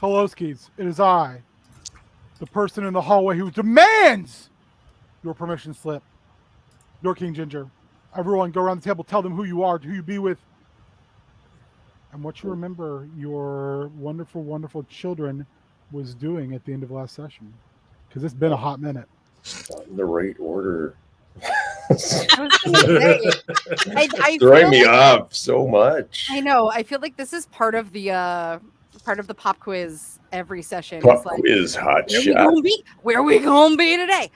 Holoskis, it is I, the person in the hallway who demands your permission slip. Your King Ginger. Everyone go around the table, tell them who you are, who you be with, and what you remember your wonderful, wonderful children was doing at the end of last session. Because it's been a hot minute. Not in the right order. I was gonna say, I throwing me like, off so much. I know. I feel like this is part of the pop quiz every session. Pop It's like, quiz hot where shot. Where we gonna be today?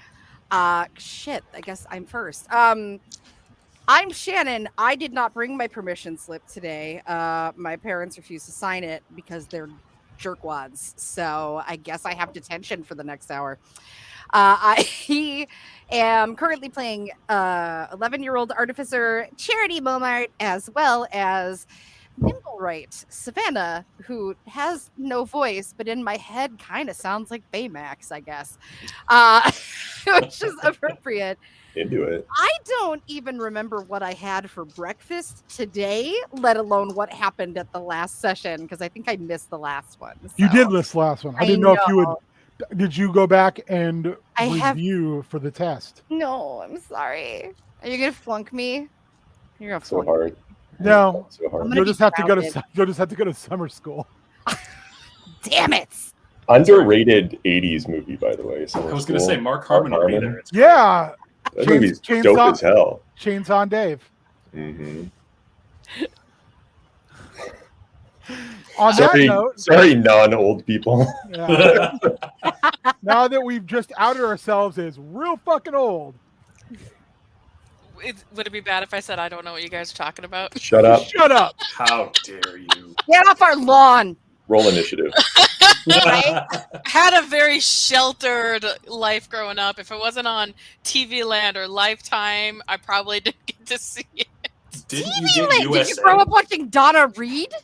Shit. I guess I'm first. I'm Shannon. I did not bring my permission slip today. My parents refused to sign it because they're jerkwads. So I guess I have detention for the next hour. I am currently playing 11-year-old artificer Charity Momart, as well as Nimblewright Savannah, who has no voice, but in my head kind of sounds like Baymax, I guess, which is appropriate. Into it. I don't even remember what I had for breakfast today, let alone what happened at the last session, because I think I missed the last one. So. You did list the last one. I didn't know if you would. Did you go back and review for the test? No, I'm sorry. Are you gonna flunk me? You're gonna So flunk hard. me. No. So hard. You'll just have to go to summer school. Damn it. Underrated 80s movie, by the way. I was going to say Mark Harmon will be there. It's Yeah. That movie's dope as hell. Chainsaw Dave. Mm-hmm. On that note, sorry, non-old people. Yeah. Now that we've just outed ourselves as real fucking old. Would it be bad if I said I don't know what you guys are talking about? Shut up. Shut up. How dare you? Get off our lawn. Roll initiative. I had a very sheltered life growing up. If it wasn't on TV Land or Lifetime, I probably didn't get to see it. Didn't TV you get Land? USA? Did you grow up watching Donna Reed?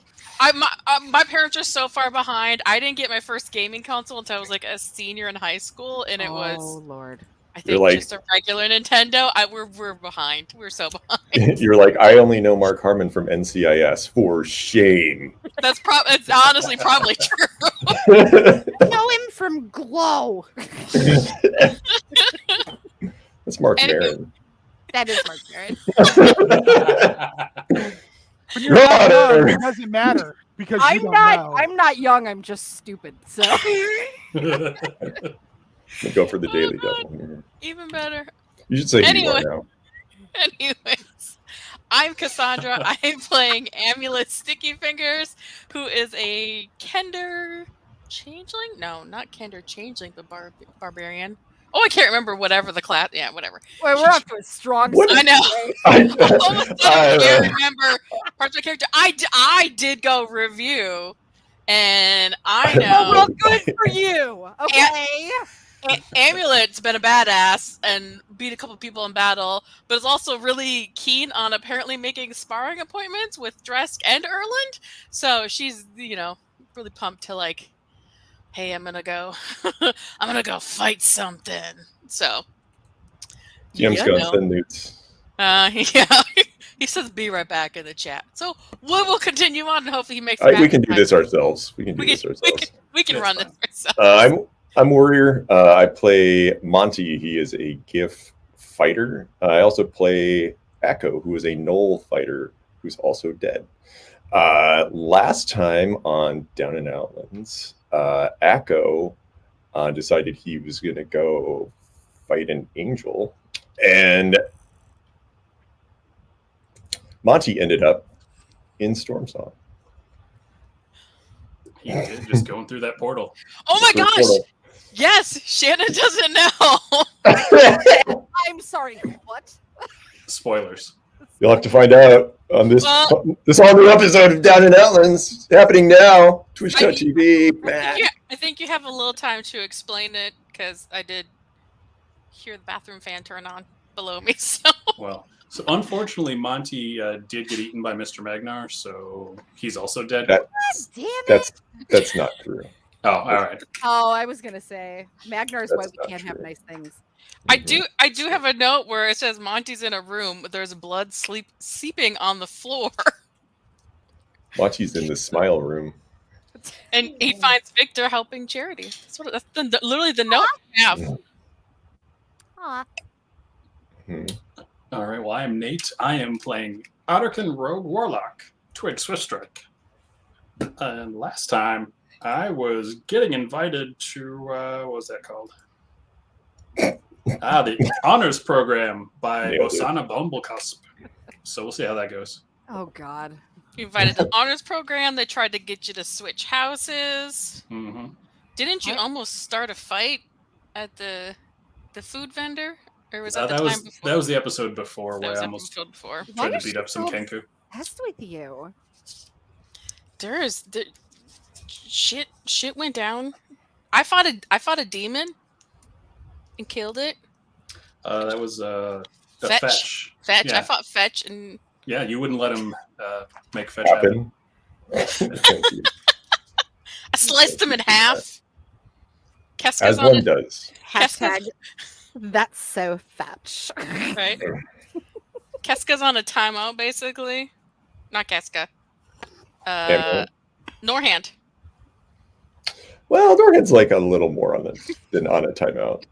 My parents are so far behind. I didn't get my first gaming console until I was like a senior in high school, and it was Lord. I think like, just a regular Nintendo. We're behind. We're so behind. You're like, I only know Mark Harmon from NCIS. For shame. It's honestly probably true. I know him from Glow. That's Mark Anyway. Maron. That is Mark Maron. When you're not young, it doesn't matter because you don't know. I'm not young. I'm just stupid. So Go for the Daily God. Devil. Even better. You should say Anyway. you are now. Anyways, I'm Cassandra. I'm playing Amulet Sticky Fingers, who is a Kender changeling? No, not Kender changeling, but barbarian. Oh, I can't remember whatever the class. Yeah, whatever. Wait, we're off to a strong What start. I know. today. Almost I can't remember parts of the character. I did go review, and I know. Oh, well, good for you. Okay. Amulet's been a badass and beat a couple people in battle, but is also really keen on apparently making sparring appointments with Dresk and Erland. So she's, really pumped to like, hey, I'm gonna go fight something. So Jim's going to send newts. yeah. He says be right back in the chat. So we will continue on and hopefully he makes We can do this ourselves. We can run this ourselves. I'm Warrior. I play Monty. He is a GIF fighter. I also play Echo, who is a Knoll fighter, who's also dead. Last time on Down Outlands, Echo decided he was going to go fight an angel, and Monty ended up in Stormsong. He did, just going through that portal. Oh my Through gosh! portal. Yes, Shannon doesn't know. I'm sorry. What? Spoilers. You'll have to find out on this this whole new episode of Down Outlands happening now. Twitch.tv. I think you have a little time to explain it because I did hear the bathroom fan turn on below me. So So unfortunately, Monty did get eaten by Mr. Magnar, so he's also dead. Damn it. That's not true. Oh, all right. Oh, I was gonna say Magnar's why That's we not can't have true. nice things. I do have a note where it says Monty's in a room, but there's blood seeping on the floor, Monty's in the smile room. and he finds Victor helping Charity. That's literally the note I have. Aw. All right. Well, I am Nate. I am playing Otterkin Rogue Warlock, Twig Swift Strike. And last time, I was getting invited to what was that called? The honors program by Nailed it. Osana Bumblecusp. So we'll see how that goes. Oh God. You invited the honors program. They tried to get you to switch houses. Mm-hmm. Didn't you What? almost start a fight at the food vendor? Or was that That the was time before? that was the episode before That where was I the almost episode before. Why tried to is beat she up some so Kenku. obsessed with you? Shit went down. I fought a demon and killed it. That was the Fetch. Fetch. I Yeah. fought Fetch, and Yeah, you wouldn't let him make Fetch happen. Thank you. I sliced him in half. As Keska's on one it, does. Hashtag. That's so fetch. right? Keska's on a timeout, basically. Not Keska. Emerald. Norhand. Well, Dorgan's like a little more than on a timeout.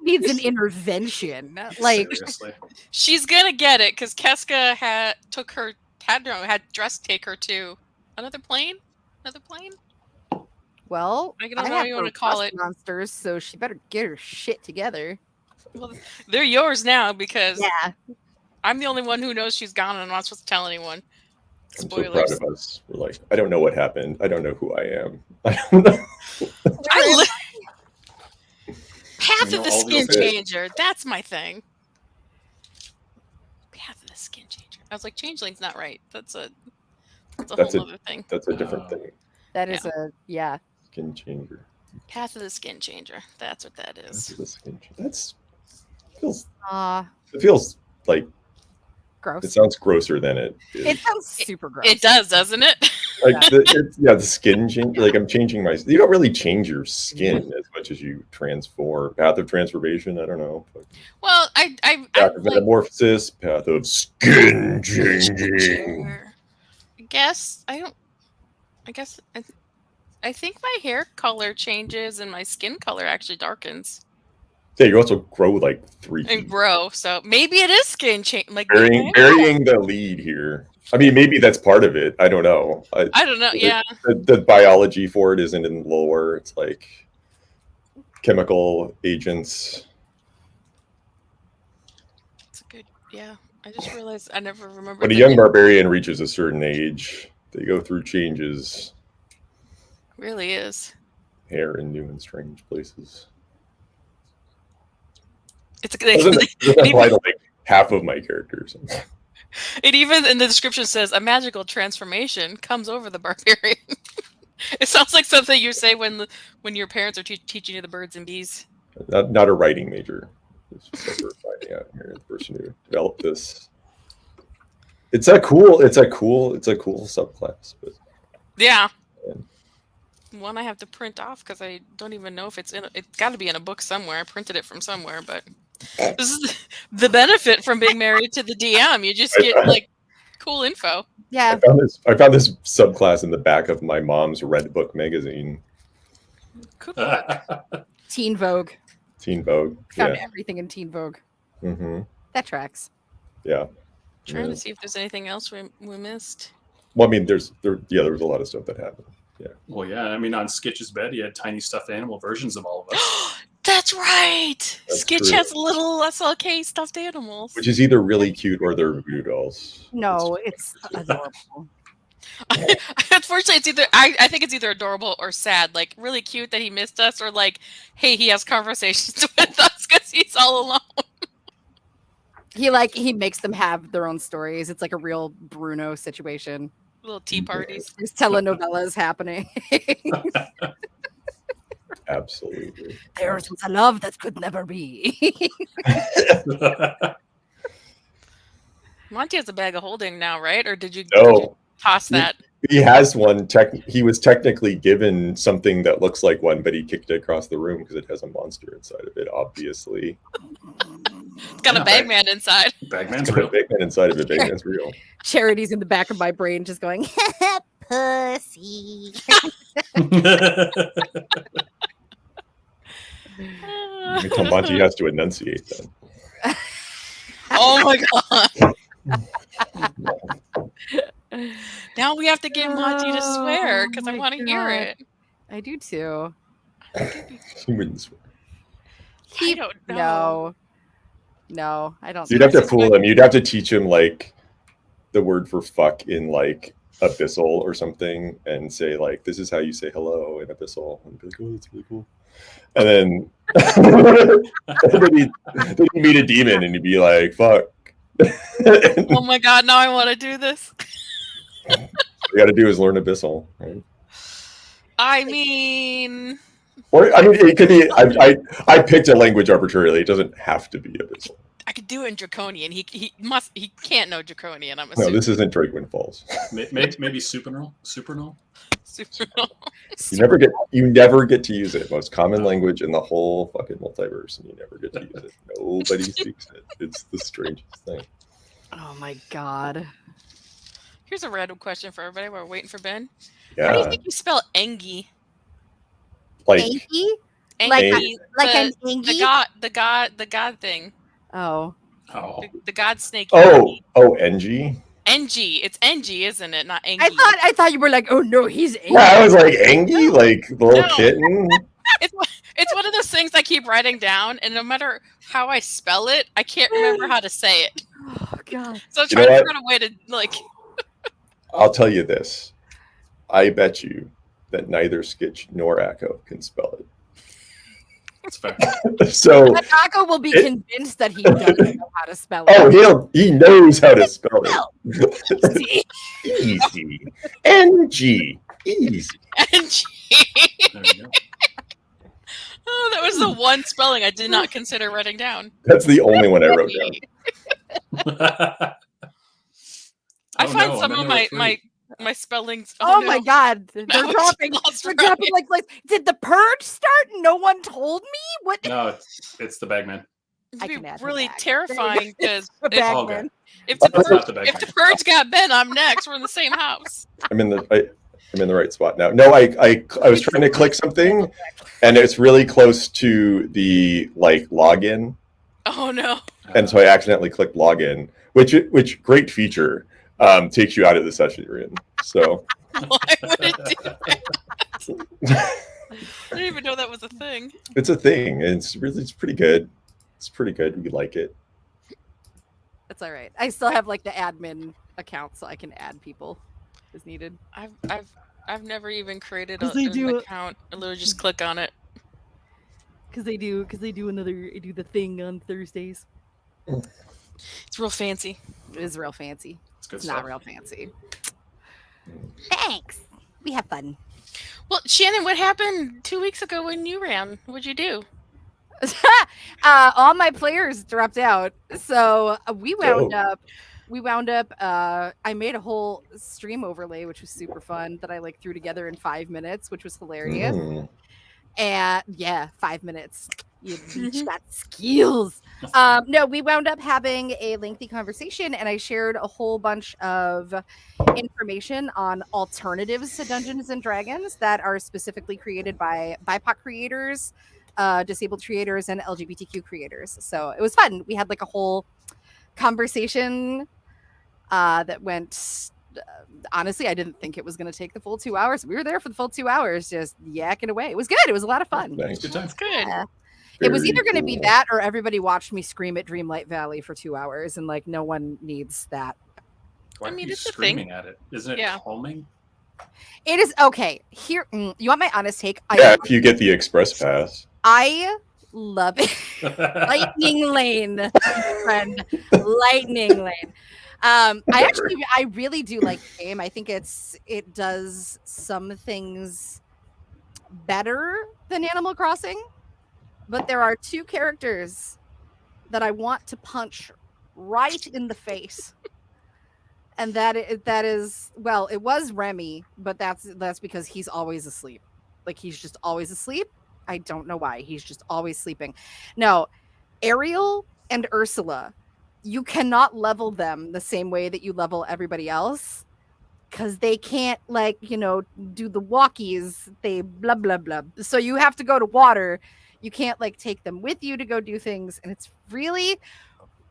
Needs an intervention. Like Seriously. She's gonna get it because Keska had Dress take her to another plane. well, I don't I know how have you her wanna call rust it. monsters, so she better get her shit together. Well, they're yours now because Yeah. I'm the only one who knows she's gone, and I'm not supposed to tell anyone. I'm so proud Spoilers. of us. We're like, I don't know what happened. I don't know who I am. I don't know. Path You of know the all Skin these things. Changer. That's my thing. Path of the Skin Changer. I was like, Changeling's not right. That's a That's whole other thing. That's a different thing. That is yeah. Skin changer. Path of the Skin Changer. That's what that is. That's the skin changer. That's feels. Ah, It feels like gross. it sounds grosser than it is. It sounds super gross. It does, doesn't it? Like the skin change. Like I'm changing my. You don't really change your skin as much as you transform. Path of transformation. I don't know. Well, I Path of like, metamorphosis. Path of skin changing. I think my hair color changes and my skin color actually darkens Yeah, you also grow like 3 and feet. grow. So maybe it is skin change. Like Burying the lead here. I mean, maybe that's part of it. I don't know. I don't know. Yeah, The biology for it isn't in lore. It's like chemical agents. it's a good. Yeah, I just realized I never remembered. When a the young name. barbarian reaches a certain age, they go through changes, Really is. hair in new and strange places. It's Doesn't apply to like half of my characters. it even in the description says a magical transformation comes over the barbarian. It sounds like something you say when your parents are teaching you the birds and bees. Not a writing major. Is what we're finding out here. The person who developed this. It's a cool subclass, but Yeah. Yeah. One I have to print off because I don't even know if it's got to be in a book somewhere. I printed it from somewhere, but this is the benefit from being married to the DM. You just get like cool info. Yeah. I found this subclass in the back of my mom's Red Book magazine. Cool. Teen Vogue. Teen Vogue. Found Yeah. everything in Teen Vogue. Mm-hmm. That tracks. Yeah. Trying Yeah. to see if there's anything else we missed. Well, I mean, there was a lot of stuff that happened. Yeah. Well, yeah. I mean, on Skitch's bed, he had tiny stuffed animal versions of all of us. That's right. That's Skitch true. has little SLK stuffed animals. Which is either really cute or they're voodoo dolls. No, it's adorable. Unfortunately, it's either I think it's either adorable or sad. Like really cute that he missed us, or like, hey, he has conversations with us because he's all alone. He makes them have their own stories. It's like a real Bruno situation. Little tea parties. There's telenovelas happening. Absolutely. Theirs was a love that could never be. Monty has a bag of holding now, right? Or did you toss that? He has one. He was technically given something that looks like one, but he kicked it across the room because it has a monster inside of it, obviously. It's got a Bagman inside. Bagman's It's got a real. Bagman inside of it. Bagman's real. Charity's in the back of my brain just going, pussy. Until Monty has to enunciate then. Oh my god. Now we have to get Monty to swear because I my want to hear God. it. I do too. He wouldn't swear. I don't know. No, I don't. You'd have to fool him. You'd have to teach him like the word for fuck in like abyssal or something and say like, this is how you say hello in abyssal. And be like, oh, that's really cool. And then, then you meet a demon and you'd be like, fuck. Oh my god, now I want to do this. All you gotta do is learn abyssal, right? I mean, Or I mean, it could be. I picked a language arbitrarily. It doesn't have to be abyssal. I could do it in Draconian. He can't know Draconian. I'm No, assuming. this isn't Drakewind Falls. Maybe Supernal. You never get to use it. Most common language in the whole fucking multiverse, and you never get to use it. Nobody speaks it. It's the strangest thing. Oh my god. Here's a random question for everybody. We're waiting for Ben. Yeah, How do you think you spell Engi? like Anky? Engi, Like an the Angie? the god thing. Oh. Oh, The god snake. oh, NG. Engi. It's Engi, isn't it? Not Engi. I thought you were like, oh no, he's Angie. Yeah, I was like Angie, like the little No. kitten. It's one of those things I keep writing down, and no matter how I spell it, I can't remember how to say it. Oh god. So I'm You know trying to what? figure out a way to like. I'll tell you this. I bet you that neither Skitch nor Akko can spell it. that's fair. So, Taco will be convinced that he doesn't know how to spell it. oh, he knows how to spell Well, it. Easy. NG. Easy. Engi. There you go. Oh, that was the one spelling I did not consider writing down. That's the only one I wrote down. I Oh, find no, some I'm of in number my three. my spellings. Oh no. my god. They're Now it's dropping. lost They're Ryan. dropping like did the purge start? No one told me? What No, it's the Bagman. It'd I be can add really that. terrifying because the if, Oh, Bagman. if the That's purge, not the if the Bagman. purge got Ben, I'm next. We're in the same house. I'm in the right spot now. No, I was trying to click something, and it's really close to the like login, Oh no. and so I accidentally clicked login, which great feature takes you out of the session you're in. So Why would it do that? I didn't even know that was a thing. it's a thing. And it's pretty good. It's pretty good. We like it. That's all right. I still have like the admin account so I can add people as needed. I've never even created 'Cause they an do it. account. I literally just click on it. Because they do the thing on Thursdays. It's real fancy. It is real fancy. It's good It's stuff. not real fancy. Thanks. We have fun. Well, Shannon, what happened 2 weeks ago when you ran? What'd you do? All my players dropped out, so we wound up. I made a whole stream overlay, which was super fun. That I like threw together in 5 minutes, which was hilarious. Mm. And yeah, 5 minutes. You got skills. No, we wound up having a lengthy conversation, and I shared a whole bunch of information on alternatives to Dungeons and Dragons that are specifically created by BIPOC creators, disabled creators, and LGBTQ creators. So it was fun. We had like a whole conversation that went. Honestly, I didn't think it was going to take the full 2 hours. We were there for the full 2 hours, just yakking away. It was good. It was a lot of fun. Nice. Good time. That's good. Yeah. It was Very either going to be cool. that or everybody watched me scream at Dreamlight Valley for 2 hours, and like no one needs that. Why I mean, are you it's a thing. screaming at it? Isn't it Yeah. calming? It is okay. Here, you want my honest take? Yeah, if you get the express pass. I love it. Lightning Lane, friend. Lightning Lane. I really do like the game. I think it does some things better than Animal Crossing, but there are two characters that I want to punch right in the face. And that is well, it was Remy, but that's because he's always asleep. Like he's just always asleep. I don't know why. He's just always sleeping. No, Ariel and Ursula, you cannot level them the same way that you level everybody else because they can't do the walkies. They blah blah blah. So you have to go to water. You can't take them with you to go do things, and it's really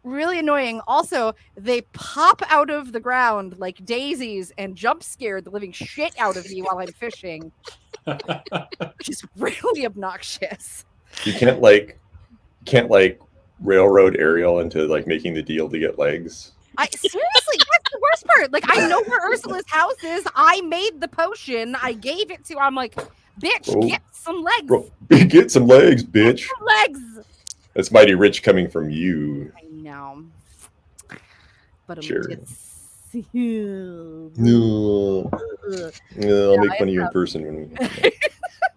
annoying. Also, they pop out of the ground like daisies and jump scare the living shit out of me while I'm fishing. Which is really obnoxious. You can't railroad Ariel into making the deal to get legs. Seriously, that's the worst part. I know where Ursula's house is. I made the potion. I gave it to her. I'm like, bitch, get some legs. Bro, get some legs, bitch. Get some legs. That's mighty rich coming from you. I know. But Sure. No, I'll make fun of you in person when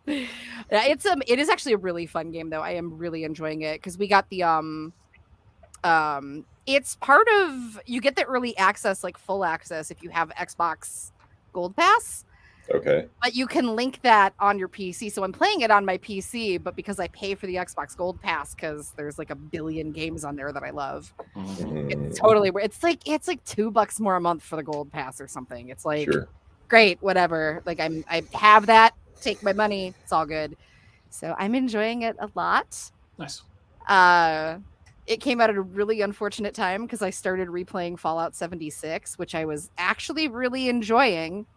it is actually a really fun game though. I am really enjoying it because we got the it's part of, you get the early access, full access if you have Xbox Gold Pass. Okay. But you can link that on your PC. So I'm playing it on my PC, but because I pay for the Xbox Gold Pass, because there's a billion games on there that I love. It's totally weird. It's like $2 more a month for the Gold Pass or something. It's Sure. Great, whatever. I have that. Take my money. It's all good. So I'm enjoying it a lot. Nice. It came out at a really unfortunate time because I started replaying Fallout 76, which I was actually really enjoying.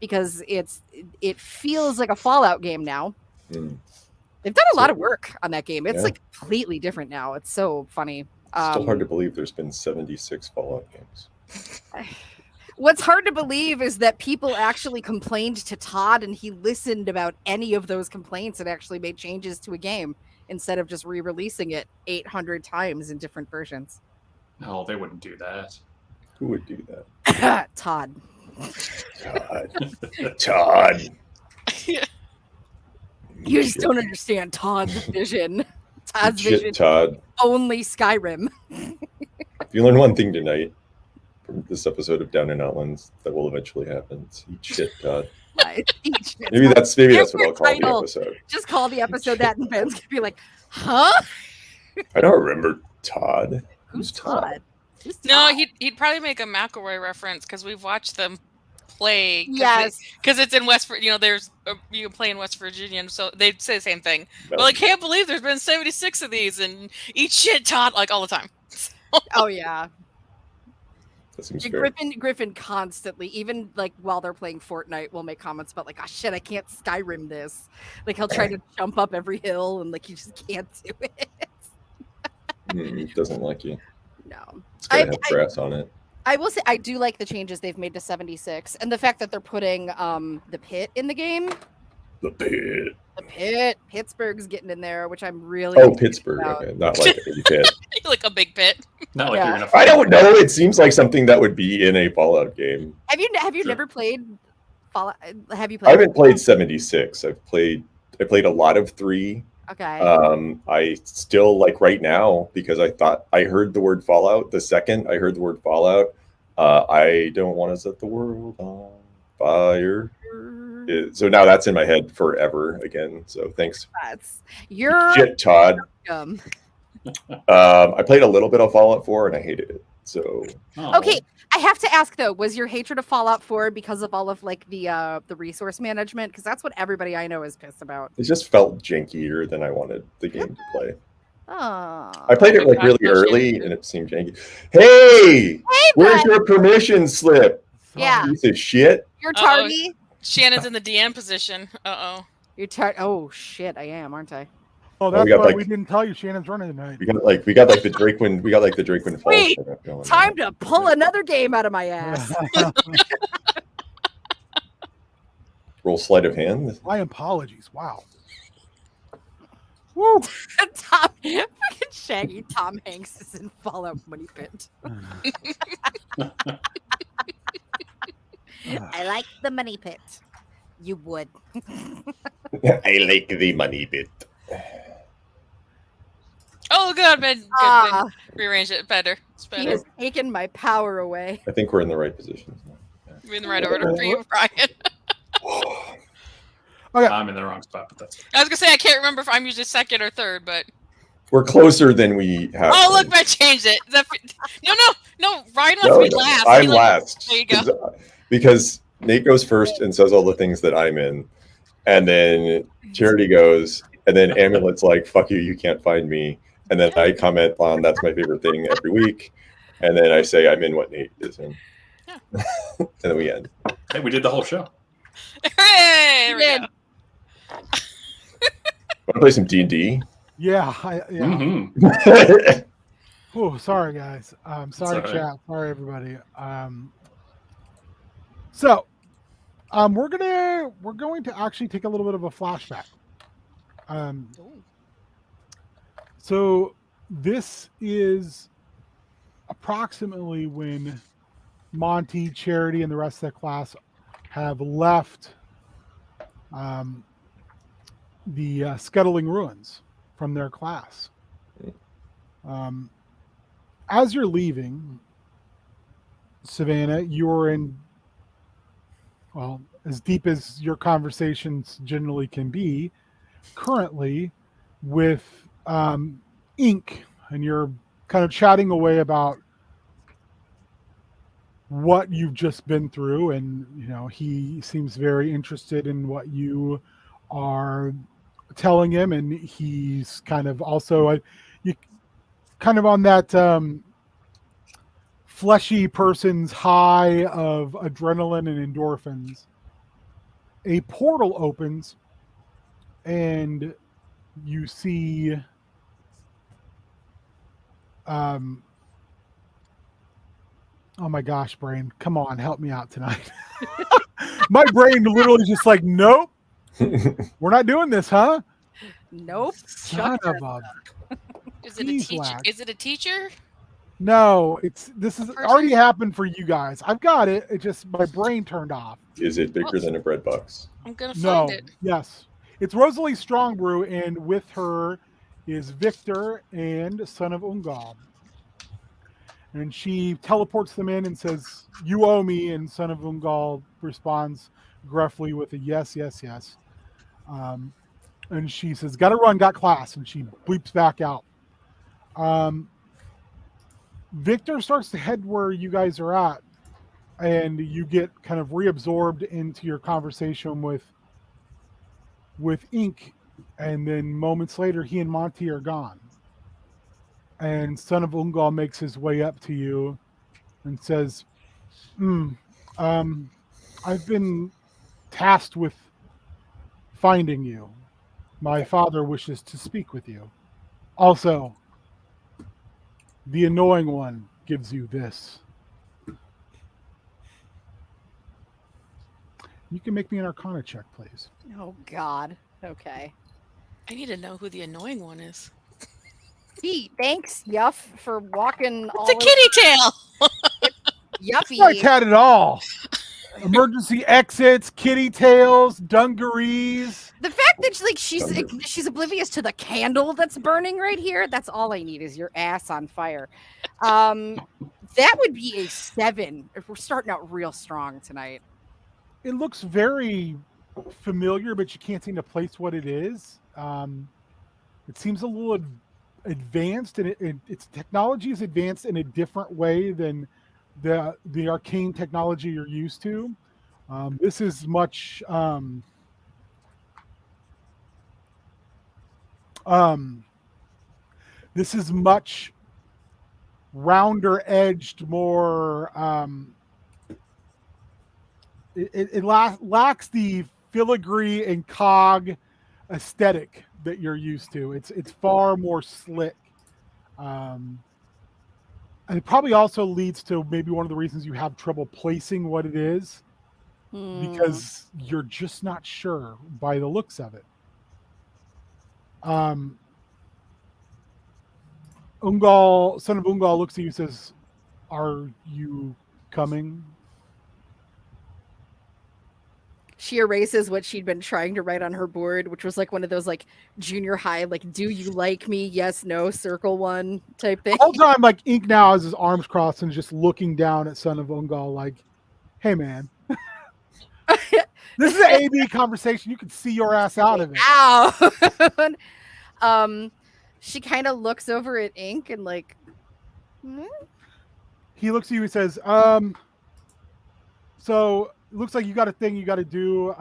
Because it feels like a Fallout game now. They've done a lot of work on that game. It's completely different now. It's so funny. Still hard to believe there's been 76 Fallout games. What's hard to believe is that people actually complained to Todd and he listened about any of those complaints and actually made changes to a game instead of just re-releasing it 800 times in different versions. No, they wouldn't do that. Who would do that? Todd. Todd. You just don't understand Todd's vision. Todd's Shit, vision. Todd. Only Skyrim. If you learn one thing tonight from this episode of Down Outlands that will eventually happen, it's eat shit, Todd. Maybe that's what I'll call the episode. Just call the episode that, and Ben's gonna be like, "Huh? I don't remember Todd. Who's Todd? No, he'd probably make a McElroy reference because we've watched them play. Yes, because it's in West. You can play in West Virginia, and so they'd say the same thing. No. Well, I can't believe there's been 76 of these, and eat shit, Todd, all the time. Oh yeah. That seems fair. Griffin constantly, even while they're playing Fortnite, will make comments about oh shit, I can't Skyrim this. He'll try to jump up every hill and you just can't do it. He doesn't like you. No. It's gotta have grass on it. I will say I do like the changes they've made to 76 and the fact that they're putting the pit in the game. The pit. The pit. Pittsburgh's getting in there, which I'm really Pittsburgh. about. Okay. Not like a pit. Like a big pit. Not like you're gonna. I don't know. It seems like something that would be in a Fallout game. Have you Sure. never played Fallout? Have you played? I haven't played 76. I played a lot of 3. Okay. I still right now because I heard the word Fallout. The second I heard the word Fallout, I don't want to set the world on fire. So now that's in my head forever again. So thanks. You're Shit, Todd. I played a little bit of Fallout 4 and I hated it. So Okay, I have to ask though, was your hatred of Fallout 4 because of all of like the resource management? Because that's what everybody I know is pissed about. it just felt jankier than I wanted the game to play. Oh. I played it like really Gosh, early and it seemed janky. Hey, where's bud. your permission slip? Yeah. Piece of shit. You're Uh-oh. tardy. Shannon's in the DM position. Uh-oh. You're tardy. Oh shit, I am, aren't I? Oh, that's we got, why like- we didn't tell you Shannon's running tonight. We got like the Drakewind Falls. Sweet. setup going Time on. to pull another game out of my ass. Roll sleight of hand. My apologies. Wow. Woo. Tom, fucking Shaggy Tom Hanks is in Fallout Money Pit. I like the Money Pit. You would. I like the money bit. Oh, good. Good. Ah, Rearrange it better. It's he better. has taken my power away. I think we're in the right positions now. We're in the right order for you, Brian. Okay. I'm in the wrong spot, but that's I was gonna say I can't remember if I'm usually second or third, but We're closer than we have. oh look, been. I changed it. No. Ryan wants No, to be last. I'm He, last. There you go. Because Nate goes first and says all the things that I'm in, and then Charity goes, and then Amulet's like, "Fuck you, you can't find me," and then I comment on that's my favorite thing every week, and then I say I'm in what Nate is in, Yeah. and then we end. hey, we did the whole show. Hooray! There we Did. go. Want to play some D&D? Yeah. Yeah. Mm-hmm. Oh, sorry guys. Sorry all right. chat. Sorry everybody. So we're going to actually take a little bit of a flashback. So this is approximately when Monty, Charity, and the rest of the class have left the Scuttling Ruins from their class. As you're leaving, Savannah, you're in, well, as deep as your conversations generally can be, currently with Ink, and you're kind of chatting away about what you've just been through, and you know he seems very interested in what you are telling him, and he's kind of also you kind of on that fleshy person's high of adrenaline and endorphins. A portal opens and you see oh my gosh, brain, come on, help me out tonight. My brain literally just like, nope, we're not doing this, huh? Nope. Son of a Is it a Please, teacher? lad. Is it a teacher? no, this is person? already happened for you guys. I've got it. It just my brain turned off. Is it bigger than a bread box? I'm gonna No, find it. yes. It's Rosalie Strongbrew, and with her is Victor and Son of Ungal. And she teleports them in and says, "You owe me," and Son of Ungal responds gruffly with a yes, yes, yes. And she says, "Gotta run, got class," and she bleeps back out. Victor starts to head where you guys are at, and you get kind of reabsorbed into your conversation with Ink, and then moments later he and Monty are gone. And Son of Ungal makes his way up to you and says, I've been tasked with finding you. My father wishes to speak with you. Also, the annoying one gives you this. You can make me an Arcana check, please. Oh God. Okay. I need to know who the annoying one is. Gee, thanks, Yuff, for walking all It's a kitty tail. It's not Yuffie. cat at all. Emergency exits, kitty tails, dungarees. The fact that she's oblivious to the candle that's burning right here, that's all I need is your ass on fire. That would be a 7 if we're starting out real strong tonight. It looks very familiar, but you can't seem to place what it is. It seems a little advanced, and its technology is advanced in a different way than the arcane technology you're used to. This is much this is much rounder edged, more it lacks the filigree and cog aesthetic that you're used to. It's far more slick. And it probably also leads to maybe one of the reasons you have trouble placing what it is, because you're just not sure by the looks of it. Ungal, son of Ungal, looks at you and says, "Are you coming?" She erases what she'd been trying to write on her board, which was like one of those like junior high, like, do you like me? Yes, no, circle one type thing. The whole time, like, Ink now has his arms crossed and just looking down at son of Ungal like, "Hey, man, this is an AB conversation. You can see your ass out of it." Ow. She kind of looks over at Ink and like, He looks at you and says, so it looks like you got a thing you got to do.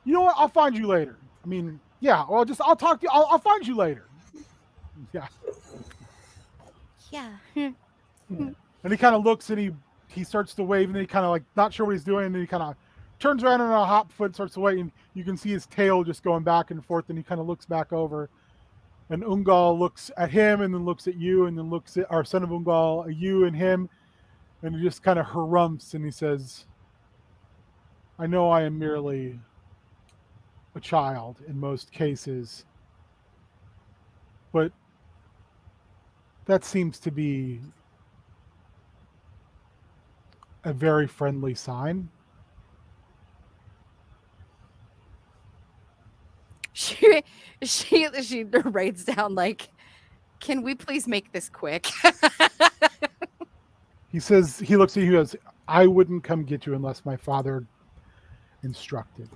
You know what? I'll find you later. I mean, yeah, I'll talk to you. I'll find you later. Yeah. Yeah. And he kind of looks and he starts to wave, and then he kind of like not sure what he's doing, and then he kind of turns around on a hop foot, starts to wait, and you can see his tail just going back and forth, and he kind of looks back over, and Ungal looks at him and then looks at you and then looks at our son of Ungal, you and him, and he just kind of harumphs and he says, "I know I am merely a child in most cases, but that seems to be a very friendly sign." She writes down like, "Can we please make this quick?" He says, he looks at you and goes, "I wouldn't come get you unless my father instructed."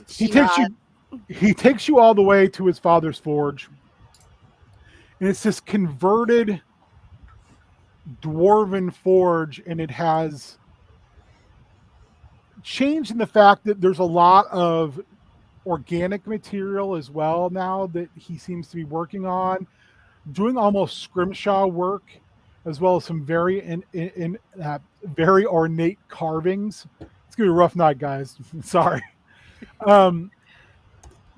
He takes you all the way to his father's forge. And it's this converted dwarven forge, and it has changed in the fact that there's a lot of organic material as well now that he seems to be working on, doing almost scrimshaw work, as well as some very very ornate carvings. It's gonna be a rough night, guys. Sorry.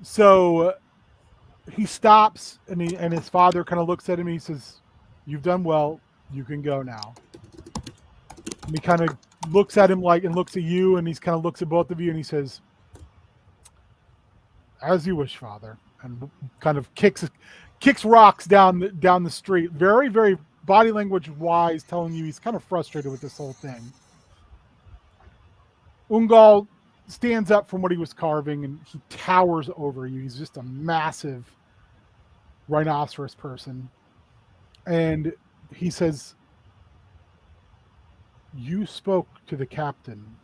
So he stops, and his father kind of looks at him and he says, "You've done well. You can go now." And he kind of looks at him and looks at you, and he's kind of looks at both of you, and he says, "As you wish, father," and kind of kicks rocks down the street. Very, very body language wise, telling you he's kind of frustrated with this whole thing. Ungal stands up from what he was carving, and he towers over you. He's just a massive rhinoceros person. And he says, "You spoke to the captain.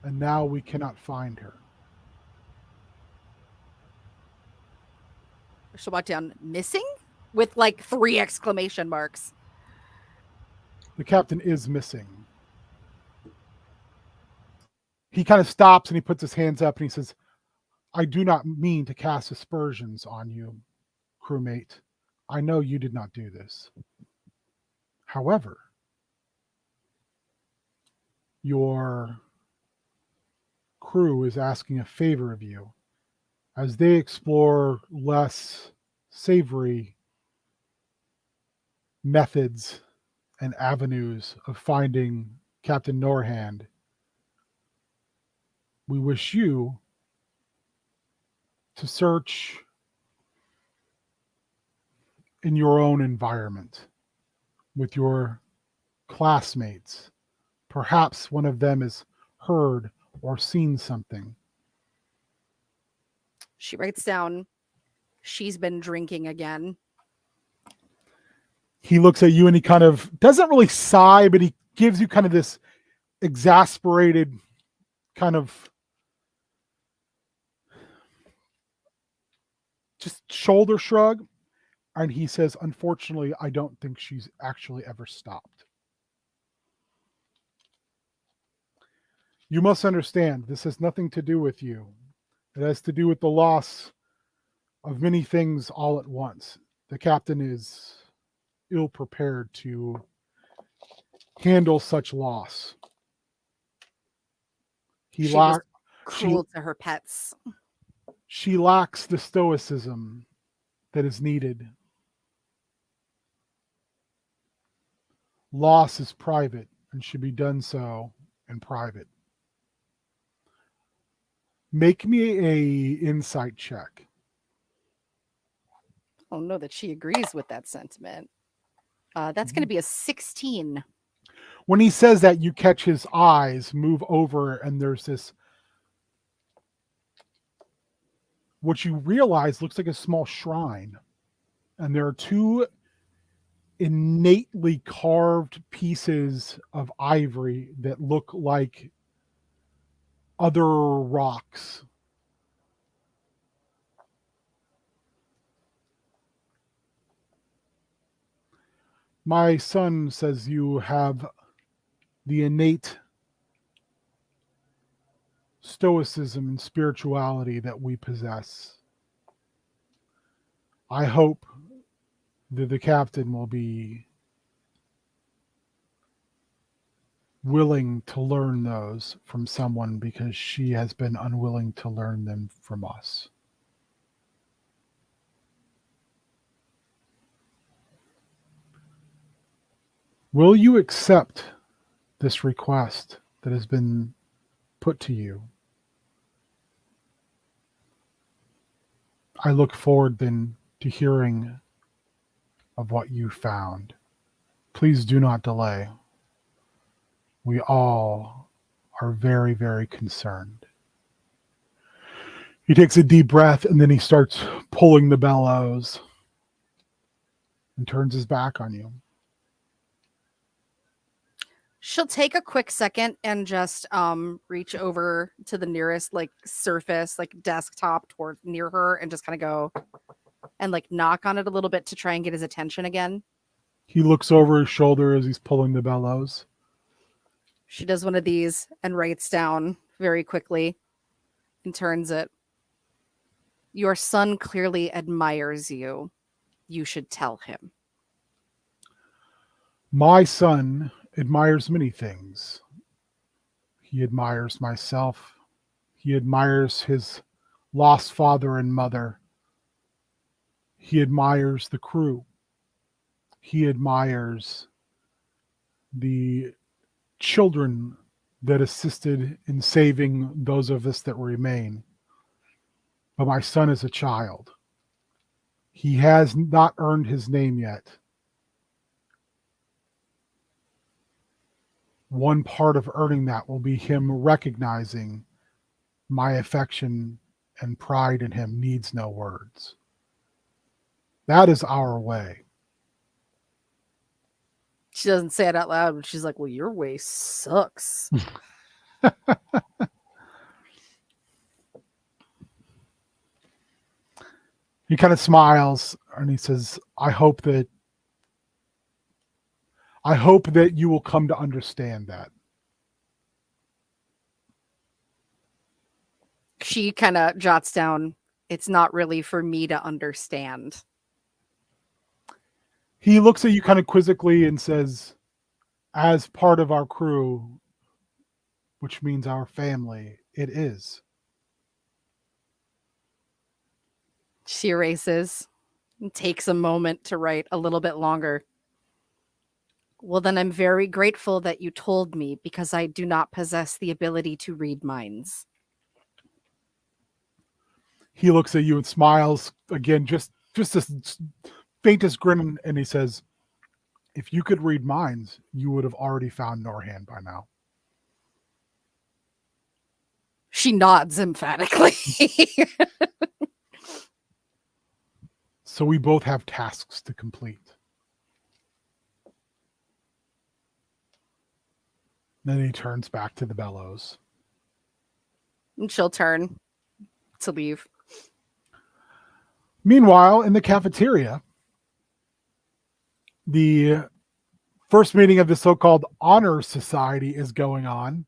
And now we cannot find her." She'll walk down, "Missing?" with like 3 exclamation marks. The captain is missing. He kind of stops and he puts his hands up and he says, "I do not mean to cast aspersions on you, crewmate. I know you did not do this. However, your crew is asking a favor of you as they explore less savory methods and avenues of finding Captain Norhand. We wish you to search in your own environment with your classmates. Perhaps one of them has heard or seen something." She writes down, "She's been drinking again." He looks at you and he kind of doesn't really sigh, but he gives you kind of this exasperated kind of just shoulder shrug. And he says, unfortunately, I don't think she's actually ever stopped. You must understand, this has nothing to do with you. It has to do with the loss of many things all at once. The captain is ill prepared to handle such loss. She was cruel to her pets. She lacks the stoicism that is needed. Loss is private and should be done so in private. Make me a insight check. I don't know that she agrees with that sentiment. That's going to be a 16. When he says that, you catch his eyes move over, and there's this, what you realize looks like a small shrine. And there are two innately carved pieces of ivory that look like other rocks. My son says you have the innate stoicism and spirituality that we possess. I hope that the captain will be willing to learn those from someone, because she has been unwilling to learn them from us. Will you accept this request that has been put to you? I look forward then to hearing of what you found. Please do not delay. We all are very, very concerned. He takes a deep breath, and then he starts pulling the bellows and turns his back on you. She'll take a quick second and just reach over to the nearest surface, desktop toward near her, and just kind of go and knock on it a little bit to try and get his attention again. He looks over his shoulder as he's pulling the bellows. She does one of these and writes down very quickly and turns it. Your son clearly admires you. You should tell him. My son admires many things. He admires myself. He admires his lost father and mother. He admires the crew. He admires the children that assisted in saving those of us that remain. But my son is a child. He has not earned his name yet. One part of earning that will be him recognizing my affection and pride in him needs no words. That is our way. She doesn't say it out loud, but she's like, well, your way sucks. He kind of smiles and he says, I hope that you will come to understand that. She kind of jots down, it's not really for me to understand. He looks at you kind of quizzically and says, as part of our crew, which means our family, it is. She erases and takes a moment to write a little bit longer. Well, then I'm very grateful that you told me, because I do not possess the ability to read minds. He looks at you and smiles again, just the faintest grin, and he says, if you could read minds, you would have already found Norhan by now. She nods emphatically. So we both have tasks to complete. Then he turns back to the bellows. And she'll turn to leave. Meanwhile, in the cafeteria, the first meeting of the so-called Honor Society is going on.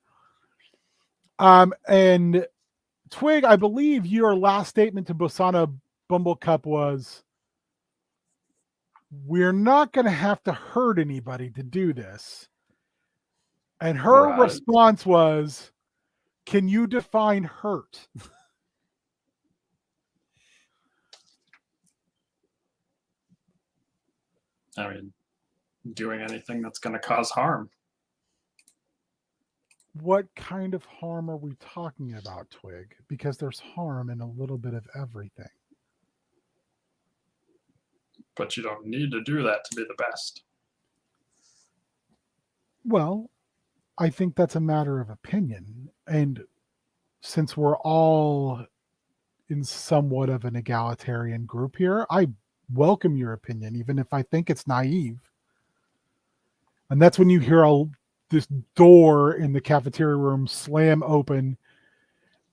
And Twig, I believe your last statement to Bosana Bumblecup was, we're not going to have to hurt anybody to do this. And her Right. response was, can you define hurt? I mean, doing anything that's going to cause harm. What kind of harm are we talking about, Twig? Because there's harm in a little bit of everything. But you don't need to do that to be the best. Well, I think that's a matter of opinion. And since we're all in somewhat of an egalitarian group here, I welcome your opinion, even if I think it's naive. And that's when you hear this door in the cafeteria room slam open,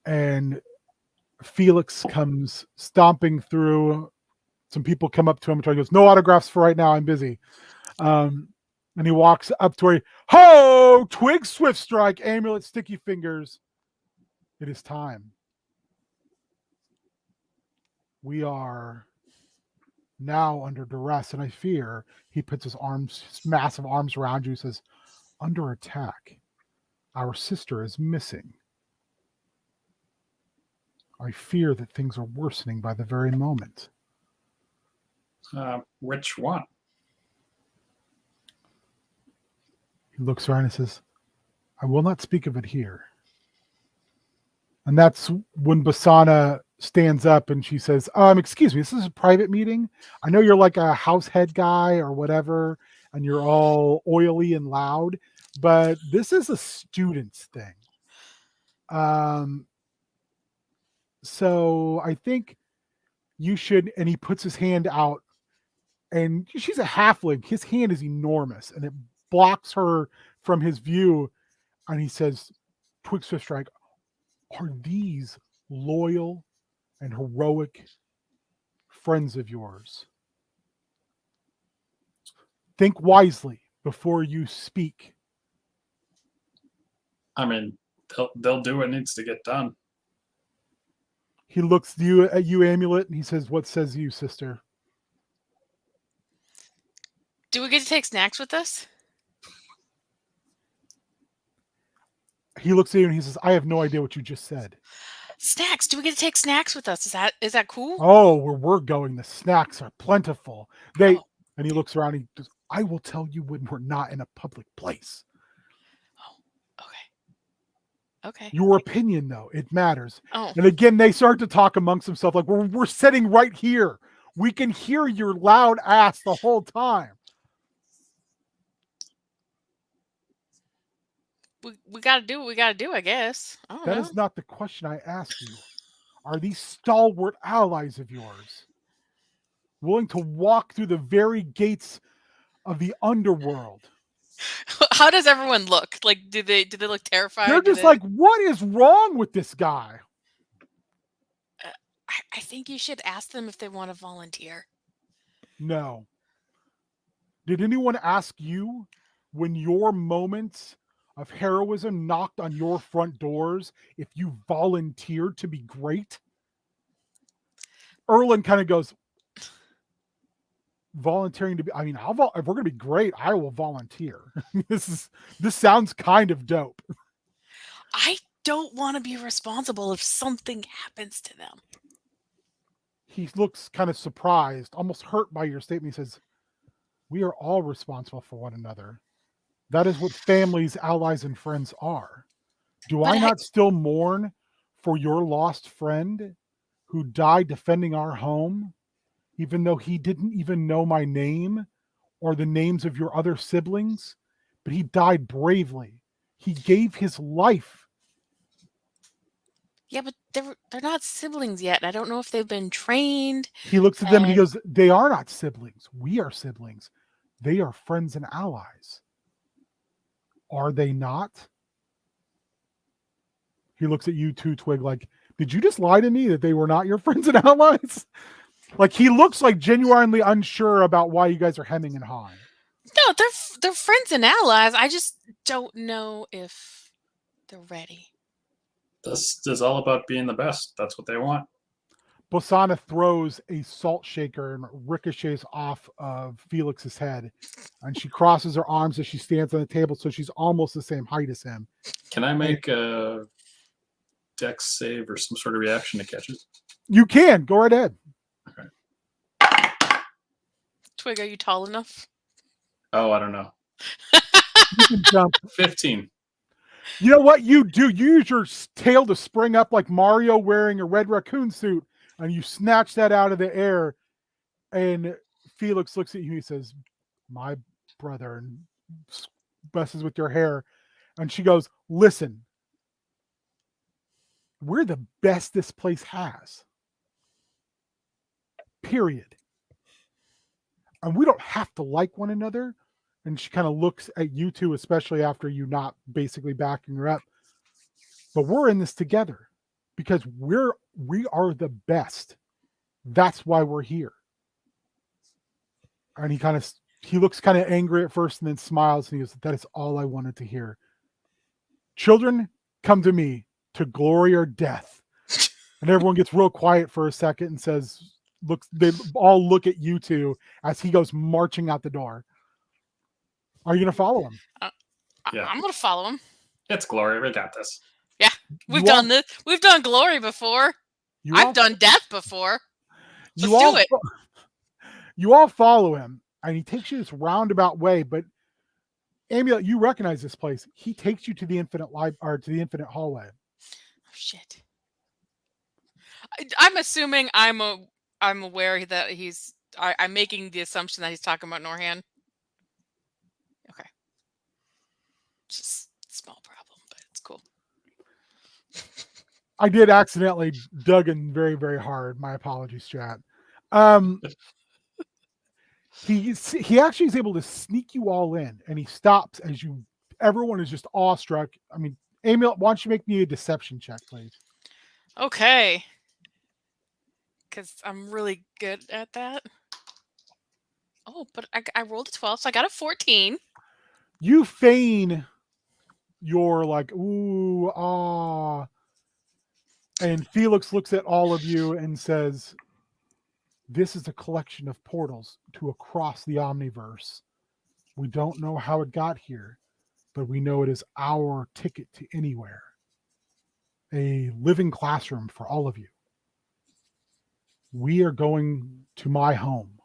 and Felix comes stomping through. Some people come up to him and he goes, no autographs for right now, I'm busy. And he walks up to where, ho, Twig, Swift Strike, Amulet, Sticky Fingers. It is time. We are now under duress, and I fear, he puts his massive arms around you, says, under attack. Our sister is missing. I fear that things are worsening by the very moment. Which one? He looks around and says, I will not speak of it here. And that's when Basana stands up and she says, excuse me, this is a private meeting. I know you're like a house head guy or whatever, and you're all oily and loud, but this is a student's thing. So I think you should, and he puts his hand out, and she's a halfling. His hand is enormous, and it blocks her from his view. And he says, Twig Swift Strike, are these loyal and heroic friends of yours? Think wisely before you speak. I mean, they'll do what needs to get done. He looks at you, Amulet, and he says, what says you, sister? Do we get to take snacks with us? He looks at you and he says, I have no idea what you just said. Snacks. Do we get to take snacks with us? Is that cool? Oh, where we're going, the snacks are plentiful. And he looks around and he goes, I will tell you when we're not in a public place. Oh, okay. Your opinion, though, it matters. Oh. And again, they start to talk amongst themselves like, we're sitting right here. We can hear your loud ass the whole time. We got to do what we got to do, I guess. I don't know. That is not the question I asked you. Are these stalwart allies of yours willing to walk through the very gates of the underworld? How does everyone look? Like, do they look terrified? They're just like, what is wrong with this guy? I think you should ask them if they want to volunteer. No. Did anyone ask you when your moments of heroism knocked on your front doors if you volunteered to be great? Erlen kind of goes, volunteering to be, I mean, if we're going to be great, I will volunteer. This sounds kind of dope. I don't want to be responsible if something happens to them. He looks kind of surprised, almost hurt by your statement. He says, we are all responsible for one another. That is what families, allies, and friends are. Do I not still mourn for your lost friend who died defending our home, even though he didn't even know my name or the names of your other siblings? But he died bravely. He gave his life. Yeah, but they're not siblings yet. I don't know if they've been trained. He looks at them and he goes, they are not siblings. We are siblings. They are friends and allies. Are they not? He looks at you too, Twig, like, did you just lie to me that they were not your friends and allies? Like, he looks like genuinely unsure about why you guys are hemming and hawing. No, they're friends and allies. I just don't know if they're ready. This is all about being the best. That's what they want. Bosana throws a salt shaker and ricochets off of Felix's head. And she crosses her arms as she stands on the table, so she's almost the same height as him. Can I make a dex save or some sort of reaction to catch it? You can. Go right ahead. Twig, are you tall enough? Oh, I don't know. You can jump. 15. You know what you do? You use your tail to spring up like Mario wearing a red raccoon suit, and you snatch that out of the air. And Felix looks at you. He says, "My brother," and messes with your hair. And she goes, "Listen, we're the best this place has. Period. And we don't have to like one another." And she kind of looks at you two, especially after you not basically backing her up. But we're in this together because we are the best. That's why we're here. And he looks kind of angry at first and then smiles and he goes, "That is all I wanted to hear. Children, come to me to glory or death." And everyone gets real quiet for a second and says, they all look at you two as he goes marching out the door. Are you going to follow him? Yeah. I'm going to follow him. It's glory. We got this. Yeah, we've done this. We've done glory before. I've done death before. Let's do it. You all follow him, and he takes you this roundabout way. But Amulet, you recognize this place. He takes you to the infinite hallway. Oh, shit. I'm assuming I'm aware that I'm making the assumption that he's talking about Norhan. Okay. Just a small problem, but it's cool. I did accidentally dug in very, very hard. My apologies, chat. He actually is able to sneak you all in, and he stops as everyone is just awestruck. I mean, Amulet, why don't you make me a deception check, please? Okay. Because I'm really good at that. Oh, but I rolled a 12, so I got a 14. You feign your like, ooh, ah. And Felix looks at all of you and says, "This is a collection of portals to across the Omniverse. We don't know how it got here, but we know it is our ticket to anywhere. A living classroom for all of you. We are going to my home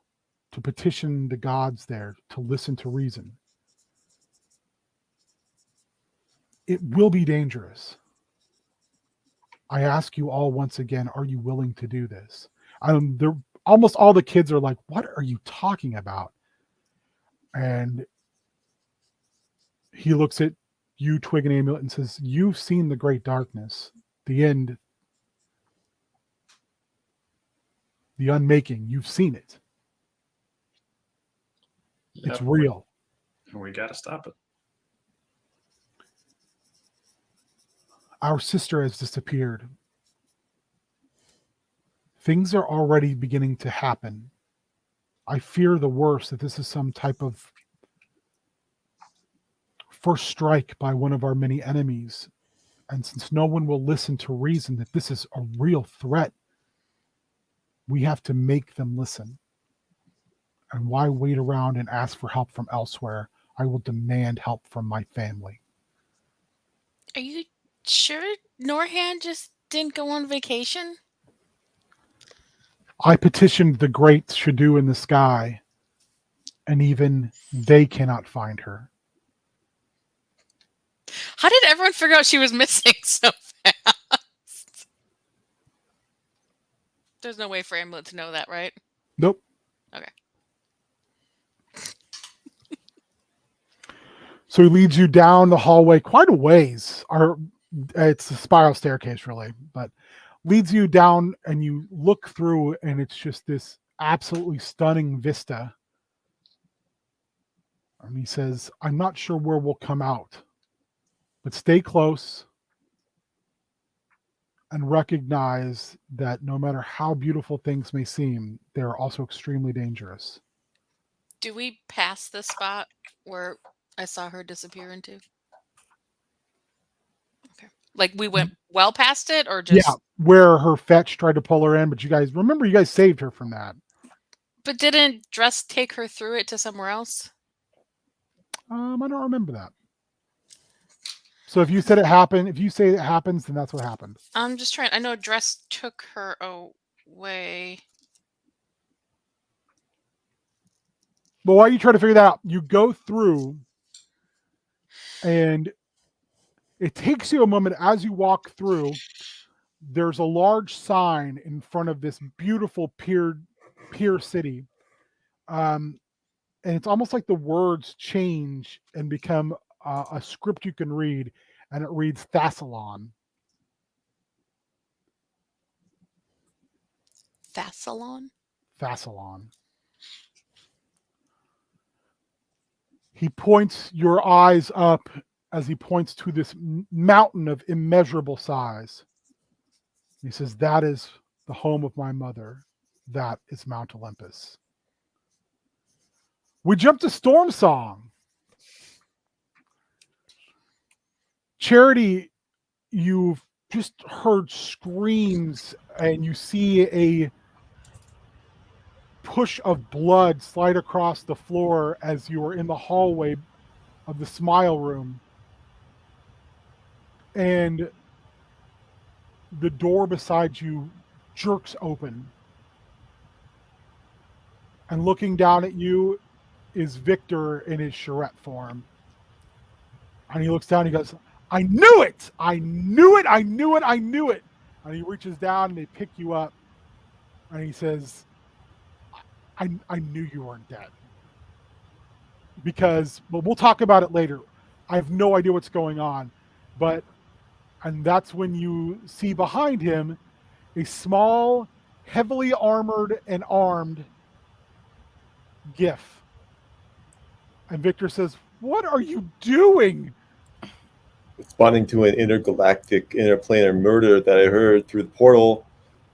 to petition the gods there to listen to reason. It will be dangerous. I ask you all once again, are you willing to do this?" Almost all the kids are like, "What are you talking about?" And he looks at you, Twig and Amulet, and says, "You've seen the great darkness, the end, the unmaking. You've seen it. Yep. It's real. We got to stop it." Our sister has disappeared. Things are already beginning to happen. I fear the worst, that this is some type of first strike by one of our many enemies. And since no one will listen to reason that this is a real threat, we have to make them listen. And why wait around and ask for help from elsewhere? I will demand help from my family." Are you sure Norhan just didn't go on vacation? I petitioned the great Shadu in the sky, and even they cannot find her. How did everyone figure out she was missing so fast? There's no way for Amulet to know that, right? Nope. Okay. So he leads you down the hallway quite a ways. It's a spiral staircase, really, but leads you down, and you look through, and it's just this absolutely stunning vista. And he says, "I'm not sure where we'll come out, but stay close. and recognize that no matter how beautiful things may seem, they're also extremely dangerous. Do we pass the spot where I saw her disappear into? Okay. Like we went well past it, or just? Yeah, where her fetch tried to pull her in, but you guys saved her from that. But didn't Dress take her through it to somewhere else? I don't remember that. So if you said it happened, if you say it happens, then that's what happened. I'm just trying. I know Dress took her away. But while you try to figure that out, you go through, and it takes you a moment as you walk through. There's a large sign in front of this beautiful pier city. And it's almost like the words change and become a script you can read, and it reads Thassalon. Thassalon? Thassalon. He points your eyes up as he points to this mountain of immeasurable size. He says, that is the home of my mother. That is Mount Olympus. We jump to Storm Song. Charity, you've just heard screams, and you see a push of blood slide across the floor as you are in the hallway of the Smile Room. And the door beside you jerks open. And looking down at you is Victor in his charrette form. And he looks down and he goes, I knew it! I knew it! I knew it! I knew it! And he reaches down and they pick you up. And he says, I knew you weren't dead. Because, well, we'll talk about it later. I have no idea what's going on. And that's when you see behind him a small, heavily armored and armed GIF. And Victor says, what are you doing? Responding to an intergalactic, interplanar murder that I heard through the portal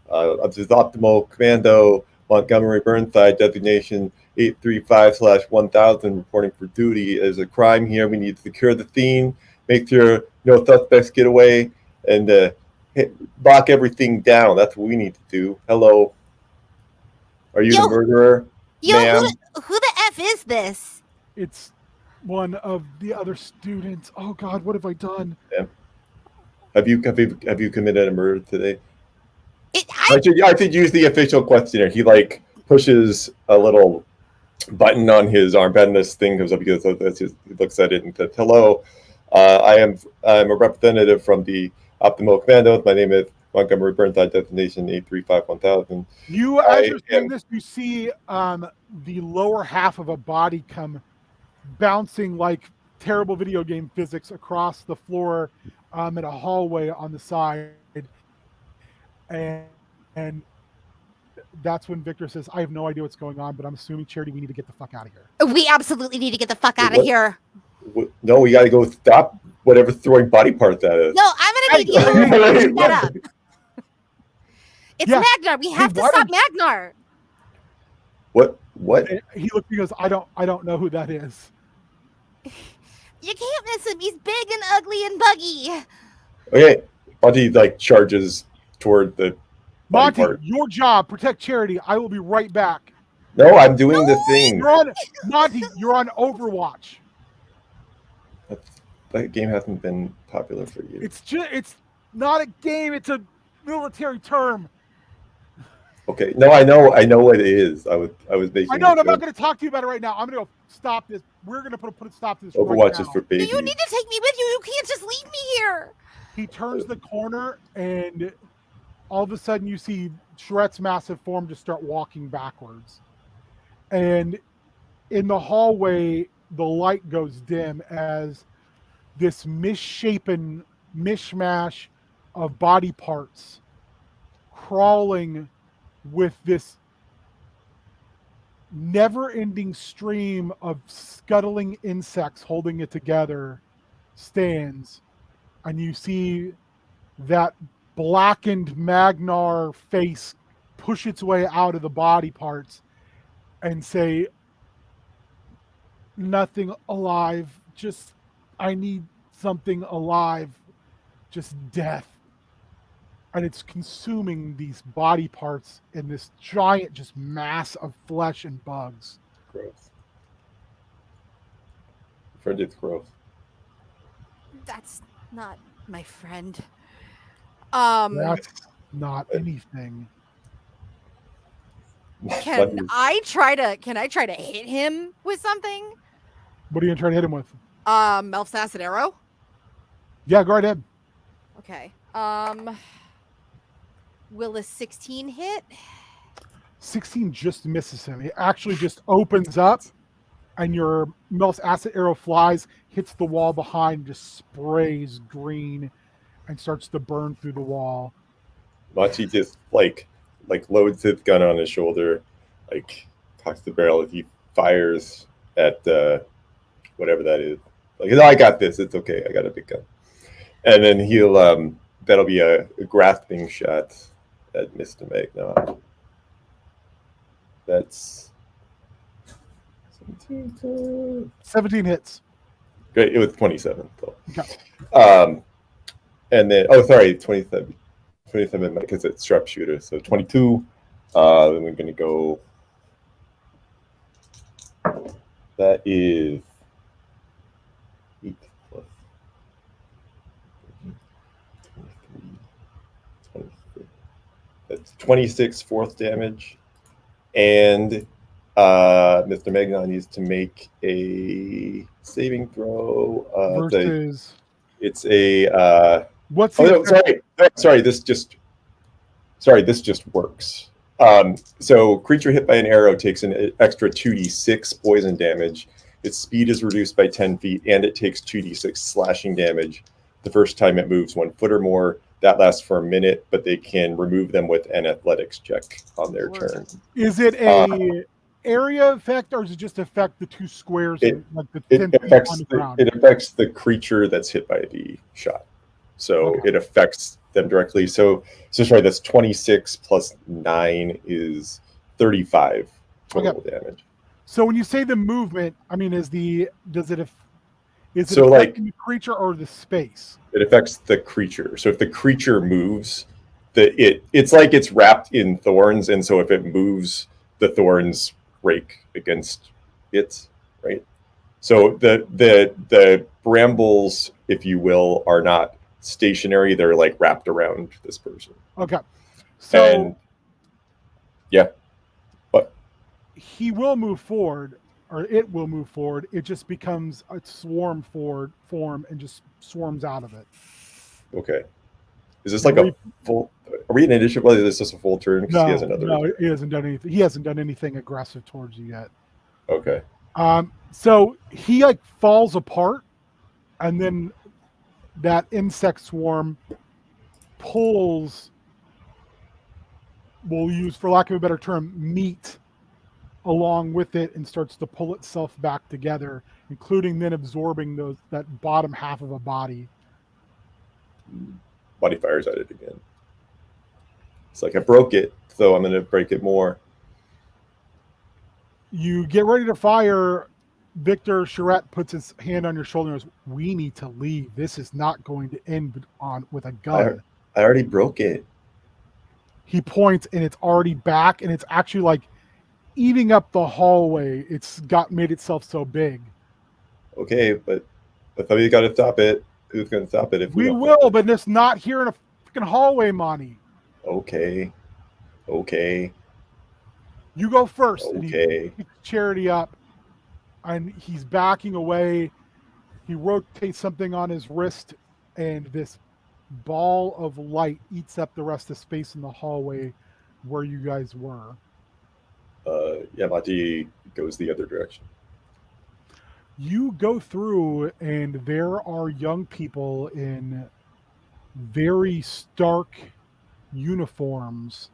of this Optimal Commando, Montgomery Burnside, designation 835/1000, reporting for duty. There's a crime here. We need to secure the scene, make sure no suspects get away, and lock everything down. That's what we need to do. Hello. Are you the murderer, ma'am? Who the F is this? It's one of the other students. Oh God, what have I done? Yeah. Have you committed a murder today? I should use the official questionnaire. He pushes a little button on his armband, and this thing comes up because he looks at it and says, "Hello, I'm a representative from the Optimal Commandos. My name is Montgomery Burnside, destination 835/1000." You, as you're saying this, you see the lower half of a body come bouncing like terrible video game physics across the floor in a hallway on the side. And that's when Victor says, I have no idea what's going on, but I'm assuming, Charity, we need to get the fuck out of here. We absolutely need to get the fuck out of here. No, we got to go stop whatever throwing body parts at us. No, I'm going to need you to shut up. It's Magnar. We have to stop Magnar. What? He looked, he goes, I don't know who that is. You can't miss him. He's big and ugly and buggy. Okay. Monty charges toward the Monty, part. Your job, protect Charity. I will be right back. No, I'm doing the thing. Monty, you're on Overwatch. That game hasn't been popular for you. It's not a game, it's a military term. Okay. No, I know what it is. I was making. I know, and I'm not going to talk to you about it right now. I'm going to go stop this. We're going to put a stop to this. Overwatch right is for babies. You need to take me with you. You can't just leave me here. He turns the corner, and all of a sudden you see Shret's massive form just start walking backwards. And in the hallway, the light goes dim as this misshapen mishmash of body parts crawling with this never-ending stream of scuttling insects holding it together stands. And you see that blackened Magnar face push its way out of the body parts and say, nothing alive, just I need something alive, just death. And it's consuming these body parts in this giant just mass of flesh and bugs. Gross. Friend, it's gross. That's not my friend. That's not anything. Can I try to hit him with something? What are you gonna try to hit him with? Melf's acid arrow. Yeah, go right ahead. Okay. Will a 16 hit? 16 just misses him. It actually just opens up, and your Melf's acid arrow flies, hits the wall behind, just sprays green, and starts to burn through the wall. Machi just like loads his gun on his shoulder, like cocks the barrel as he fires at whatever that is. Like, no, I got this. It's okay. I got a big gun. And then he'll that'll be a grasping shot at Mr. Magnar. That's 17 hits. great. It was 27 though. Okay. And then 27 because it's sharpshooter. So 22. Then we're gonna go. That is 8 plus 23. That's 26 fourth damage. And Mr. Magnar needs to make a saving throw. Versus. It's a. What's Oh, no, sorry. This just works. So creature hit by an arrow takes an extra 2d6 poison damage. Its speed is reduced by 10 feet, and it takes 2d6 slashing damage the first time it moves 1 foot or more. That lasts for a minute, but they can remove them with an athletics check on their turn. Is it a area effect, or does it just affect the 2 squares? It on the ground? It affects the creature that's hit by the shot. So Okay. it affects them directly. So sorry, that's 26 plus 9 is 35 total damage. So when you say the movement, I mean, is it So, affecting the creature or the space? It affects the creature. So if the creature moves, it's like it's wrapped in thorns, and so if it moves, the thorns rake against it, right? So the brambles, if you will, are not stationary. They're like wrapped around this person. Okay. So And yeah. But he will move forward, or it will move forward. It just becomes a swarm forward form and just swarms out of it. okay. Is this like a full? Are we in initiative? Is this just a full turn? Because he has another. No, he hasn't done anything. He hasn't done anything aggressive towards you yet. Okay. So he like falls apart, and then that insect swarm pulls. We'll use, for lack of a better term, meat along with it, and starts to pull itself back together, including then absorbing that bottom half of a body. Body fires at it again. It's like I broke it, so I'm going to break it more. You get ready to fire. Victor Charette puts his hand on your shoulder and goes, "We need to leave. This is not going to end with a gun." I already broke it. He points, and it's already back, and it's actually like eating up the hallway. It's made itself so big. Okay, but somebody's got to stop it. Who's going to stop it? If we will, but it's not here in a freaking hallway, Monty. Okay. You go first. Okay. And he picks Charity up, and he's backing away. He rotates something on his wrist, and this ball of light eats up the rest of the space in the hallway where you guys were. Yamati goes the other direction. You go through, and there are young people in very stark uniforms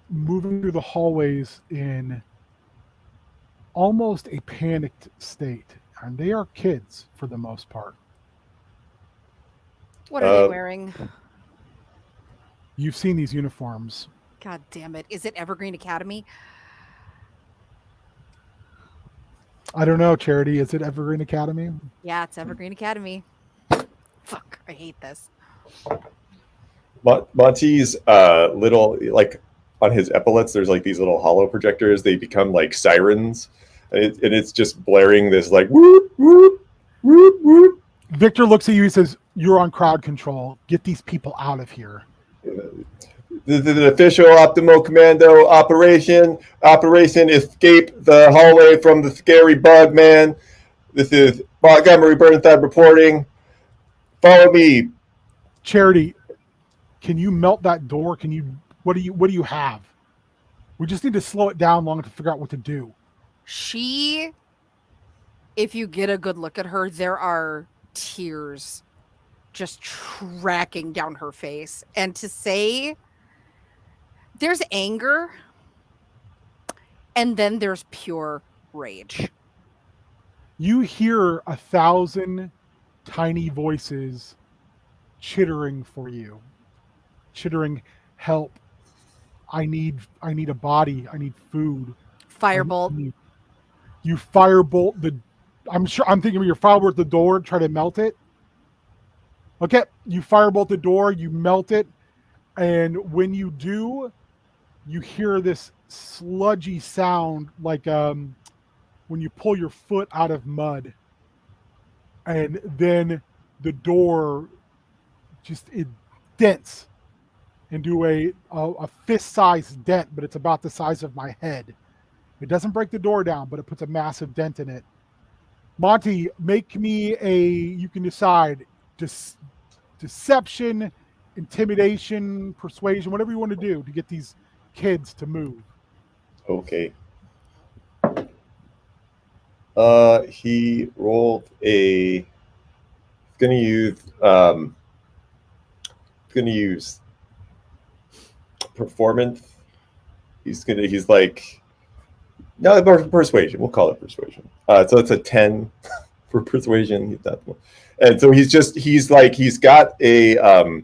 moving through the hallways in almost a panicked state. And they are kids for the most part. What are they wearing? You've seen these uniforms. God damn it. Is it Evergreen Academy? I don't know, Charity. Is it Evergreen Academy? Yeah, it's Evergreen Academy. Fuck, I hate this. Monty's little, like on his epaulets, there's like these little hollow projectors. They become like sirens, and it's just blaring this like whoop whoop whoop whoop. Victor looks at you. He says, "You're on crowd control. Get these people out of here." This is an official Optimal Commando operation. Operation Escape the Hallway from the Scary Bug Man. This is Montgomery Burnside reporting. Follow me. Charity, can you melt that door? Can you? What do you have? We just need to slow it down long enough to figure out what to do. She, if you get a good look at her, there are tears just tracking down her face. And to say there's anger and then there's pure rage. You hear 1,000 tiny voices chittering for you. Chittering, help. I need a body. I need food. Firebolt. You firebolt the I'm thinking of your firebolt the door, try to melt it. Okay, you firebolt the door, you melt it, and when you do, you hear this sludgy sound like when you pull your foot out of mud. And then the door it dents into a fist-sized dent, but it's about the size of my head. It doesn't break the door down, but it puts a massive dent in it. Monty, make me you can decide, deception, intimidation, persuasion, whatever you want to do to get these kids to move. Okay. He rolled a. Gonna use performance. He's like no persuasion. We'll call it persuasion. So it's a 10 for persuasion. He's not one. And so he's got a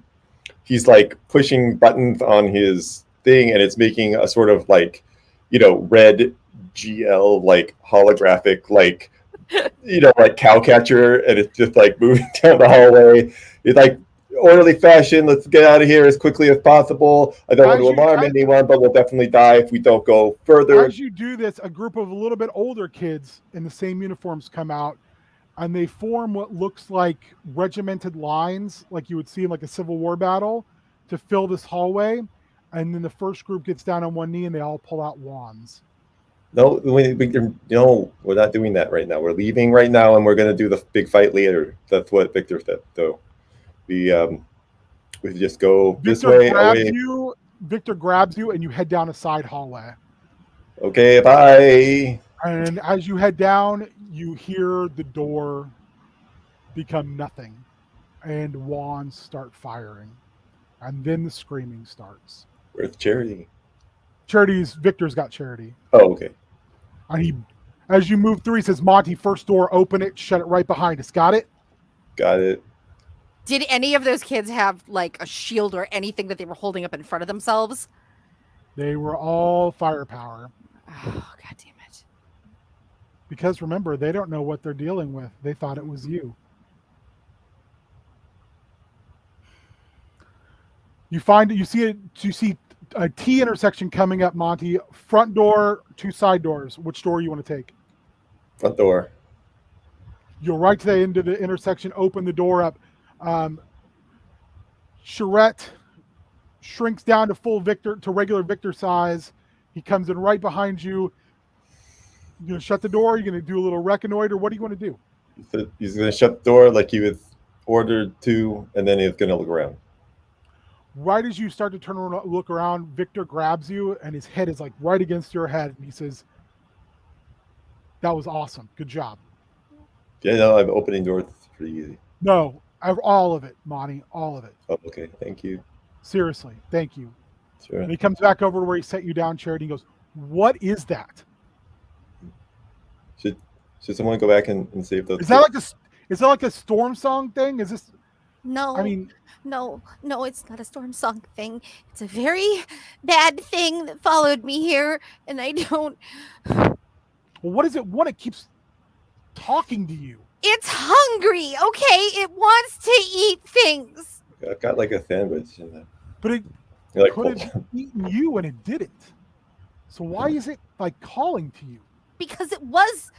he's like pushing buttons on his thing, and it's making a sort of like, red GL like holographic like like cow catcher, and it's just like moving down the hallway. It's like orderly fashion. Let's get out of here as quickly as possible. I don't want to alarm anyone, but we'll definitely die if we don't go further. As you do this, a group of a little bit older kids in the same uniforms come out, and they form what looks like regimented lines, like you would see in like a Civil War battle, to fill this hallway. And then the first group gets down on one knee, and they all pull out wands. No, we're not doing that right now. We're leaving right now, and we're going to do the big fight later. That's what Victor said. So we just go this way. Victor grabs you, and you head down a side hallway. Okay, bye. And as you head down, you hear the door become nothing, and wands start firing, and then the screaming starts. Where's Charity? Victor's got Charity. Oh, okay. And as you move through, he says, Monty, first door, open it, shut it right behind us. Got it? Got it. Did any of those kids have like a shield or anything that they were holding up in front of themselves? They were all firepower. Oh, God damn it. Because remember, they don't know what they're dealing with. They thought it was you. You see a T intersection coming up, Monty. Front door, 2 side doors. Which door you want to take? Front door. You'll right to the end of the intersection, open the door up. Charette shrinks down to regular Victor size. He comes in right behind you. You're going to shut the door? You're going to do a little reconnoiter? What do you want to do? He's going to shut the door like he was ordered to, and then he's going to look around. Right as you start to turn around, look around, Victor grabs you, and his head is like right against your head. And he says, that was awesome. Good job. Yeah, no, I'm opening doors. It's pretty easy. No, all of it, Monty. All of it. Oh, okay. Thank you. Seriously. Thank you. Sure. And he comes back over to where he set you down, Charity, and goes, what is that? Should someone go back and save those? Is that like a storm song thing? Is this? No. I mean, no, it's not a storm song thing. It's a very bad thing that followed me here, and I don't. well, what is it? One, it keeps talking to you. It's hungry, okay? It wants to eat things. I've got like a sandwich in there. But it You're like, could have eaten you and it didn't. So why is it like calling to you? Because it was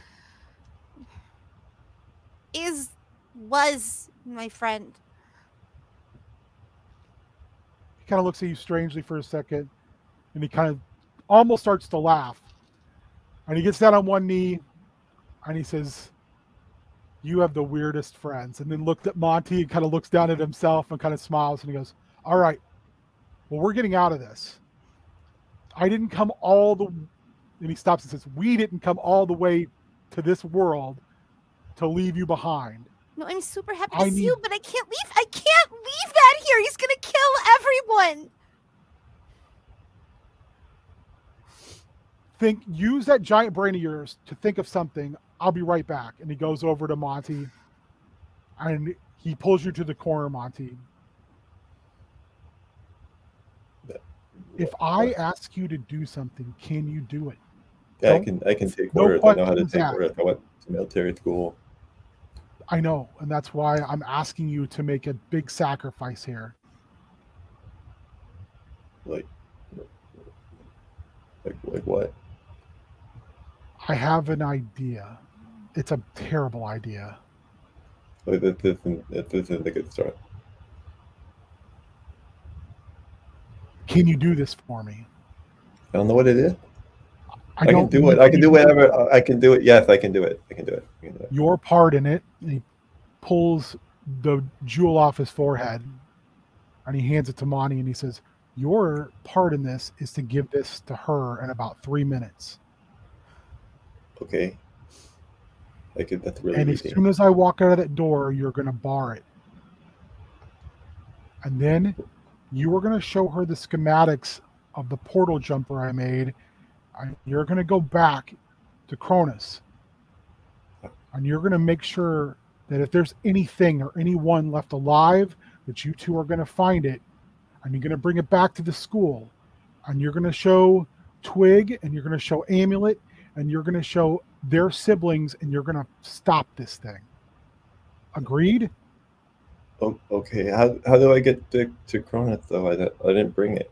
my friend. He kind of looks at you strangely for a second, and he kind of almost starts to laugh. And he gets down on one knee, and he says, "You have the weirdest friends." And then looked at Monty and kind of looks down at himself and kind of smiles, and he goes, "All right, well, we're getting out of this. I didn't come all the," and he stops and says, "We didn't come all the way to this world to leave you behind." No, I'm super happy to see you, but I can't leave. I can't leave that here. He's gonna kill everyone. Use that giant brain of yours to think of something. I'll be right back. And he goes over to Monty, and he pulls you to the corner, Monty. If I ask you to do something, can you do it? Yeah, I can take orders. I know how to take orders. I went to military school. I know, and that's why I'm asking you to make a big sacrifice here. Like what? I have an idea. It's a terrible idea. Like this isn't a good start. Can you do this for me? I don't know what it is. I can don't do it. I can do whatever. I can do it. Yes, I can do it. I can do it. Your part in it. He pulls the jewel off his forehead, and he hands it to Monty, and he says, "Your part in this is to give this to her in about 3 minutes." Okay. That's really and easy. As soon as I walk out of that door, you're going to bar it. And then you are going to show her the schematics of the portal jumper I made. And you're going to go back to Cronus. And you're going to make sure that if there's anything or anyone left alive, that you two are going to find it. And you're going to bring it back to the school. And you're going to show Twig, and you're going to show Amulet, and you're going to show their siblings, and you're going to stop this thing. Agreed? Oh, okay. How do I get to Cronus, though? I didn't bring it.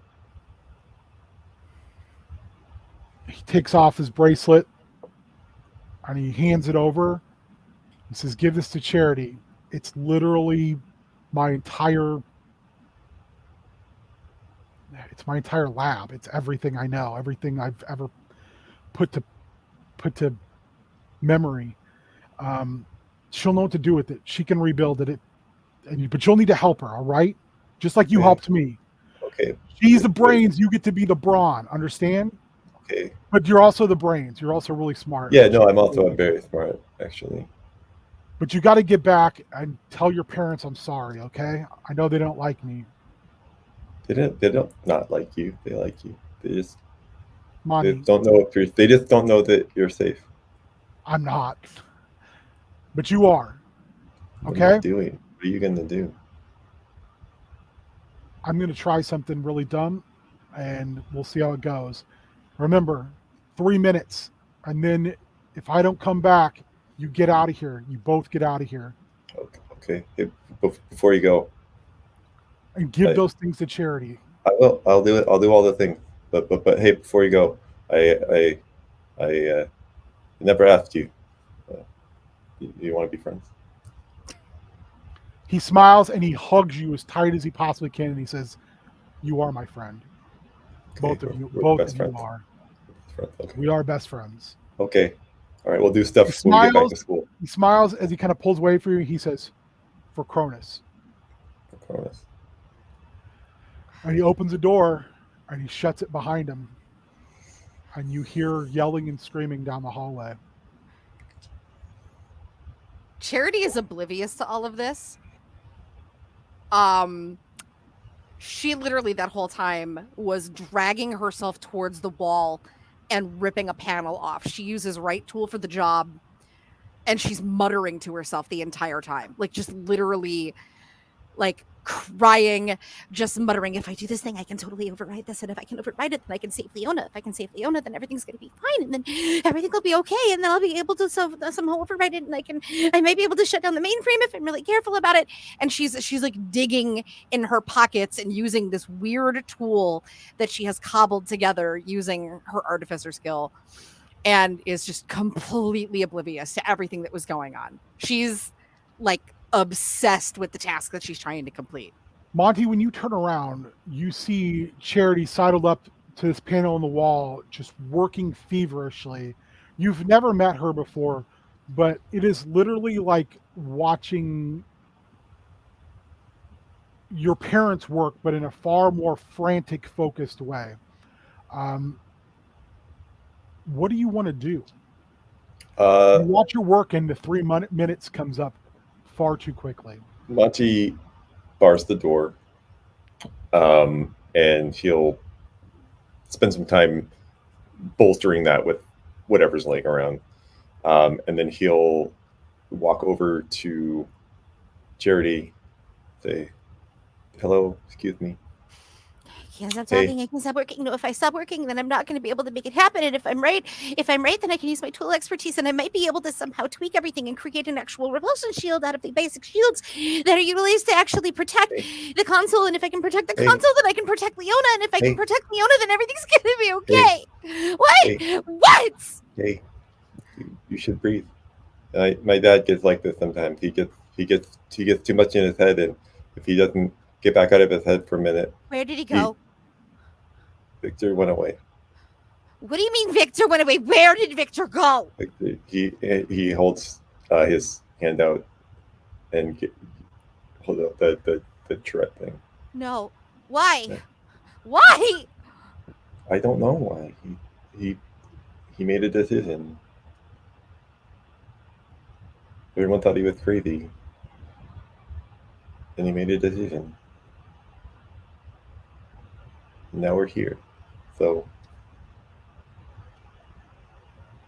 He takes off his bracelet, and he hands it over. He says, "Give this to charity." It's literally my entire lab. It's everything I know, everything I've ever put to memory. She'll know what to do with it. She can rebuild it. But you'll need to help her, all right? Just like you helped me. Okay. She's the brains. You get to be the brawn. Understand? Okay. But you're also the brains. You're also really smart. Yeah, no, I'm very smart, actually. But you got to get back and tell your parents I'm sorry, okay? I know they don't like me. They don't not like you. They like you. They just Monty, they don't know they just don't know that you're safe. I'm not. But you are. Okay? What are you doing? What are you gonna do? I'm gonna try something really dumb, and we'll see how it goes. Remember, 3 minutes, and then if I don't come back, you get out of here. You both get out of here. Okay. Hey, before you go, and give those things to charity. I will. I'll do it. I'll do all the things. But hey, before you go, I never asked you. You want to be friends? He smiles and he hugs you as tight as he possibly can, and he says, "You are my friend. Okay, both of you are. Okay. We are best friends." Okay. All right. We'll do stuff when we get back to school. He smiles as he kind of pulls away from you. He says, "For Cronus." For Cronus. And he opens the door and he shuts it behind him. And you hear yelling and screaming down the hallway. Charity is oblivious to all of this. She literally that whole time was dragging herself towards the wall and ripping a panel off. She uses right tool for the job, and she's muttering to herself the entire time. Like, just literally like crying, just muttering, if I do this thing, I can totally override this. And if I can override it, then I can save Leona. If I can save Leona, then everything's going to be fine. And then everything will be okay. And then I'll be able to somehow override it. And I may be able to shut down the mainframe if I'm really careful about it. And she's like digging in her pockets and using this weird tool that she has cobbled together using her artificer skill, and is just completely oblivious to everything that was going on. She's like obsessed with the task that she's trying to complete. Monty, when you turn around, you see Charity sidled up to this panel on the wall, just working feverishly. You've never met her before, but it is literally like watching your parents work, but in a far more frantic, focused way. What do you want to do? You watch your work, and the 3 minutes comes up far too quickly. Monty bars the door, and he'll spend some time bolstering that with whatever's laying around. And then he'll walk over to Charity, say, hello, excuse me. I can't stop talking. I can stop working. No, if I stop working, then I'm not going to be able to make it happen. And if I'm right, then I can use my tool expertise, and I might be able to somehow tweak everything and create an actual repulsion shield out of the basic shields that are utilized to actually protect the console. And if I can protect the console, then I can protect Leona. And if I can protect Leona, then everything's going to be okay. What? What? Hey, you should breathe. My dad gets like this sometimes. He gets too much in his head, and if he doesn't get back out of his head for a minute. Where did he go? Victor went away. What do you mean Victor went away? Where did Victor go? He holds his hand out and hold up the Tourette thing. No. Why? Yeah. Why? I don't know why. He made a decision. Everyone thought he was crazy. And he made a decision. Now we're here. So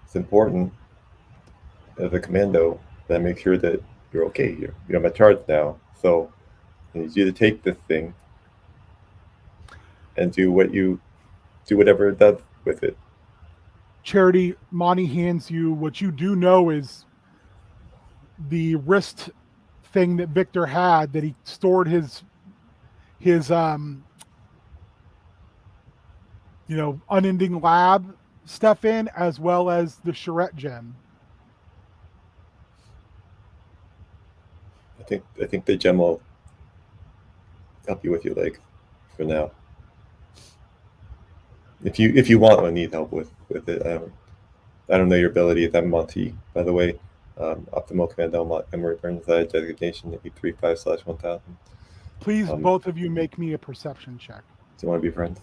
it's important as a commando that I make sure that you're okay. You're my charge now. So I need you to take this thing and do whatever it does with it. Charity, Monty hands you what you do know is the wrist thing that Victor had that he stored his unending lab stuff in, as well as the charrette gem. I think the gem will help you with your leg for now. If you want or need help with it, I don't know your abilities. I'm Monty, by the way. Optimal Commando Emery Burnside designation 835/1000. Please, both of you make me a perception check. Do you want to be friends?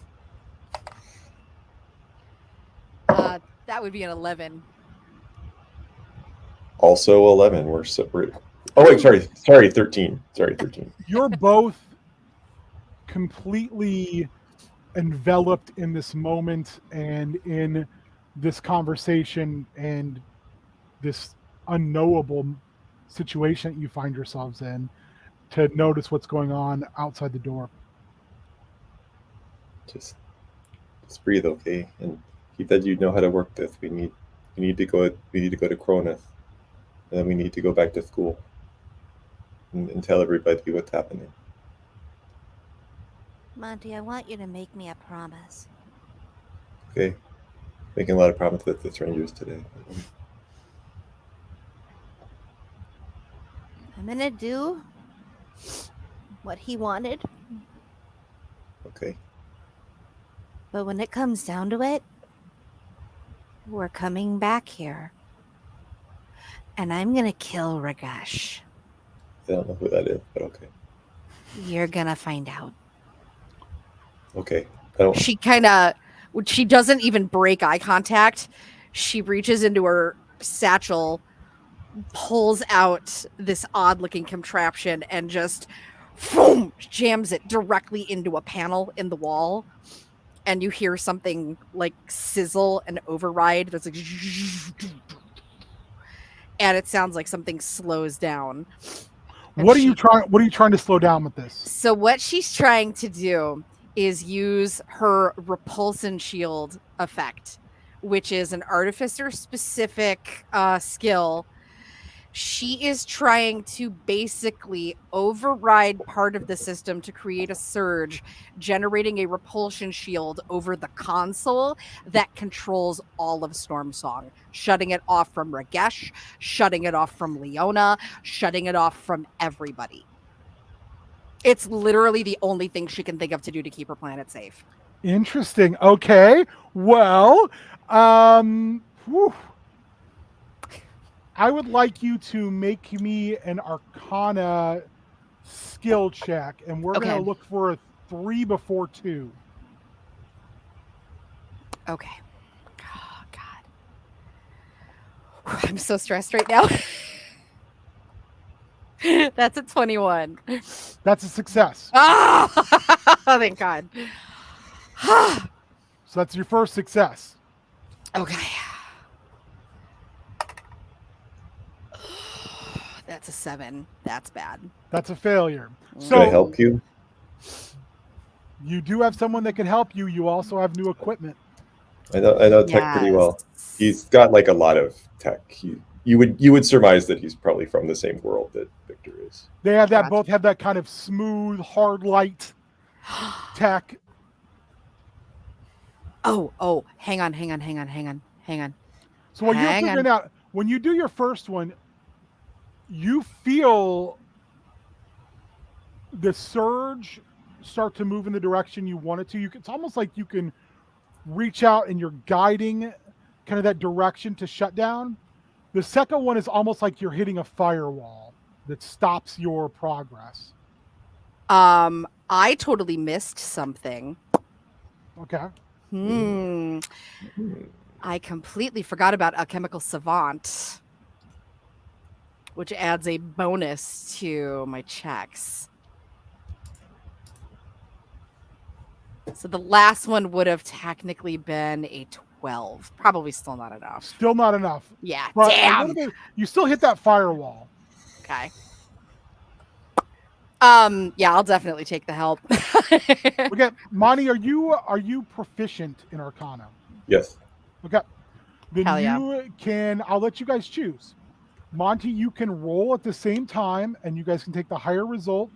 That would be an 11. Also 11. We're separate. Oh wait, sorry, 13. Sorry, 13. You're both completely enveloped in this moment and in this conversation and this unknowable situation that you find yourselves in, to notice what's going on outside the door. Just breathe, okay? And he said you know how to work this. We need to go to Cronus, and then we need to go back to school and tell everybody what's happening. Monty, I want you to make me a promise. Okay. Making a lot of promises to strangers today. I'm gonna do what he wanted. Okay. But when it comes down to it, we're coming back here. And I'm gonna kill Ragash. I don't know who that is, but okay. You're gonna find out. Okay. She doesn't even break eye contact. She reaches into her satchel, pulls out this odd looking contraption, and just boom, jams it directly into a panel in the wall. And you hear something like sizzle and override. That's like, and it sounds like something slows down. What are you trying to slow down with this? So what she's trying to do is use her repulsion shield effect, which is an artificer specific skill. She is trying to basically override part of the system to create a surge, generating a repulsion shield over the console that controls all of Stormsong, shutting it off from Ragesh, shutting it off from Leona, shutting it off from everybody. It's literally the only thing she can think of to do to keep her planet safe. Interesting. Okay. Well, whew. I would like you to make me an Arcana skill check, and we're going to look for a 3 before 2. Okay. Oh, God. I'm so stressed right now. That's a 21. That's a success. Oh, thank God. So that's your first success. Okay. That's a 7. That's bad. That's a failure. Can So I help you? you do have someone that can help you. You also have new equipment. I know Tech pretty well. He's got like a lot of tech. You would surmise that he's probably from the same world that Victor is. They have that. Both have that kind of smooth, hard light tech. Oh, hang on. So what you're figuring out, when you do your first one, you feel the surge start to move in the direction you want it to. It's almost like you can reach out and you're guiding kind of that direction to shut down. The second one is almost like you're hitting a firewall that stops your progress. I totally missed something. Okay. I completely forgot about Alchemical Savant, which adds a bonus to my checks. So the last one would have technically been a 12. Probably still not enough. Still not enough. Yeah, But damn. You still hit that firewall. Okay. Yeah, I'll definitely take the help. Okay, Monty, are you proficient in Arcana? Yes. Okay. Then Hell yeah. you can, I'll let you guys choose. Monty, you can roll at the same time and you guys can take the higher result,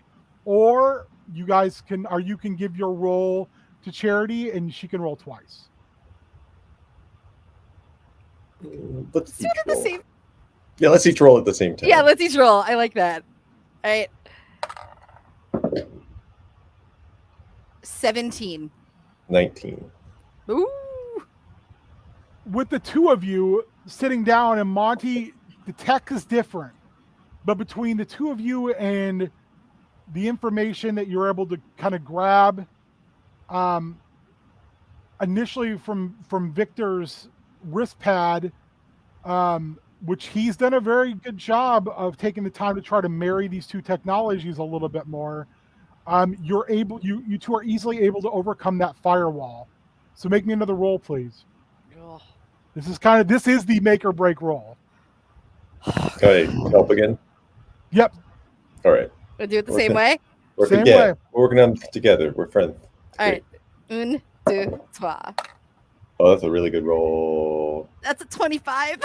or you can give your roll to Charity and she can roll twice. Let's Do it at the same. Yeah, let's each roll at the same time. Yeah, let's each roll. I like that. All right. 17. 19. Ooh. With the two of you sitting down, and Monty, the tech is different, but between the two of you and the information that you're able to kind of grab, initially from Victor's wrist pad, which he's done a very good job of taking the time to try to marry these two technologies a little bit more. You two are easily able to overcome that firewall. So make me another roll, please. Ugh. This is the make or break roll. Okay, help again? Yep. All right. We'll do it the same way? Same way. We're working on it together. We're friends. All right. 1, 2, 3. Oh, that's a really good roll. That's a 25.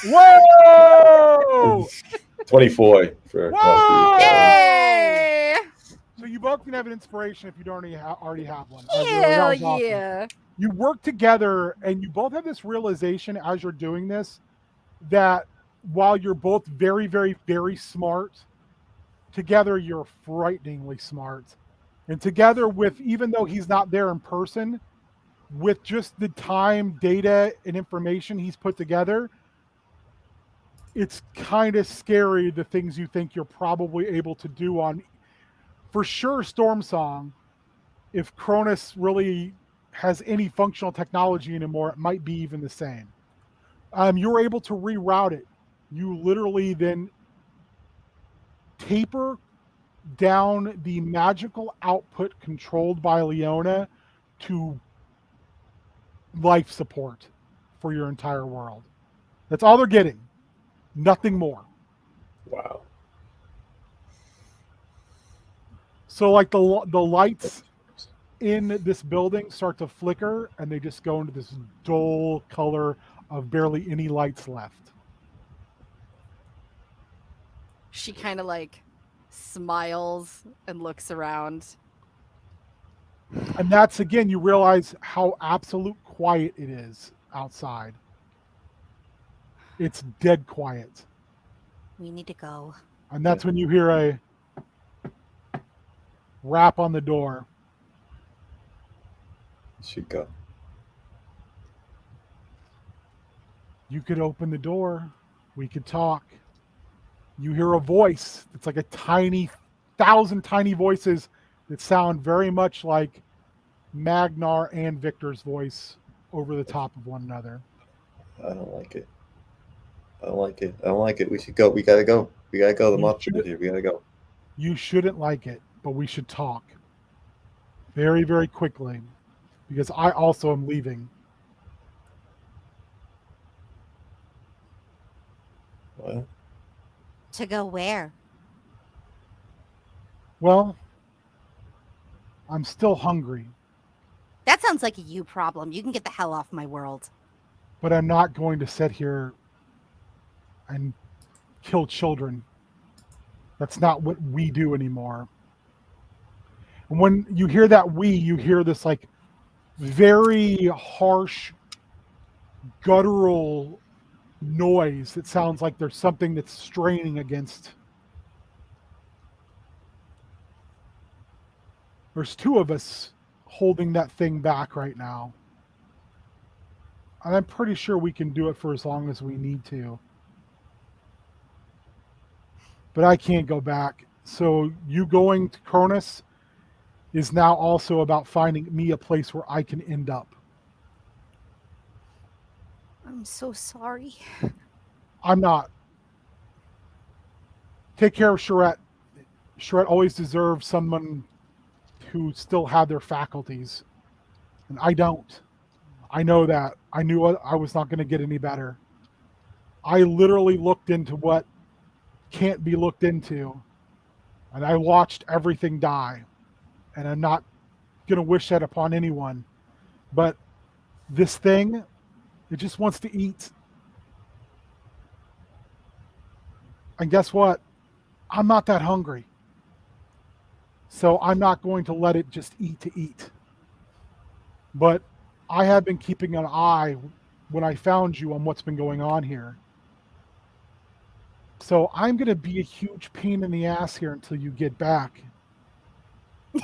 Whoa! 24 for Whoa! Yay! So you both can have an inspiration if you don't already have one. Hell That was awesome. yeah. You work together and you both have this realization as you're doing this that while you're both very, very, very smart, together you're frighteningly smart. And together with, even though he's not there in person, with just the time, data, and information he's put together, it's kind of scary the things you think you're probably able to do on, for sure, Stormsong. If Cronus really has any functional technology anymore, it might be even the same. You're able to reroute it. You literally then taper down the magical output controlled by Leona to life support for your entire world. That's all they're getting. Nothing more. Wow. So like the lights in this building start to flicker, and they just go into this dull color of barely any lights left. She kind of like smiles and looks around. And that's, again, you realize how absolute quiet it is outside. It's dead quiet. We need to go. And that's when you hear a rap on the door. Should go. You could open the door. We could talk. You hear a voice. It's like a tiny, 1,000 tiny voices that sound very much like Magnar and Victor's voice over the top of one another. I don't like it. I don't like it. I don't like it. We should go. We gotta go. We gotta go. The monster is here. We gotta go. You shouldn't like it, but we should talk. Very, very quickly. Because I also am leaving. What? To go where? Well, I'm still hungry, That sounds like a you problem. You can get the hell off my world. but I'm not going to sit here and kill children. That's not what we do anymore. And when you hear that you hear this like very harsh, guttural noise that sounds like there's something that's straining against. There's two of us holding that thing back right now. And I'm pretty sure we can do it for as long as we need to. But I can't go back. So you going to Cronus is now also about finding me a place where I can end up. I'm so sorry. I'm not. Take care of Charette. Charette always deserves someone who still had their faculties. And I don't. I know that. I knew I was not going to get any better. I literally looked into what can't be looked into. And I watched everything die. And I'm not going to wish that upon anyone. But this thing, it just wants to eat. And guess what? I'm not that hungry. So I'm not going to let it just eat to eat. But I have been keeping an eye when I found you on what's been going on here. So I'm going to be a huge pain in the ass here until you get back.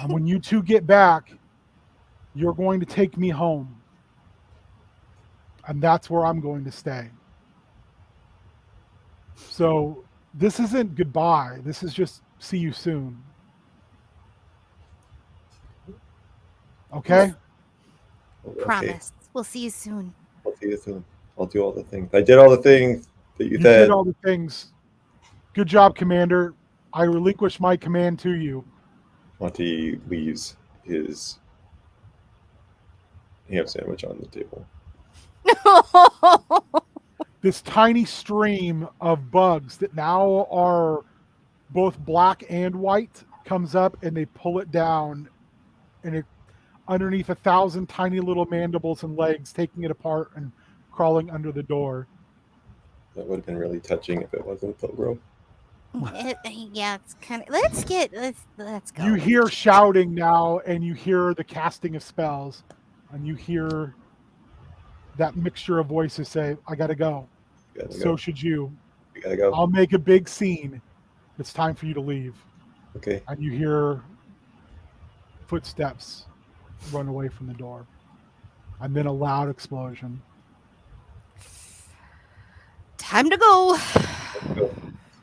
And when you two get back, you're going to take me home. And that's where I'm going to stay. So this isn't goodbye. This is just see you soon. Okay? Okay. Promise. We'll see you soon. I'll see you soon. I'll do all the things. I did all the things that you You said. did all the things. Good job, Commander. I relinquish my command to you. Monty leaves his ham sandwich on the table. This tiny stream of bugs that now are both black and white comes up, and they pull it down, and it underneath 1,000 tiny little mandibles and legs, taking it apart and crawling under the door. That would have been really touching if it wasn't so gross. Yeah, it's kind of. Let's go. You hear shouting now, and you hear the casting of spells, and you hear that mixture of voices say, I gotta go. So should you. You gotta go. I'll make a big scene. It's time for you to leave. Okay. And you hear footsteps run away from the door. And then a loud explosion. Time to go. Let's go.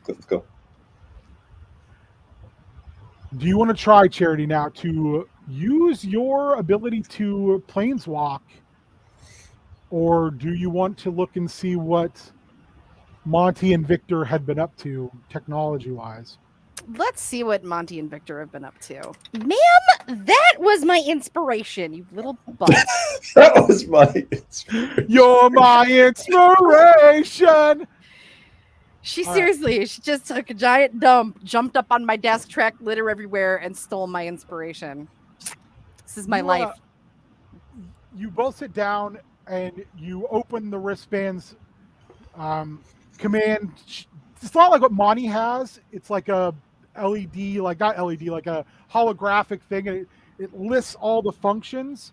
Let's go. Do you want to try, Charity, now to use your ability to planeswalk? Or do you want to look and see what Monty and Victor had been up to technology-wise? Let's see what Monty and Victor have been up to. Ma'am, that was my inspiration, you little butt. That was my inspiration. You're my inspiration! She All right. seriously, she just took a giant dump, jumped up on my desk, tracked litter everywhere, and stole my inspiration. This is my life. You both sit down and you open the wristbands. Command. It's not like what Monty has. It's like a LED, like not LED, like a holographic thing, and it lists all the functions.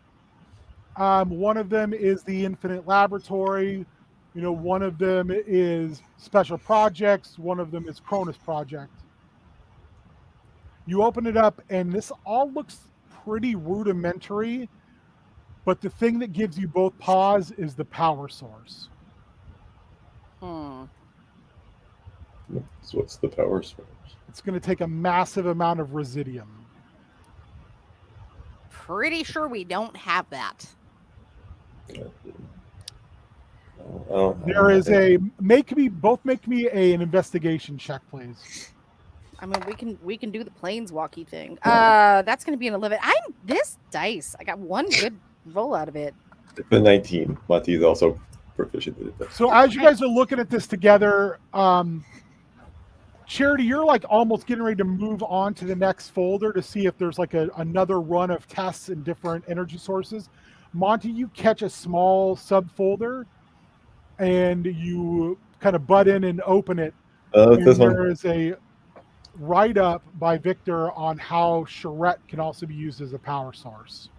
One of them is the Infinite Laboratory. You know, one of them is Special Projects. One of them is Cronus Project. You open it up, and this all looks pretty rudimentary. But the thing that gives you both pause is the power source. So what's the power source? It's going to take a massive amount of residium. Pretty sure we don't have that. There is a make me an investigation check, please. I mean, we can do the planeswalkie thing. That's going to be an 11. This dice. I got one good roll out of it. It's a 19. Monty is also proficient with it. So as you guys are looking at this together, Charity, you're like almost getting ready to move on to the next folder to see if there's like another run of tests and different energy sources. Monty, you catch a small subfolder and you kind of butt in and open it. And there is a write-up by Victor on how charrette can also be used as a power source.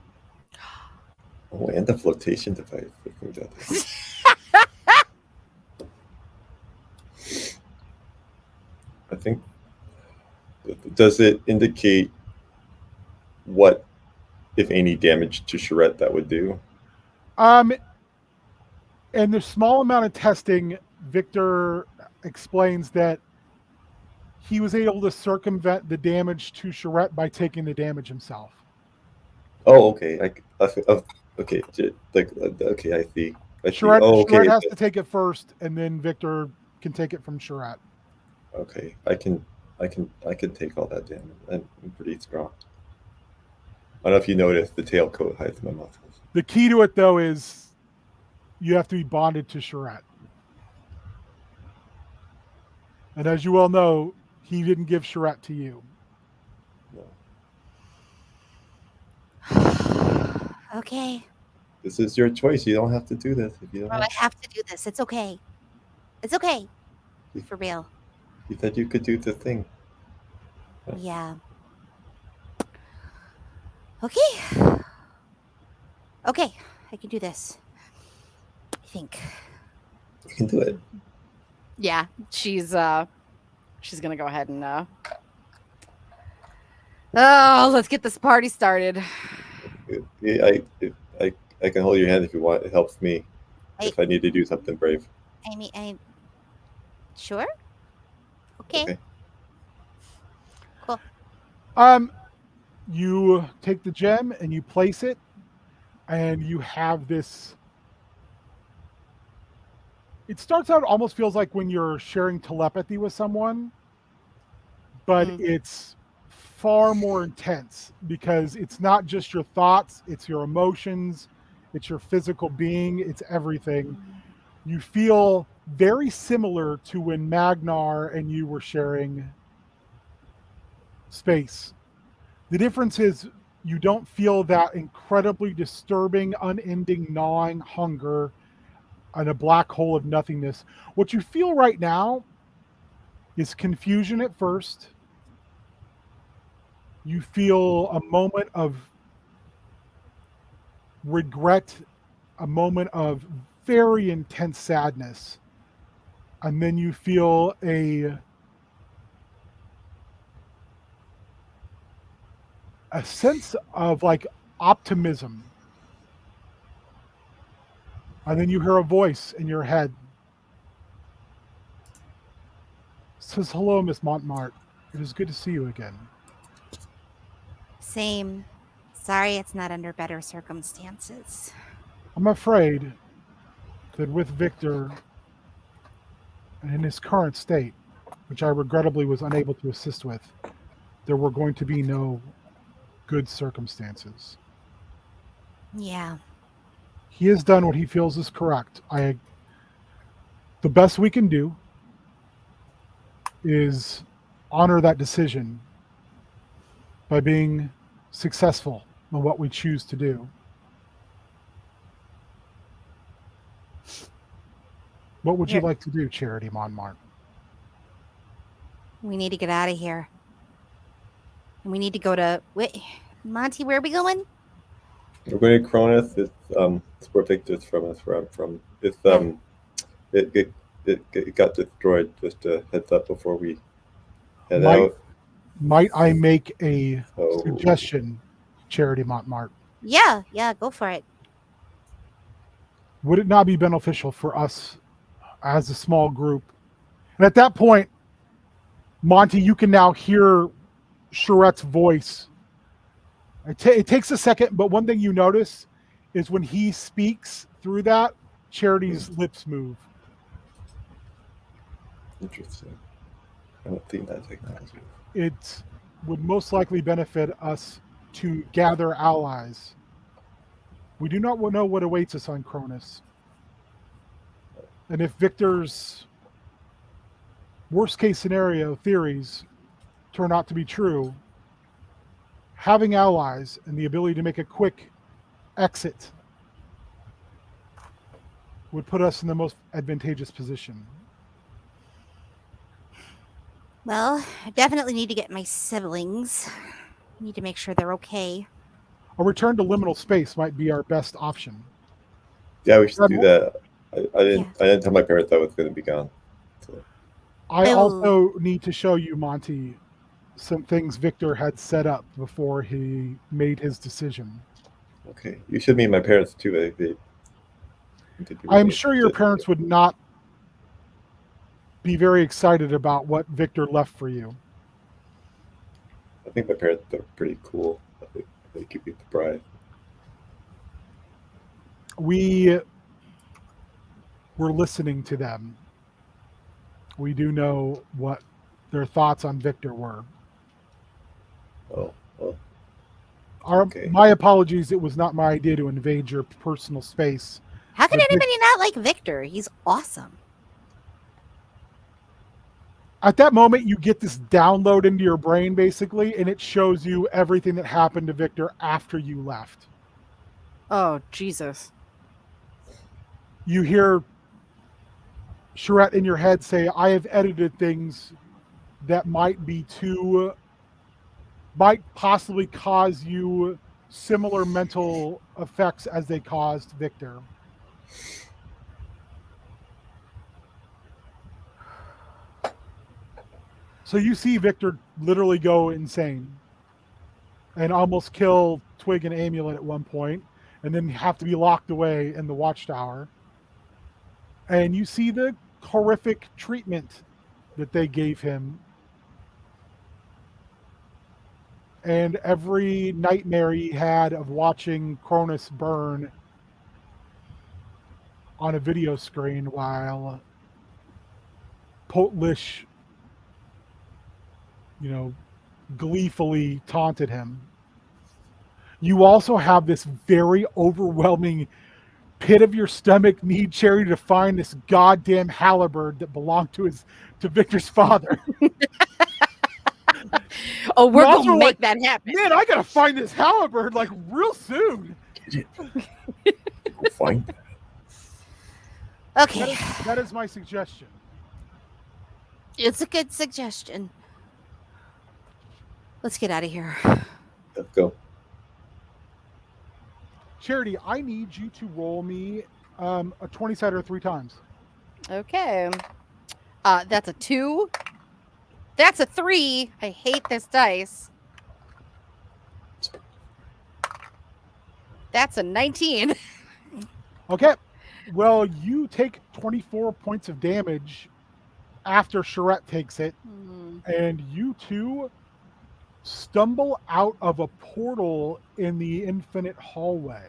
Oh, and the flotation device. I think. Does it indicate what, if any, damage to charrette that would do? And the small amount of testing, Victor explains that he was able to circumvent the damage to charrette by taking the damage himself. Oh, okay. Okay, okay, I see. Charrette has to take it first, and then Victor can take it from charrette. Okay, I can take all that damage. I'm pretty strong. I don't know if you noticed the tailcoat hides my muscles. The key to it, though, is you have to be bonded to charrette. And as you well know, he didn't give charrette to you. No. Okay. This is your choice. You don't have to do this if you don't. Well, I have to do this. It's okay. It's okay. For real. You said you could do the thing. Yeah. Okay. Okay, I can do this. I think. You can do it. Yeah, she's gonna go ahead and let's get this party started. I can hold your hand if you want. It helps me if I need to do something brave. I mean, sure. Okay. Cool. You take the gem and you place it, and you have this. It starts out almost feels like when you're sharing telepathy with someone, but it's far more intense because it's not just your thoughts, it's your emotions, it's your physical being, it's everything. You feel very similar to when Magnar and you were sharing space. The difference is you don't feel that incredibly disturbing, unending, gnawing hunger and a black hole of nothingness. What you feel right now is confusion at first. You feel a moment of regret, a moment of very intense sadness. And then you feel a sense of like optimism. And then you hear a voice in your head. It says, "Hello, Miss Montmartre. It is good to see you again." Same. Sorry it's not under better circumstances. I'm afraid that with Victor and in his current state, which I regrettably was unable to assist with, there were going to be no good circumstances. Yeah. He has done what he feels is correct. The best we can do is honor that decision by being successful in what we choose to do. What would you Here. like to do, Charity Monmart? We need to get out of here. And we need to go to... Wait, Monty, where are we going? We're going to Cronus. It's where Victor's from. That's where I'm from. It got destroyed. Just a heads up before we head out. Might I make a Oh. suggestion, Charity Montmart? Yeah, go for it. Would it not be beneficial for us as a small group? And at that point, Monty, you can now hear Charette's voice. It takes a second, but one thing you notice is when he speaks through that, Charity's lips move. Interesting. I don't think that technology. It would most likely benefit us to gather allies. We do not know what awaits us on Cronus. And if Victor's worst case scenario theories turn out to be true, having allies and the ability to make a quick exit would put us in the most advantageous position. Well, I definitely need to get my siblings. I need to make sure they're okay. A return to liminal space might be our best option. Yeah, we should do that. I didn't tell my parents I was going to be gone. So. I also need to show you, Monty, some things Victor had set up before he made his decision. Okay, you should meet my parents too. I'm sure your parents would not be very excited about what Victor left for you. I think my parents are pretty cool. I think they could be surprised. We were listening to them. We do know what their thoughts on Victor were. Oh, well. Okay. My apologies. It was not my idea to invade your personal space. How can anybody not like Victor? He's awesome. At that moment, you get this download into your brain, basically, and it shows you everything that happened to Victor after you left. Oh, Jesus. You hear Charette in your head say, I have edited things that might possibly cause you similar mental effects as they caused Victor. So you see Victor literally go insane and almost kill Twig and Amulet at one point, and then have to be locked away in the Watchtower. And you see the horrific treatment that they gave him. And every nightmare he had of watching Cronus burn on a video screen while Potlish, gleefully taunted him. You also have this very overwhelming pit of your stomach need, Cherry, to find this goddamn halberd that belonged to Victor's father. Oh, we're going to make that happen. Man, I gotta find this halberd real soon. Go find that. Okay. That is my suggestion. It's a good suggestion. Let's get out of here. Let's go. Charity, I need you to roll me a 20-sider 3 times. Okay. That's a 2. That's a 3. I hate this dice. That's a 19. Okay. Well, you take 24 points of damage after Charette takes it, and you two stumble out of a portal in the infinite hallway,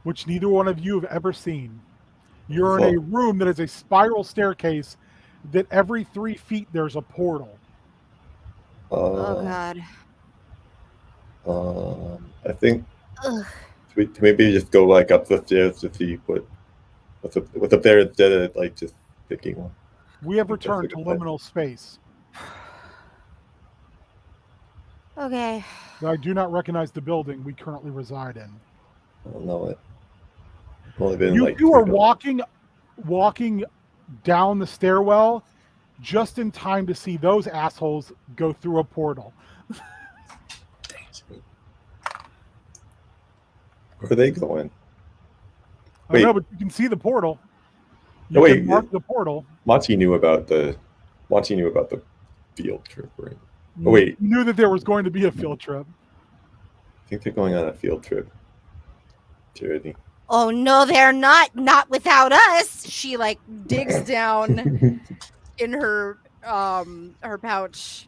which neither one of you have ever seen. You're in a room that is a spiral staircase that every 3 feet there's a portal. Oh, God. I think maybe just go up the stairs to see what's up there instead of just picky one. We have I think that's a returned to good bet. liminal space. Okay. Though I do not recognize the building we currently reside in. I don't know it. I've only been You like two are 3 walking down the stairwell just in time to see those assholes go through a portal. Where are they going? I know, Wait. but you can see the portal. You No, wait, can mark the portal. Monty knew about the field trip, right? Oh, wait. You knew that there was going to be a field trip. I think they're going on a field trip. Charity. Oh no, they're not. Not without us. She like digs down in her pouch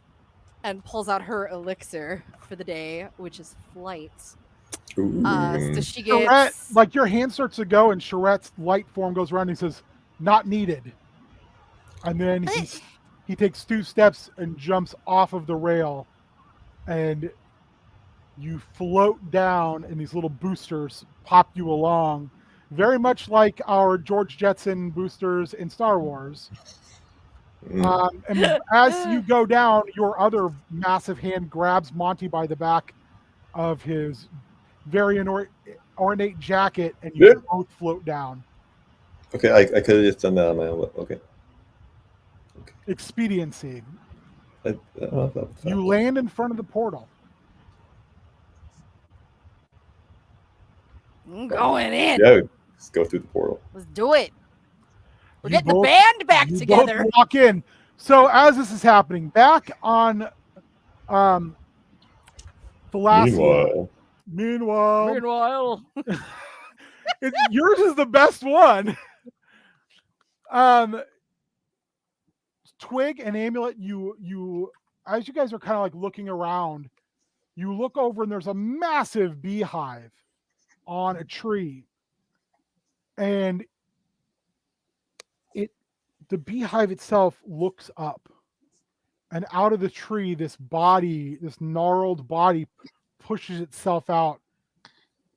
and pulls out her elixir for the day, which is flight. Ooh. So she Charette, gets like your hand starts to go, and Charette's light form goes around. And he says, "Not needed." And then he takes 2 steps and jumps off of the rail, and you float down, and these little boosters pop you along, very much like our George Jetson boosters in Star Wars. And as you go down, your other massive hand grabs Monty by the back of his very ornate jacket, and you both float down. Okay, I could have just done that on my own. Okay. Expediency. I don't know if that was You fast. land in front of the portal. I'm going in. Yeah, just go through the portal. Let's do it. We're You getting the both- band back You together. both walk in. So as this is happening, back on Thalassian. Meanwhile, yours is the best one. Twig and Amulet, you as you guys are kind of like looking around, you look over and there's a massive beehive on a tree, and the beehive itself looks up, and out of the tree, this gnarled body pushes itself out,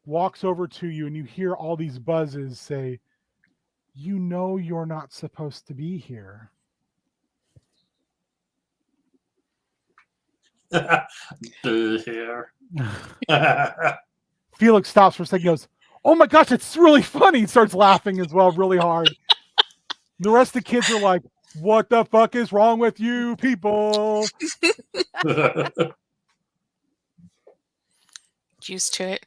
walks over to you, and you hear all these buzzes say, "You know you're not supposed to be here." Here. Felix stops for a second, goes, "Oh my gosh, it's really funny." He starts laughing as well, really hard. The rest of the kids are like, "What the fuck is wrong with you people?" Used to it.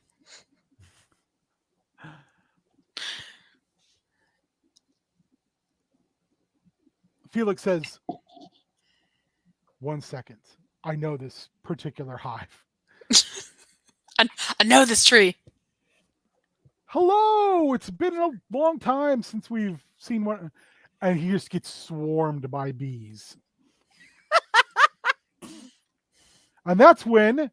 Felix says, "1 second. I know this particular hive." I know this tree. "Hello, it's been a long time since we've seen one." And he just gets swarmed by bees. And that's when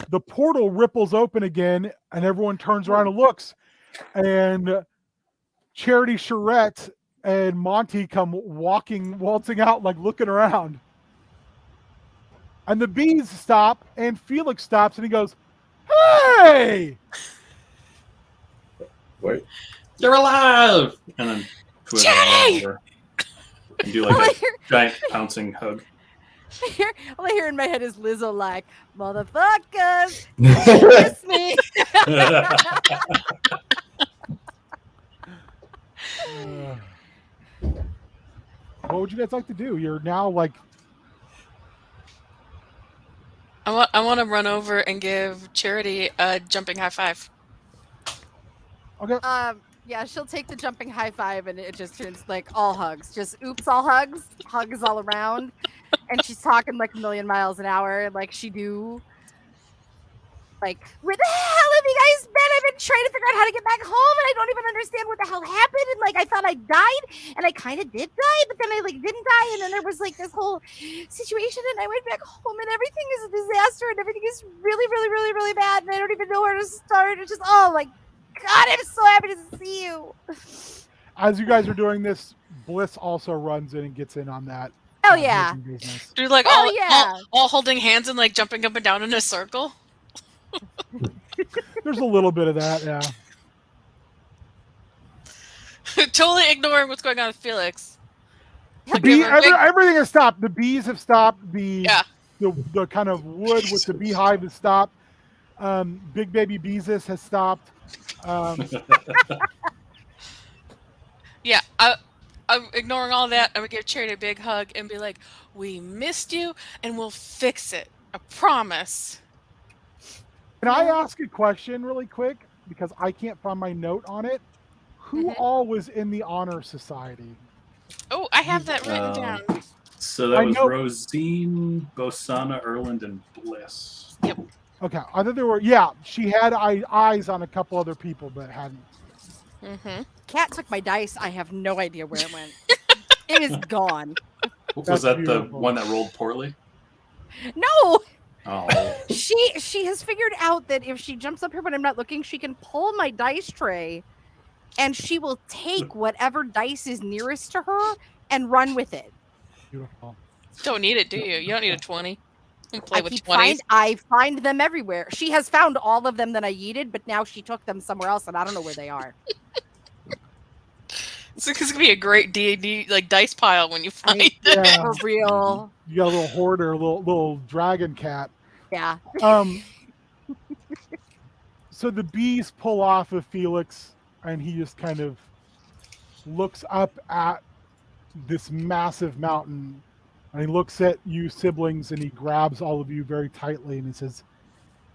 the portal ripples open again, and everyone turns around and looks. And Charity, Charette, and Monty come waltzing out, like looking around. And the bees stop, and Felix stops, and he goes, "Hey!" Wait. You're alive! And then twist Jenny! over and do like a giant pouncing hug. All I hear in my head is Lizzo like, "Motherfuckers, kiss me." What would you guys like to do? You're now like, I want to run over and give Charity a jumping high five. okay, Yeah, she'll take the jumping high five, and it just turns like all hugs. Just oops, all hugs, hugs all around, and she's talking like a million miles an hour, like she do. Like, where the hell have you guys been? I've been trying to figure out how to get back home, and I don't even understand what the hell happened. And like, I thought I died, and I kind of did die, but then I like didn't die, and then there was like this whole situation, and I went back home, and everything is a disaster, and everything is really, really, really, really bad, and I don't even know where to start. It's just, oh my God, I'm so happy to see you. as you guys are doing this, Bliss also runs in and gets in on that. Oh yeah. Business. Do like Oh, yeah. all holding hands and like jumping up and down in a circle. There's a little bit of that, yeah. Totally ignoring what's going on with Felix. I'll give her a big- Everything has stopped. The bees have stopped. The kind of wood with the beehive has stopped. Big baby Beezus has stopped. Yeah, I'm ignoring all that. I'm gonna give Charity a big hug and be like, "We missed you, and we'll fix it. I promise." Can I ask a question really quick? Because I can't find my note on it. Who all was in the honor society? Oh, I have that written down. So that I was know- Rosine, Bosana, Erland, and Bliss. Yep. Okay, I thought there were. Yeah, she had eyes on a couple other people, but hadn't. Mm-hmm. Cat took my dice. I have no idea where it went. It is gone. Was That's that beautiful. the one that rolled poorly? No, Oh, she has figured out that if she jumps up here when I'm not looking, she can pull my dice tray, and she will take whatever dice is nearest to her and run with it. Beautiful. Don't need it, do you? You don't need a 20. You can play with 20s. I find them everywhere. She has found all of them that I yeeted, but now she took them somewhere else, and I don't know where they are. So this could be a great D&D like dice pile when you find it. Yeah. For real. You got a little hoarder, little dragon cat. Yeah. So the bees pull off of Felix, and he just kind of looks up at this massive mountain, and he looks at you siblings, and he grabs all of you very tightly, and he says,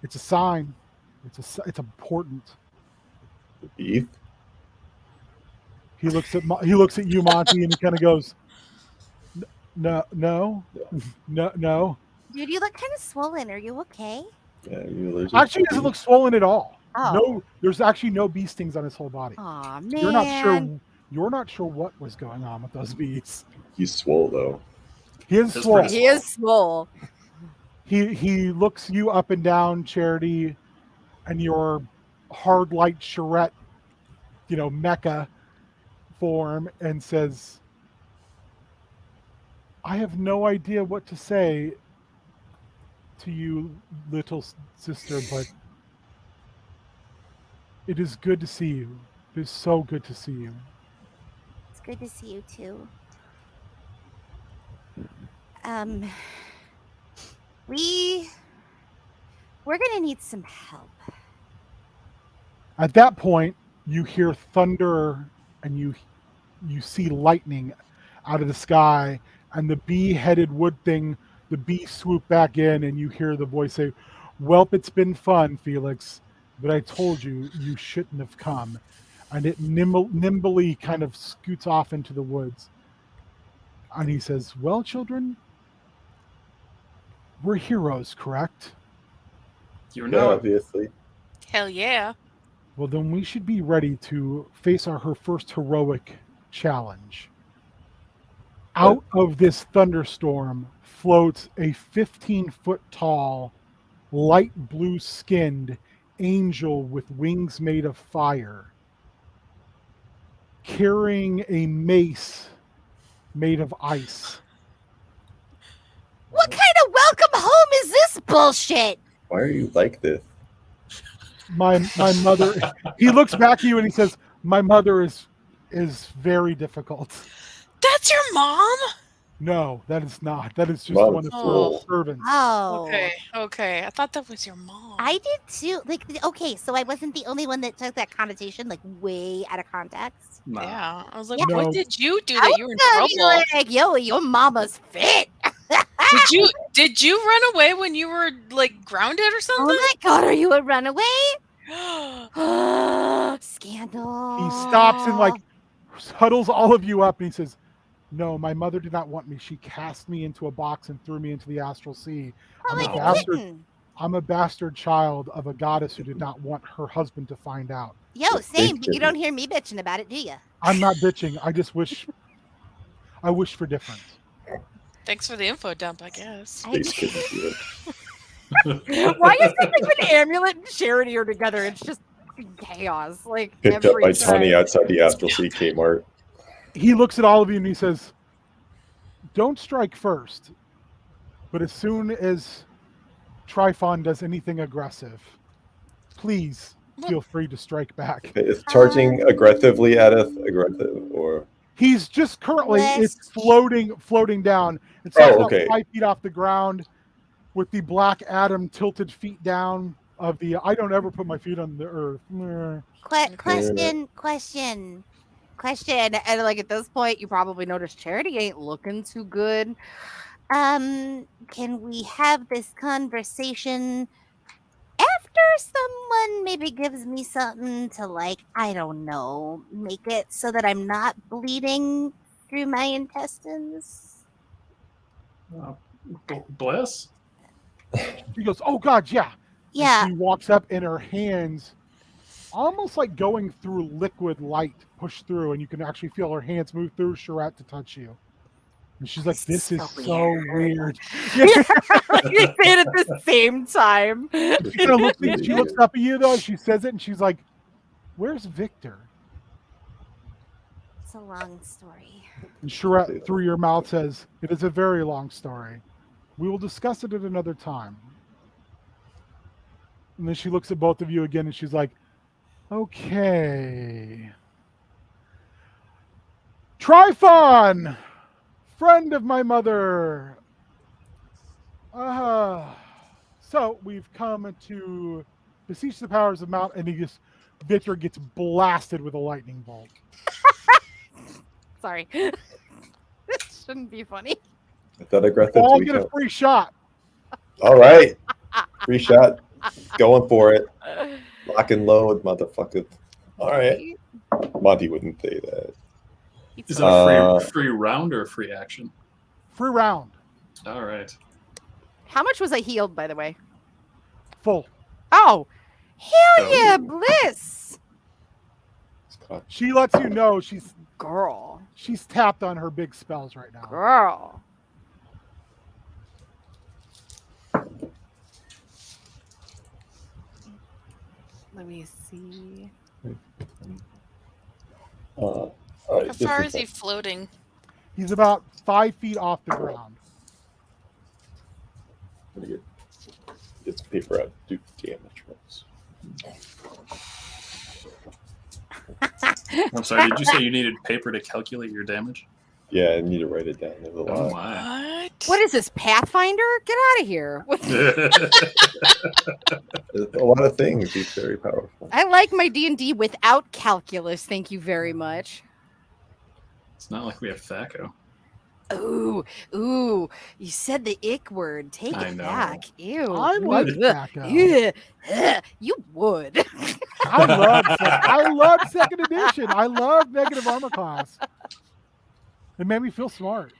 "It's a sign. It's important." The beef. He looks at you, Monty, and he kind of goes, "No. Dude, you look kind of swollen. Are you okay? Yeah, you allergic Actually, he to doesn't beef? look swollen at all. Oh. No, there's actually no bee stings on his whole body. Aw, man. You're not sure what was going on with those bees. He's swole though. He is That's swole. pretty He is swole. He looks you up and down, Charity, and your hard light charrette, mecha form, and says, "I have no idea what to say to you, little sister, but it is good to see you. It is so good to see you." It's good to see you too. We're gonna need some help. At that point, you hear thunder, and you see lightning out of the sky, and the bee-headed wood thing, the bee swoop back in, and you hear the voice say, "Welp, it's been fun, Felix, but I told you shouldn't have come." And it nimbly kind of scoots off into the woods. And he says, "Well, children, we're heroes, correct? you Yeah, know it. obviously. Hell yeah. Well, then we should be ready to face her first heroic challenge." Out of this thunderstorm floats a 15-foot tall, light blue skinned angel with wings made of fire, carrying a mace made of ice. What kind of welcome home is this bullshit? Why are you like this? My mother, he looks back at you and he says, "My mother is very difficult." That's your mom? No, that is not. That is just Mom. one of Oh. her servants. Oh. Okay. I thought that was your mom. I did too. Like, okay, so I wasn't the only one that took that connotation like way out of context. Nah. Yeah. I was like, No. what did you do I that was you were in gonna be trouble? like, yo, your mama's fit. Did you run away when you were like grounded or Oh something? my god, are you a runaway? Scandal. He stops and like huddles all of you up, and he says, "No, my mother did not want me. She cast me into a box and threw me into the astral sea. Oh, I'm a like a bastard. kitten. I'm a bastard child of a goddess who did not want her husband to find out. Yo, Big same, but you kitten. don't hear me bitching about it, do you? I'm not bitching. I just wish. I wish for different." Thanks for the info dump, I guess. Space kitten Felix. Why is it like when Amulet and Charity are together? It's just fucking chaos. Like Picked up every by time. Tony outside the Astral Sea Kmart. He looks at all of you and he says, "Don't strike first, but as soon as Trifon does anything aggressive, please feel free to strike back." Is charging aggressively at us aggressive or He's just currently it's Question. floating down. It's about okay. 5 feet off the ground with the Black Adam tilted feet down of the I don't ever put my feet on the earth. Question. And like at this point, you probably notice Charity ain't looking too good. Can we have this conversation after someone maybe gives me something to, like, I don't know, make it so that I'm not bleeding through my intestines? Bliss? She goes, "Oh God, yeah." Yeah. And she walks up, and her hands, almost like going through liquid light, push through, and you can actually feel her hands move through Charette to touch you. And she's like, "This is so weird." You say it at the same time. She looks up at you though. She says it, and she's like, "Where's Victor?" It's a long story. And Charette, through your mouth, says, "It is a very long story. We will discuss it at another time." And then she looks at both of you again, and she's like, "Okay. Tryphon, friend of my mother. So we've come to beseech the powers of Mount," and Victor gets blasted with a lightning bolt. Sorry. It shouldn't be funny. I thought I got All that. get a free shot. All right. Free shot. Going for it. Lock and load, motherfucker. All right. Monty wouldn't say that. Is it a free round or a free action? Free round. All right. How much was I healed, by the way? Full. Oh, hell yeah, Bliss. She lets you know she's tapped on her big spells right now. Girl. Let me see. All right, How far is he floating? He's about 5 feet off the ground. Let me get some paper out. Do damage rolls. I'm sorry, did you say you needed paper to calculate your damage? Yeah, I need to write it down. There's a lot. Oh my. What is this, Pathfinder? Get out of here. There's a lot of things. He's very powerful. I like my D&D without calculus. Thank you very much. It's not like we have THACO. Ooh, you said the ick word. Take it back. Ew. I like THACO. You would. I love second edition. I love negative armor class. It made me feel smart.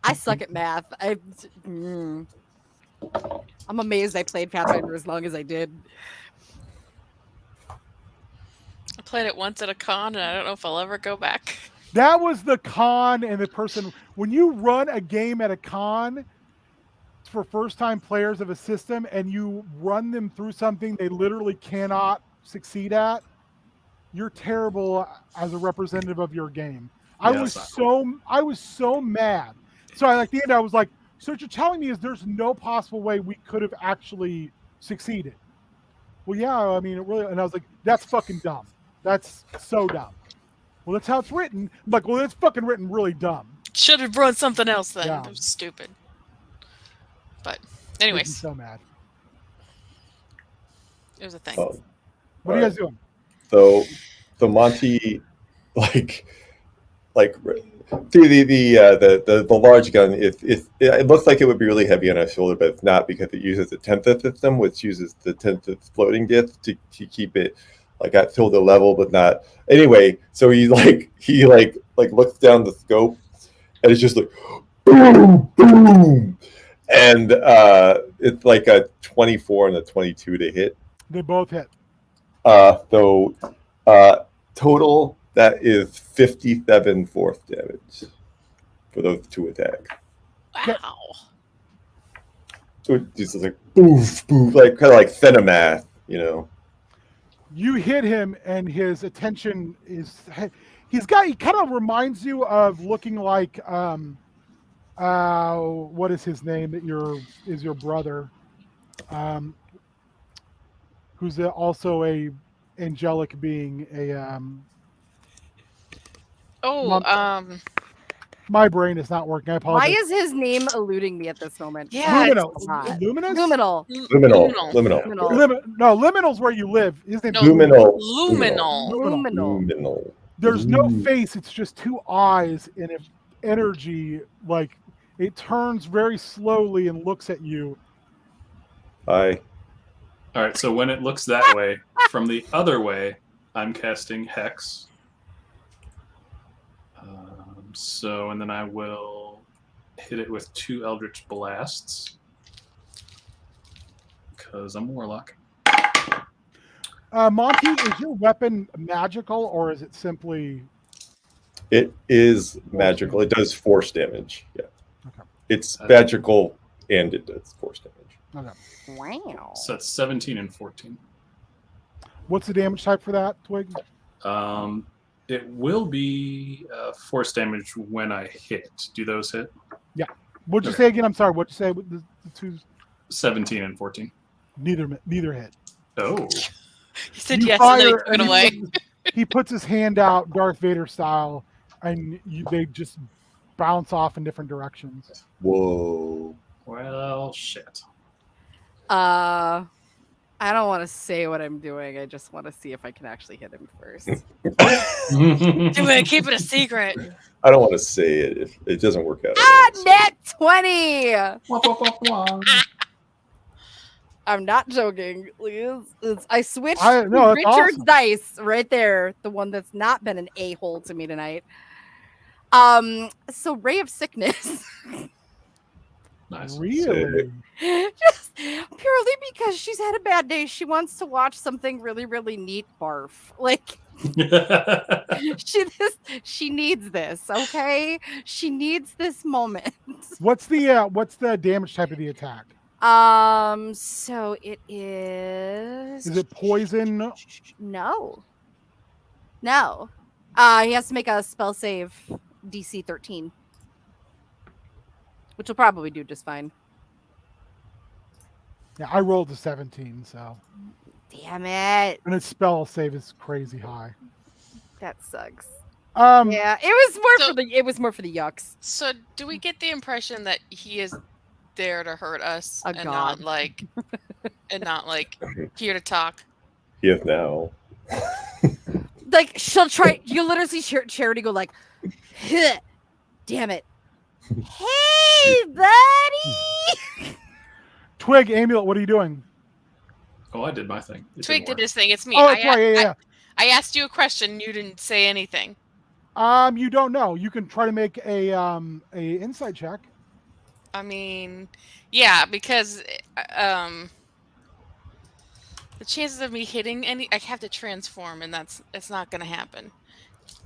I suck at math. I'm amazed I played Pathfinder as long as I did. I played it once at a con, and I don't know if I'll ever go back. That was the con, and the person, when you run a game at a con for first-time players of a system and you run them through something they literally cannot succeed at, you're terrible as a representative of your game. I was so mad. So at the end, I was like, so what you're telling me is there's no possible way we could have actually succeeded. Well, yeah, I mean, it really, and I was like, that's fucking dumb. That's so dumb. Well, that's how it's written. I'm like, well, it's fucking written really dumb. Should have run something else then. Yeah. That was stupid. But anyways. I'm so mad. It was a thing. What are you guys doing? So Monty, like the large gun. It looks like it would be really heavy on our shoulder, but it's not because it uses the tensor system, which uses the tensor floating disc to keep it like at shoulder level, but not. Anyway, so he looks down the scope, and it's just like boom, boom, and it's like a 24 and a 22 to hit. They both hit. Total, that is 57 force damage for those two attacks. Wow. So it's just like boof, boof, like kind of like Cinemath, you know. You hit him, and his attention is. He kind of reminds you of looking like what is his name? That is your brother, who's also a angelic being, Oh, My brain is not working. I Why apologize. is his name eluding me at this moment? Yeah, Luminal. It's not. Luminous? Luminal. Liminal. Liminal. No, liminal's where you live. His name's No, Luminal. luminal. Luminal. Luminal. There's no Ooh. face. It's just two eyes and if energy. Like it turns very slowly and looks at you. Hi. All right, so when it looks that way, from the other way, I'm casting Hex. And then I will hit it with 2 Eldritch Blasts because I'm Warlock. Monty, is your weapon magical or is it simply? It is magical. It does force damage. Yeah. Okay. It's magical and it does force damage. Okay. Wow. So that's 17 and 14. What's the damage type for that, Twig? It will be force damage when I hit. Do those hit? What'd you Okay. say again? I'm sorry. What'd you say? With the two? 17 and 14. Neither hit. Oh. He said You yes, and then he fire, took it and away. He puts his hand out, Darth Vader style, and they just bounce off in different directions. Whoa. Well, shit. I don't want to say what I'm doing. I just want to see if I can actually hit him first. Do it. Keep it a secret. I don't want to say it if it doesn't work out. Net 20. I'm not joking. I switched No, to that's Richard's awesome. dice right there, the one that's not been an a-hole to me tonight. So Ray of Sickness. Nice. Really? Just purely because she's had a bad day. She wants to watch something really, really neat barf. Like she needs this, okay? She needs this moment. What's the damage type of the attack? So it is. Is it poison? No. He has to make a spell save DC 13. Which will probably do just fine. Yeah, I rolled a 17, so. Damn it. And its spell save is crazy high. That sucks. Yeah, it was more for the yucks. So, do we get the impression that he is there to hurt us A and god. not like here to talk? Yes, now. Like she'll try. You literally see Charity go like, "Huh, damn it. Hey, buddy. Twig, Amulet, what are you doing? Oh, I did my thing. Twig did his thing. It's me. Oh, that's right. Yeah. I asked you a question. You didn't say anything. You don't know. You can try to make a insight check. I mean, yeah, because the chances of me hitting I have to transform, and it's not going to happen.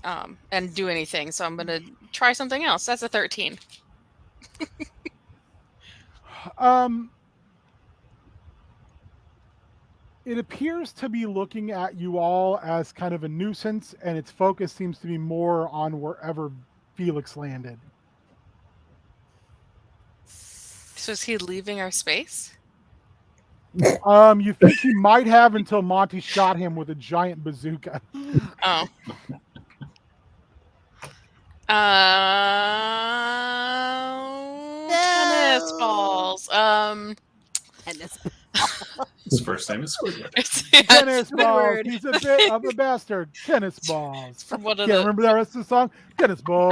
And do anything. So I'm going to try something else. That's a 13. It appears to be looking at you all as kind of a nuisance, and its focus seems to be more on wherever Felix landed. So is he leaving our space? You think he might have until Monty shot him with a giant bazooka. Oh. Tennis balls. Tennis. His first name is Squidward. Tennis balls. Squidward. He's a bit of a bastard. Tennis balls. From one of Can't the remember the rest of the song. Tennis balls.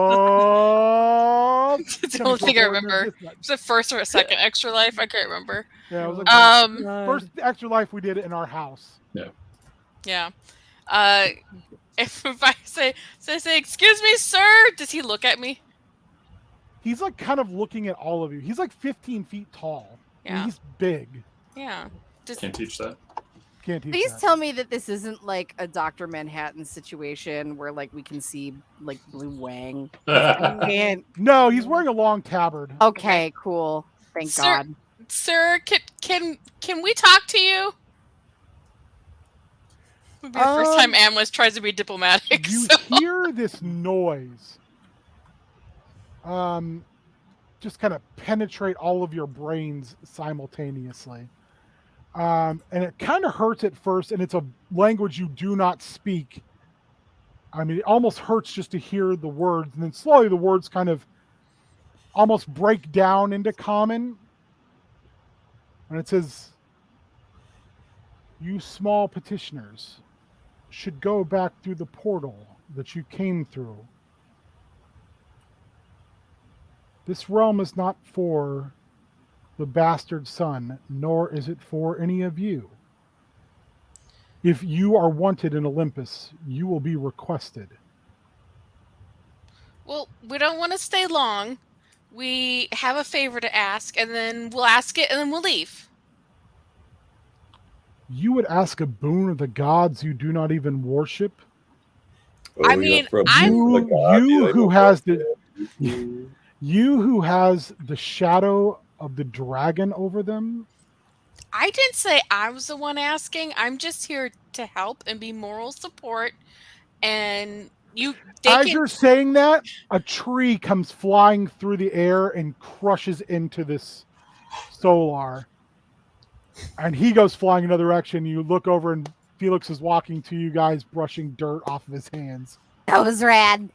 It's the only thing I remember. It's the first or second Extra Life. I can't remember. Yeah, it was like first Extra Life we did it in our house. Yeah. If I say, excuse me, sir, does he look at me? He's like kind of looking at all of you. He's like 15 feet tall. I mean, Yeah. he's big. Yeah. Can't teach that. Can't teach Please that. tell me that this isn't like a Dr. Manhattan situation where like we can see like Blue Wang. And No, he's wearing a long tabard. okay, cool. Thank Sir- God. Sir, can we talk to you? Would be the first time Amlis tries to be diplomatic. You so- hear this noise just kind of penetrate all of your brains simultaneously. And it kind of hurts at first, and it's a language you do not speak. I mean, it almost hurts just to hear the words, and then slowly the words kind of almost break down into common. And it says, "You small petitioners should go back through the portal that you came through. This realm is not for the bastard son, nor is it for any of you. If you are wanted in Olympus, you will be requested." Well, we don't want to stay long. We have a favor to ask, and then we'll ask it, and then we'll leave. You would ask a boon of the gods you do not even worship? I you mean, went from I'm- the god to You the who evil has god. you who has the shadow of the dragon over them? I didn't say I was the one asking. I'm just here to help and be moral support. And As you're saying that, a tree comes flying through the air and crushes into this Solar. And he goes flying another direction. You look over and Felix is walking to you guys, brushing dirt off of his hands. That was rad.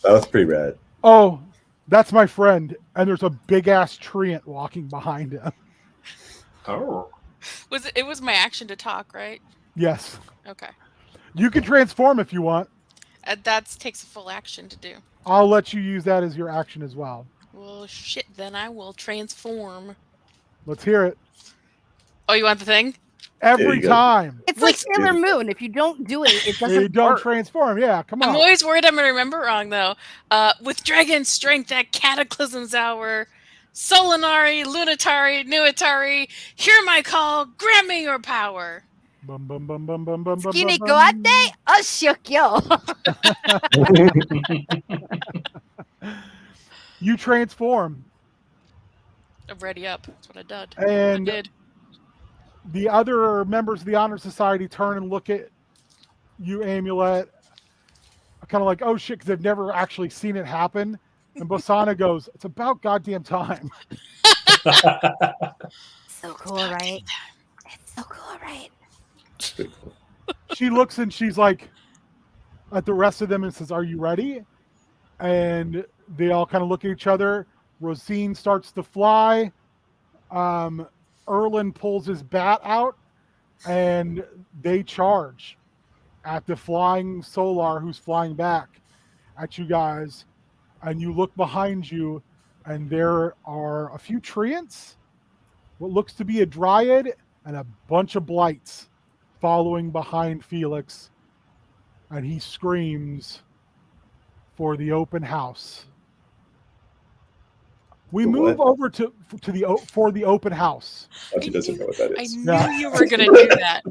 That was pretty rad. Oh, that's my friend. And there's a big ass treant walking behind him. Oh. It was my action to talk, right? Yes. Okay. You can transform if you want. That takes a full action to do. I'll let you use that as your action as well. Well, shit, then I will transform. Let's hear it. Oh, you want the thing? Every you go. time. It's like Sailor Moon. If you don't do it, it You doesn't don't work. transform. Yeah, come on. I'm always worried I'm going to remember wrong, though. With dragon strength at Cataclysm's hour, Solinari, Lunatari, Nuatari, hear my call, grant me your power. Bum, bum, bum, bum, bum, bum, bum, Skinny bum, Guate, a shook yo. You transform. I'm ready up. That's what I did. And I did. the other members of the Honor Society turn and look at you, Amulet, kind of like, oh shit, because they've never actually seen it happen. And Bosana goes, "It's about goddamn time." So cool, right? It's so cool, right? She looks and she's like at the rest of them and says, "Are you ready?" And they all kind of look at each other. Rosine starts to fly. Erlin pulls his bat out and they charge at the flying Solar who's flying back at you guys. And you look behind you and there are a few treants, what looks to be a dryad, and a bunch of blights following behind Felix. And he screams for the open house. We The move what? over to the open house. She doesn't know what that I is. knew Yeah. you were going to do that.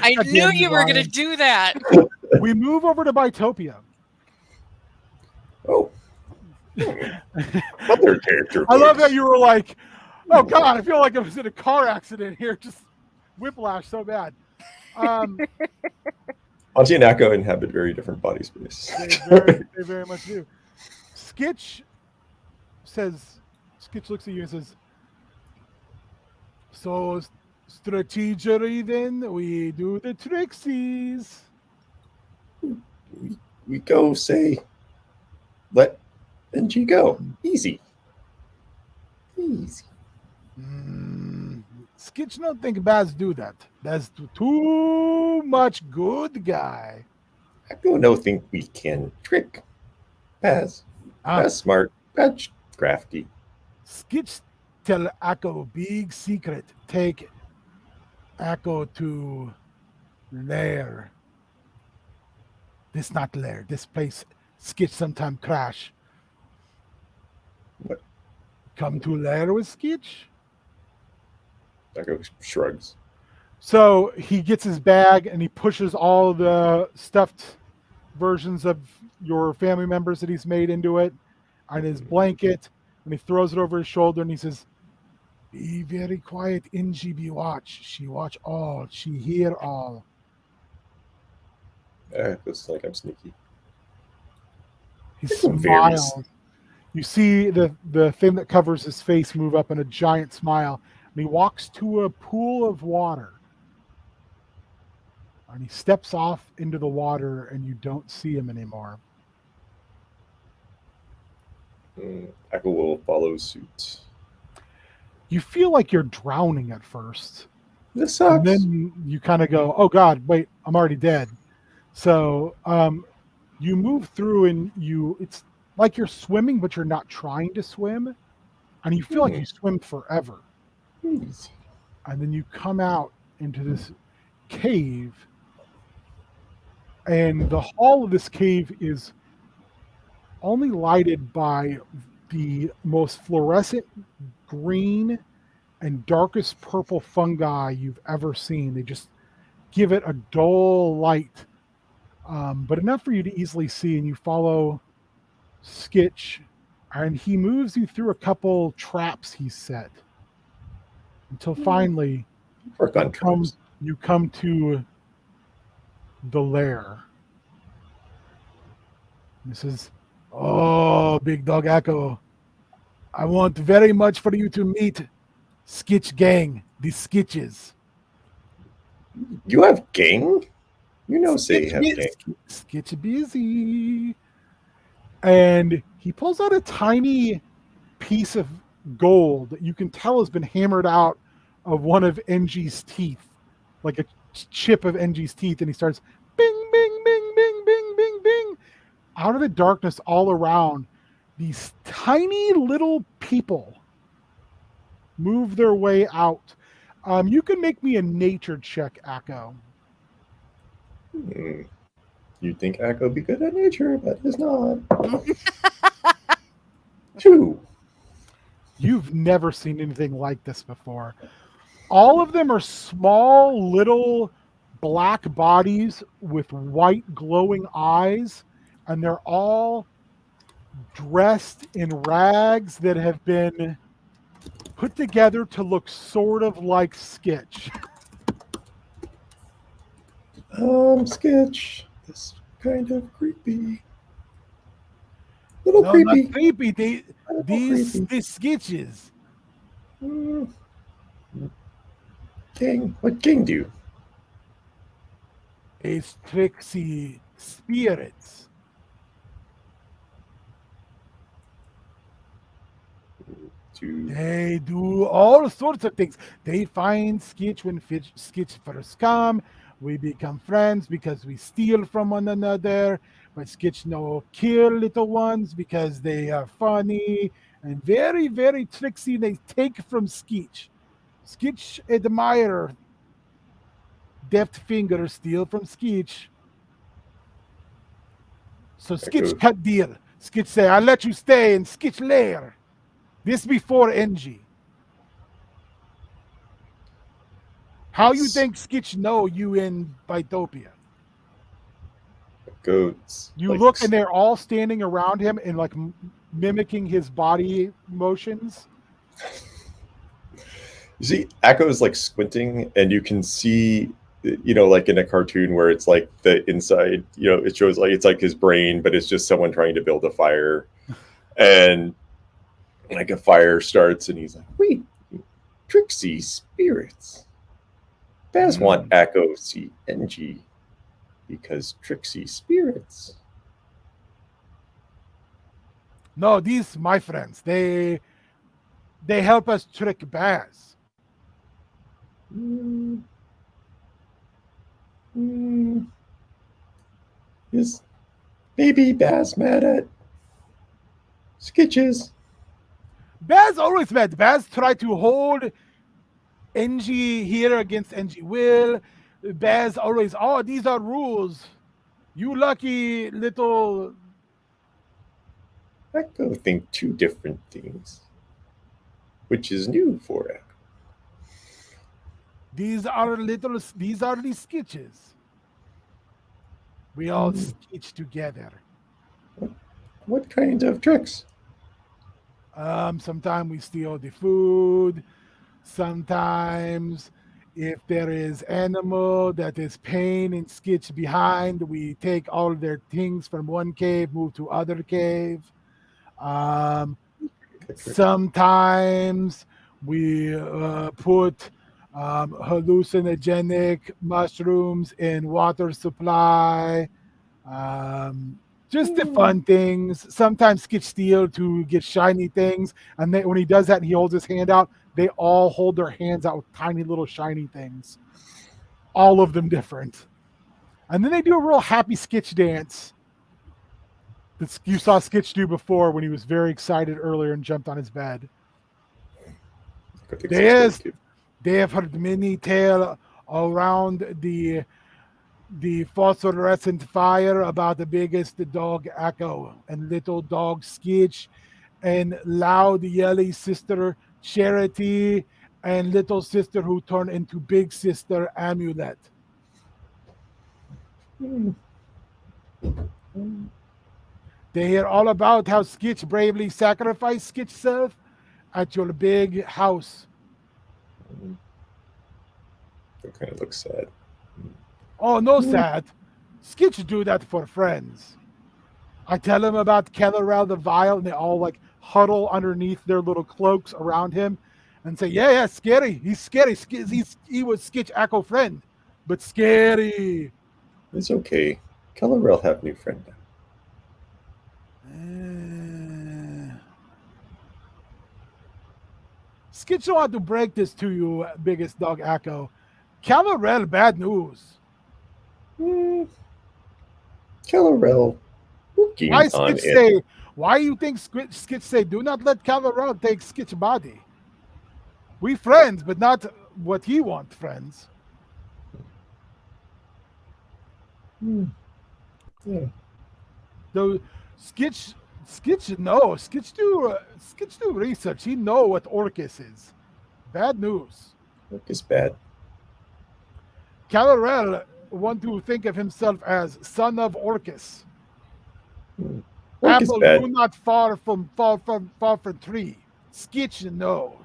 I God knew damn you were going to Ryan. do that. We move over to Bitopia. Oh. Other character. I love voice. that you were like, "Oh God, I feel like I was in a car accident here." Just whiplash so bad. Auntie and Akko inhabit very different body space. They very much do. Skitch looks at you and says, "So strategically then we do the trixies." We go say, let NG go. Easy. Easy. Skitch don't think Baz do that. That's too much good guy. Akko no think we can trick. Baz. Baz smart. Baz crafty. Skitch tell Akko big secret. Take Akko to lair. This not lair. This place Skitch sometime crash. What? Come to lair with Skitch? Akko shrugs. So he gets his bag and he pushes all the stuffed versions of your family members that he's made into it on his blanket, and he throws it over his shoulder and he says, "Be very quiet, Inji be watch. She watch all. She hear all." Looks like I'm sneaky. He Very smiles. You see the thing that covers his face move up in a giant smile, and he walks to a pool of water. And he steps off into the water, and you don't see him anymore. Echo will follow suit. You feel like you're drowning at first. This sucks. And then you kind of go, oh God, wait, I'm already dead. So you move through and it's like you're swimming, but you're not trying to swim. And you feel like you swim forever. Easy. And then you come out into this cave. And the hall of this cave is only lighted by the most fluorescent green and darkest purple fungi you've ever seen. They just give it a dull light, but enough for you to easily see. And you follow Skitch, and he moves you through a couple traps he set until finally Work on traps. you come to the lair. This is, oh, Big Dog Echo, I want very much for you to meet Skitch Gang, the Skitches. You have gang? You know, say you have gang. Skitch busy. And he pulls out a tiny piece of gold that you can tell has been hammered out of one of NG's teeth, like a chip of NG's teeth. And he starts bing, bing, bing, bing, bing, bing, bing. Out of the darkness all around, these tiny little people move their way out. You can make me a nature check, Echo. You'd think Echo would be good at nature, but he's not. 2. You've never seen anything like this before. All of them are small, little black bodies with white glowing eyes, and they're all dressed in rags that have been put together to look sort of like Skitch. Skitch. This kind of creepy. Little No, creepy. not creepy. These Skitches. Gang. What gang do? It's tricksy spirits. They do all sorts of things. They find Skitch when Skitch first come. We become friends because we steal from one another. But Skitch no kill little ones because they are funny and very, very tricksy. They take from Skitch. Skitch admire deft fingers steal from Skitch. So Skitch cut deal. Skitch say, I'll let you stay in Skitch lair. This before NG. How you think Skitch know you in Bitopia? Goats. You look and they're all standing around him and like mimicking his body motions. You see, Echo's like squinting, and you can see, you know, like in a cartoon where it's like the inside, you know, it shows like it's like his brain, but it's just someone trying to build a fire. And like a fire starts, and he's like, wait, tricksy spirits. Baz want Echo see NG because tricksy spirits. No, these my friends. They help us trick Baz. Is maybe Baz mad at Skitches? Baz always mad. Baz tried to hold NG here against NG Will. Baz always, oh, these are rules. You lucky little. Echo think 2 different things, which is new for Echo. These are the Skitches. We all skitch together. What kind of tricks? Sometimes we steal the food. Sometimes if there is animal that is pain and Skitch behind, we take all their things from one cave, move to other cave. Sometimes we put hallucinogenic mushrooms in water supply. Just the fun things. Sometimes Skitch steal to get shiny things, and then when he does that, and he holds his hand out. They all hold their hands out with tiny little shiny things, all of them different. And then they do a real happy Skitch dance that you saw Skitch do before when he was very excited earlier and jumped on his bed. They have heard many tales around the phosphorescent fire about the biggest dog Echo and little dog Skitch and loud yelly sister Charity and little sister who turned into big sister Amulet. They hear all about how Skitch bravely sacrificed Skitch self at your big house. That kind of looks sad. Oh, no sad. Skitch do that for friends. I tell him about Kellerel the Vile, and they all like huddle underneath their little cloaks around him and say, yeah, scary. He's scary. He was Skitch Echo friend, but scary. It's okay. Kellerel have new friend now. Skitch don't want to break this to you, biggest dog Echo. Kellerel, bad news. Kellerel working Why on Skitch it. say? Why you think Skitch say? Do not let Kellerel take Skitch body. We friends, but not what he want friends. Yeah. Though Skitch do research. He know what Orcus is. Bad news. Look is bad. Kellerel want to think of himself as son of Orcus. Look is Apple bad. do not fall from tree. Skitch no.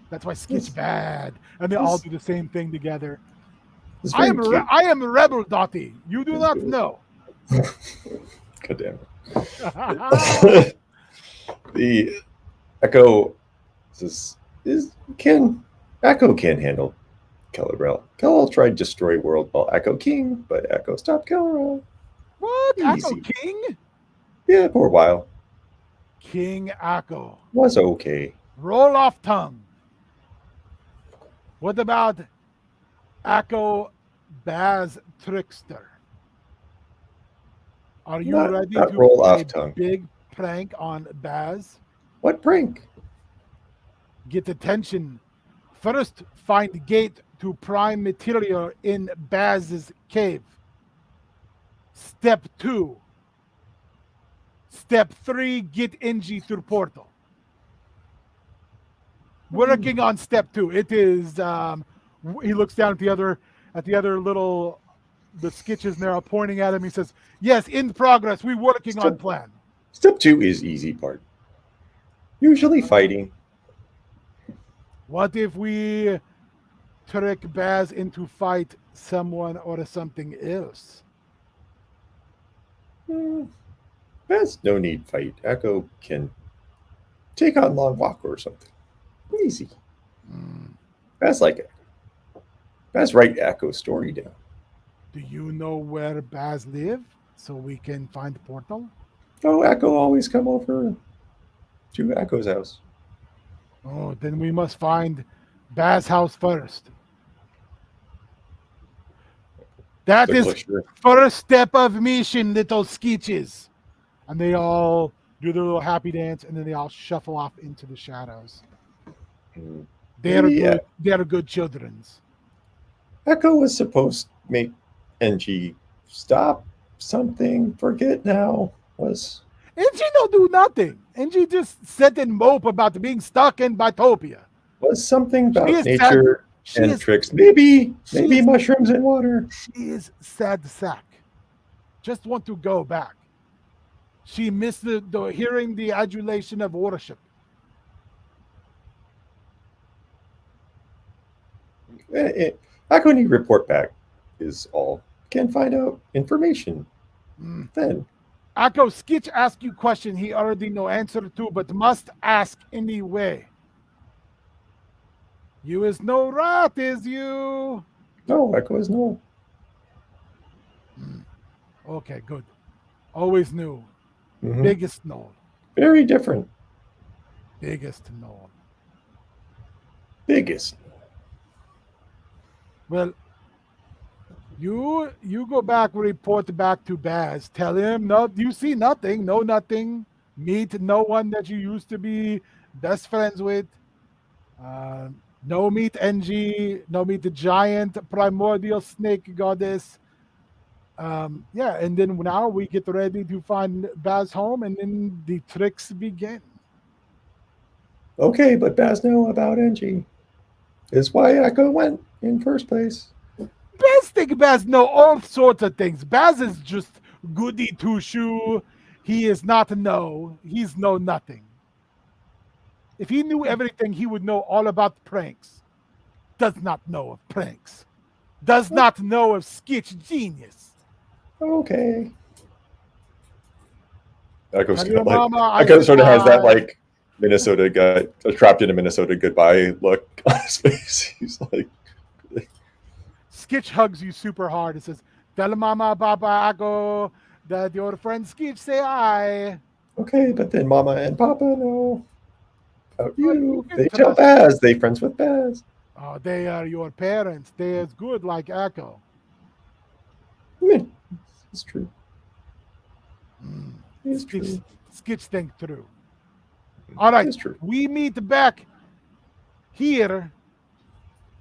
That's why Skitch bad. And they all do the same thing together. It's I very cute. am a rebel, Dottie. You do not good. know. God damn it. The Echo Echo can't handle Kellerel. Kellerel tried to destroy world while Echo King, but Echo stopped Kellerel. What? Echo Easy. King? Yeah, for a while. King Echo. Was okay. Roll off tongue. What about Echo Baz Trickster? Are you Not ready to roll play off tongue. big prank on Baz? What prank? Get attention. First, find gate to prime material in Baz's cave. Step 2. Step 3, get NG through portal. Working on step 2. It is he looks down at the other little the sketches there are pointing at him. He says, yes, in progress. We're working on plan. Step 2 is easy part. Usually fighting. What if we trick Baz into fight someone or something else? Baz no need fight. Echo can take on Long Walk or something. Easy. Baz like it. Baz write Echo's story down. Do you know where Baz live so we can find the portal? Oh, Echo always come over to Echo's house. Oh, then we must find Baz's house first. That is first step of mission, little sketches. And they all do their little happy dance, and then they all shuffle off into the shadows. They are good childrens. Echo was supposed to make NG stop something. Forget now. Was NG don't do nothing. NG just sit and mope about being stuck in Bitopia. Was something about sad. nature and tricks. Maybe mushrooms and water. She is sad sack. Just want to go back. She missed the hearing the adulation of worship. Echo need report back is all. Can find out information. Then Echo Skitch ask you question he already know answer to, but must ask anyway. You is no rat, is you? No, Echo is no. Okay, good. Always knew. Mhm. Biggest known. Very different. Biggest known. Biggest. Well, you go back, report back to Baz. Tell him no, you see nothing, know nothing. Meet no one that you used to be best friends with. No meet NG, no meet the giant primordial snake goddess. Yeah, and then now we get ready to find Baz home, and then the tricks begin. Okay, but Baz know about NG. Is why Echo went in first place. Baz think Baz know all sorts of things. Baz is just goody two shoe. He is not know. He's know nothing. If he knew everything, he would know all about pranks. Does not know of pranks. Does not know of sketch genius. Okay. Echo's Tell your like, mama I Echo said sort of has that hi. like Minnesota guy, trapped in a Minnesota goodbye look on his face. He's like, Skitch hugs you super hard. It says, "Tell mama, papa, Ako, that your friend Skitch say hi." okay, but then Mama and Papa know about Well, you you. can They tell trust. Baz. They friends with Baz. Oh, they are your parents. They as good like Echo. It's true. It's Skitch, true. Skitch think through. All right, It's true. we meet back here.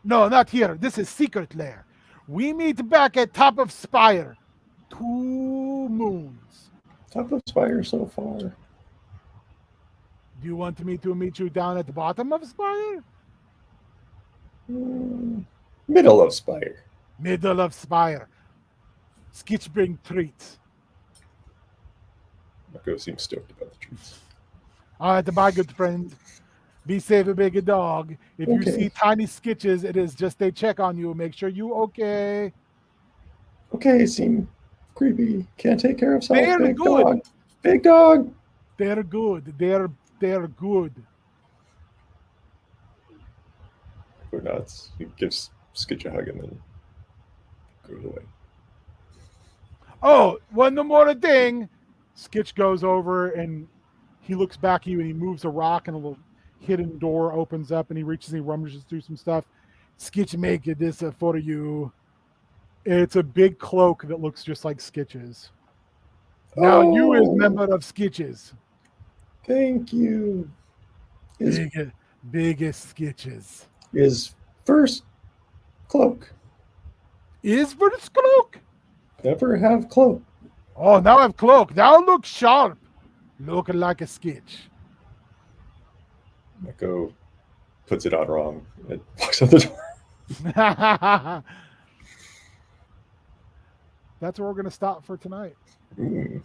No, not here. This is secret lair. We meet back at top of spire. 2 moons. Top of Spire so far. Do you want me to meet you down at the bottom of spire? Middle of Spire. Middle of spire. Skitch bring treats. Echo seems stoked about the treats. All right, my good friend. Be safe, a big dog. If you Okay. see tiny sketches, it is just they check on you. Make sure you okay. Okay, seem creepy. Can't take care of self. They're Big good. dog. Big dog. They're good. They're good. Go nuts. He gives Skitch a hug and then goes away. Oh, one more thing. Skitch goes over and he looks back at you and he moves a rock and a little hidden door opens up and he reaches and he rummages through some stuff. Skitch make this for you. It's a big cloak that looks just like Skitch's. Now you is member of Skitch's. Thank you. His, Biggest Skitch's. his first cloak. Is for the cloak. Never have cloak. Oh, now I have cloak. Now look sharp. Looking like a Skitch. Echo puts it on wrong and walks out the door. That's where we're gonna stop for tonight. Mm.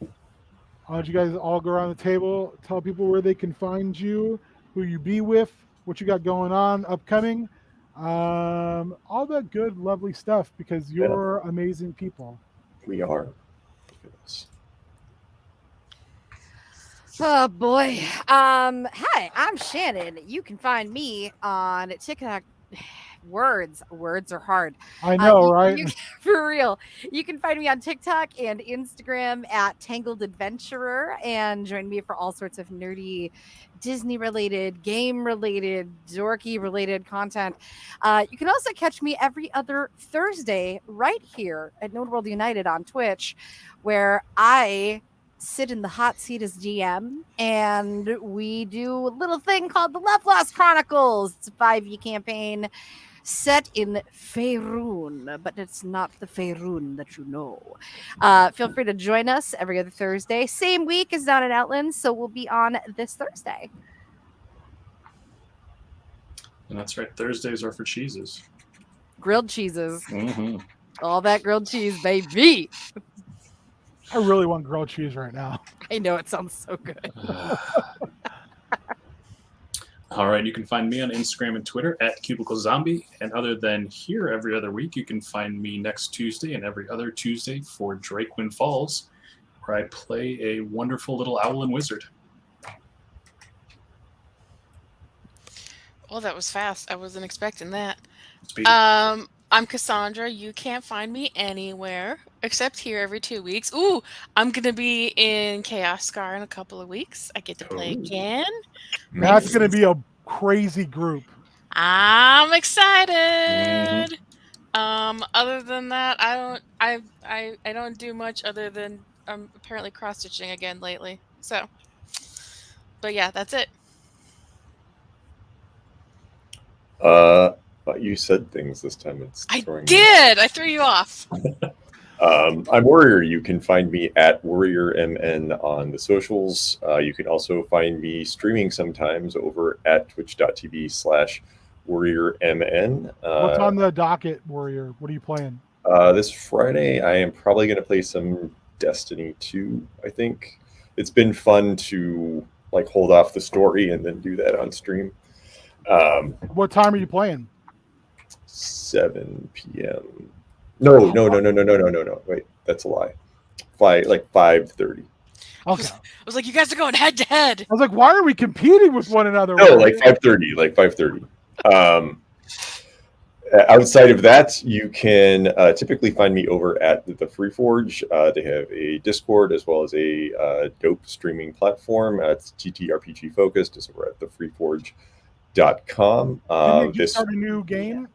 Why don't you guys all go around the table, tell people where they can find you, who you be with, what you got going on, upcoming, all that good, lovely stuff, because you're amazing people. We are. Yes. Oh boy. Hi, I'm Shannon. You can find me on TikTok. Words are hard. I know, right? For real. You can find me on TikTok and Instagram at Tangled Adventurer and join me for all sorts of nerdy Disney related, game related, dorky related content. You can also catch me every other Thursday right here at Node World United on Twitch, where I sit in the hot seat as GM and we do a little thing called the Love Lost Chronicles. It's a 5e campaign set in Faerun, but it's not the Faerun that you know. Feel free to join us every other Thursday. Same week as Down Outlands, so we'll be on this Thursday. And that's right. Thursdays are for cheeses. Grilled cheeses. Mm-hmm. All that grilled cheese, baby. I really want grilled cheese right now. I know, it sounds so good. All right, you can find me on Instagram and Twitter at Cubicle Zombie. And other than here every other week, you can find me next Tuesday and every other Tuesday for Drakewind Falls, where I play a wonderful little owl and wizard. Well, that was fast. I wasn't expecting that. Speed. I'm Cassandra. You can't find me anywhere except here every 2 weeks. Ooh, I'm gonna be in Chaos Scar in a couple of weeks. I get to play Oh. again. That's going to be a crazy group. I'm excited. Other than that, I don't do much other than I'm apparently cross stitching again lately. So, but yeah, that's it. But you said things this time. It's I throwing me did. I threw you off. I'm Warrior. You can find me at WarriorMN on the socials. You can also find me streaming sometimes over at twitch.tv/WarriorMN. What's on the docket, Warrior? What are you playing? This Friday, I am probably going to play some Destiny 2, I think. It's been fun to like hold off the story and then do that on stream. What time are you playing? 7 p.m. No. Wait, that's a lie. 5:30. Okay. I was like, you guys are going head to head. I was like, why are we competing with one another? No, like 5:30. Like 5:30. Outside of that, you can typically find me over at the Free Forge. They have a Discord as well as a dope streaming platform. It's TTRPG focused. It's over at thefreeforge.com. Didn't they start a new game?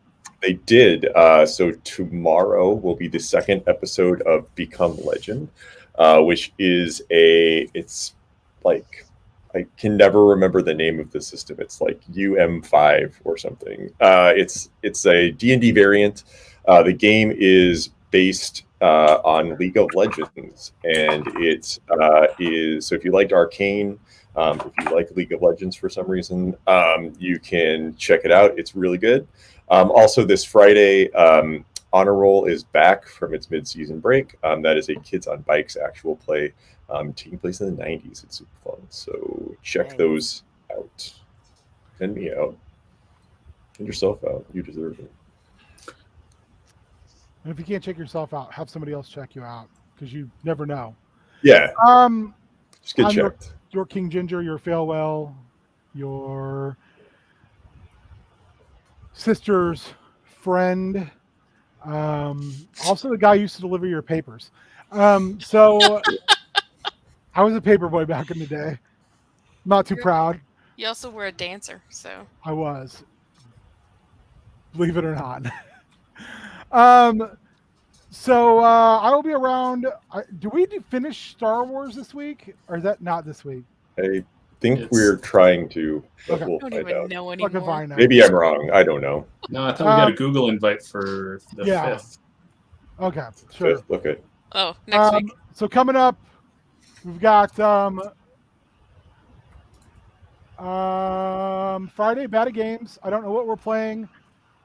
They did. So tomorrow will be the second episode of Become Legend, which is it's like, I can never remember the name of the system. It's like UM5 or something. It's a D&D variant. The game is based on League of Legends, and it is, so if you liked Arcane, if you like League of Legends for some reason, you can check it out. It's really good. Also this Friday, Honor Roll is back from its mid-season break. That is a Kids on Bikes actual play taking place in the 90s. It's super fun. So check those out. Send me out. Send yourself out. You deserve it. And if you can't check yourself out, have somebody else check you out, because you never know. Yeah. Just get I'm checked. Your King Ginger, your Failwell, your sister's friend, also the guy who used to deliver your papers. So I was a paperboy back in the day. Not too proud. You also were a dancer, so I was. Believe it or not. So I will be around. Do we finish Star Wars this week, or is that not this week? I think we're trying to, but Okay. we'll I don't find even out. know I can anymore. find out. Maybe I'm wrong. I don't know. No, I thought we got a Google invite for the 5th. Okay, sure. Fifth, okay. Oh, next week. So coming up, we've got Friday, Bad Games. I don't know what we're playing.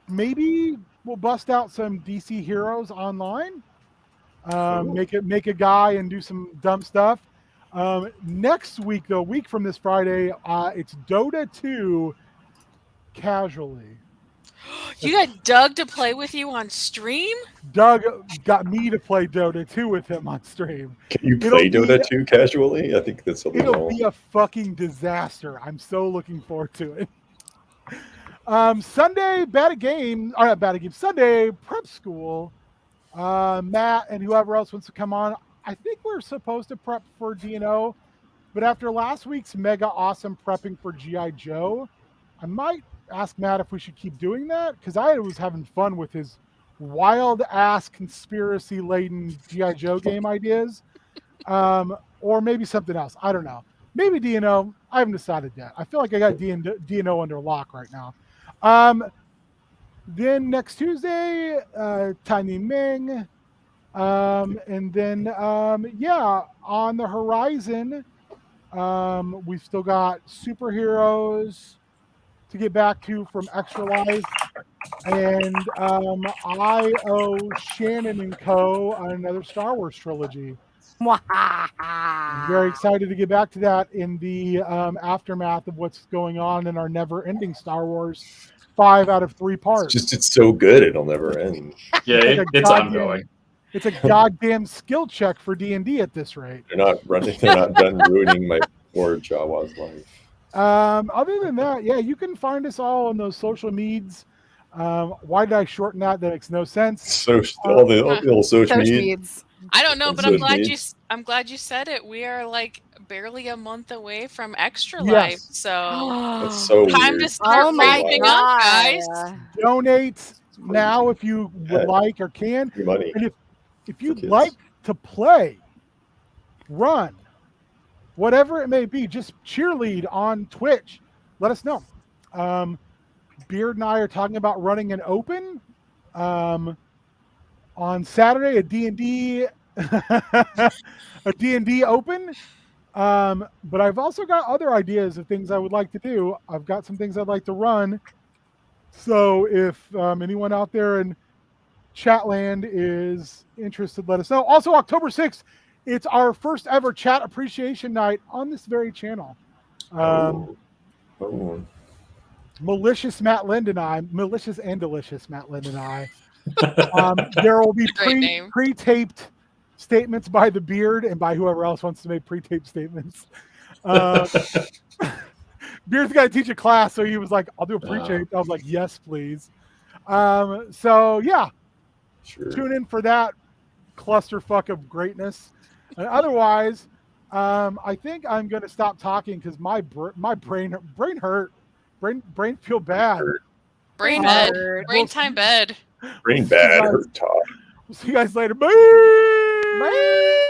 Maybe we'll bust out some DC Heroes online. Make a guy and do some dumb stuff. Next week, though, a week from this Friday, it's Dota 2 casually. You got Doug to play with you on stream? Doug got me to play Dota 2 with him on stream. Can you play Dota 2 casually? I think that's a little... It'll be a fucking disaster. I'm so looking forward to it. Sunday, Sunday, prep school. Matt and whoever else wants to come on. I think we're supposed to prep for DNO, but after last week's mega awesome prepping for G.I. Joe, I might ask Matt if we should keep doing that, because I was having fun with his wild ass conspiracy laden G.I. Joe game ideas. Or maybe something else. I don't know. Maybe DNO. I haven't decided yet. I feel like I got DNO under lock right now. Then next Tuesday, Tiny Ming. And then, on the horizon, we've still got superheroes to get back to from Extra Life. And I owe Shannon and Co. another Star Wars trilogy. I'm very excited to get back to that in the aftermath of what's going on in our never-ending Star Wars 5 out of 3 parts. It's so good it'll never end. Yeah, it's ongoing. It's a goddamn skill check for D&D at this rate. They're not done ruining my poor Jawa's life. Other than that, yeah, you can find us all on those social medias. Why did I shorten that? That makes no sense. So all the little social Coach media. Meads. I don't know, but So I'm glad needs. I'm glad you said it. We are like barely a month away from Extra Life, Yes. so That's so time weird. to start Oh my ramping up, god. guys. Donate now if you would Yeah. like or can. Free money. And if For you'd kids. like to play, run, whatever it may be, just cheerlead on Twitch. Let us know. Beard and I are talking about running an open on Saturday, a D&D a D&D open. But I've also got other ideas of things I would like to do. I've got some things I'd like to run. So if anyone out there in Chatland is interested, let us know. Also, October 6th, it's our first ever chat appreciation night on this very channel. Oh. Malicious and delicious Matt Lind and I. There will be Great name. pre-taped statements by the Beard and by whoever else wants to make pre-taped statements. Beard's got to teach a class, so he was like, I'll do a pre-tape. I was like, yes, please. So yeah, Sure. tune in for that clusterfuck of greatness. And otherwise, I think I'm going to stop talking because my brain hurt. Brain feel bad. Brain All right. bed. Brain time bed. Brain bad. Hurt talk. We'll see you guys later. Bye. Bye.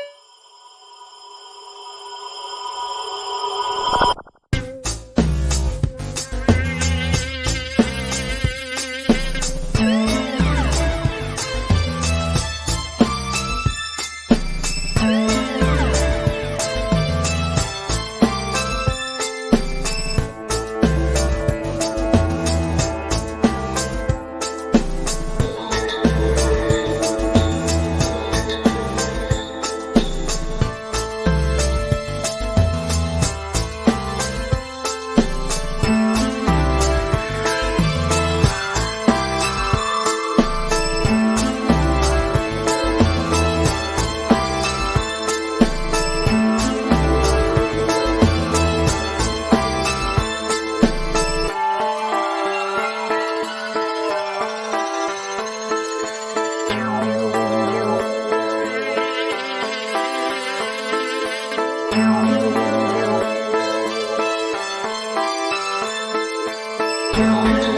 Thank you.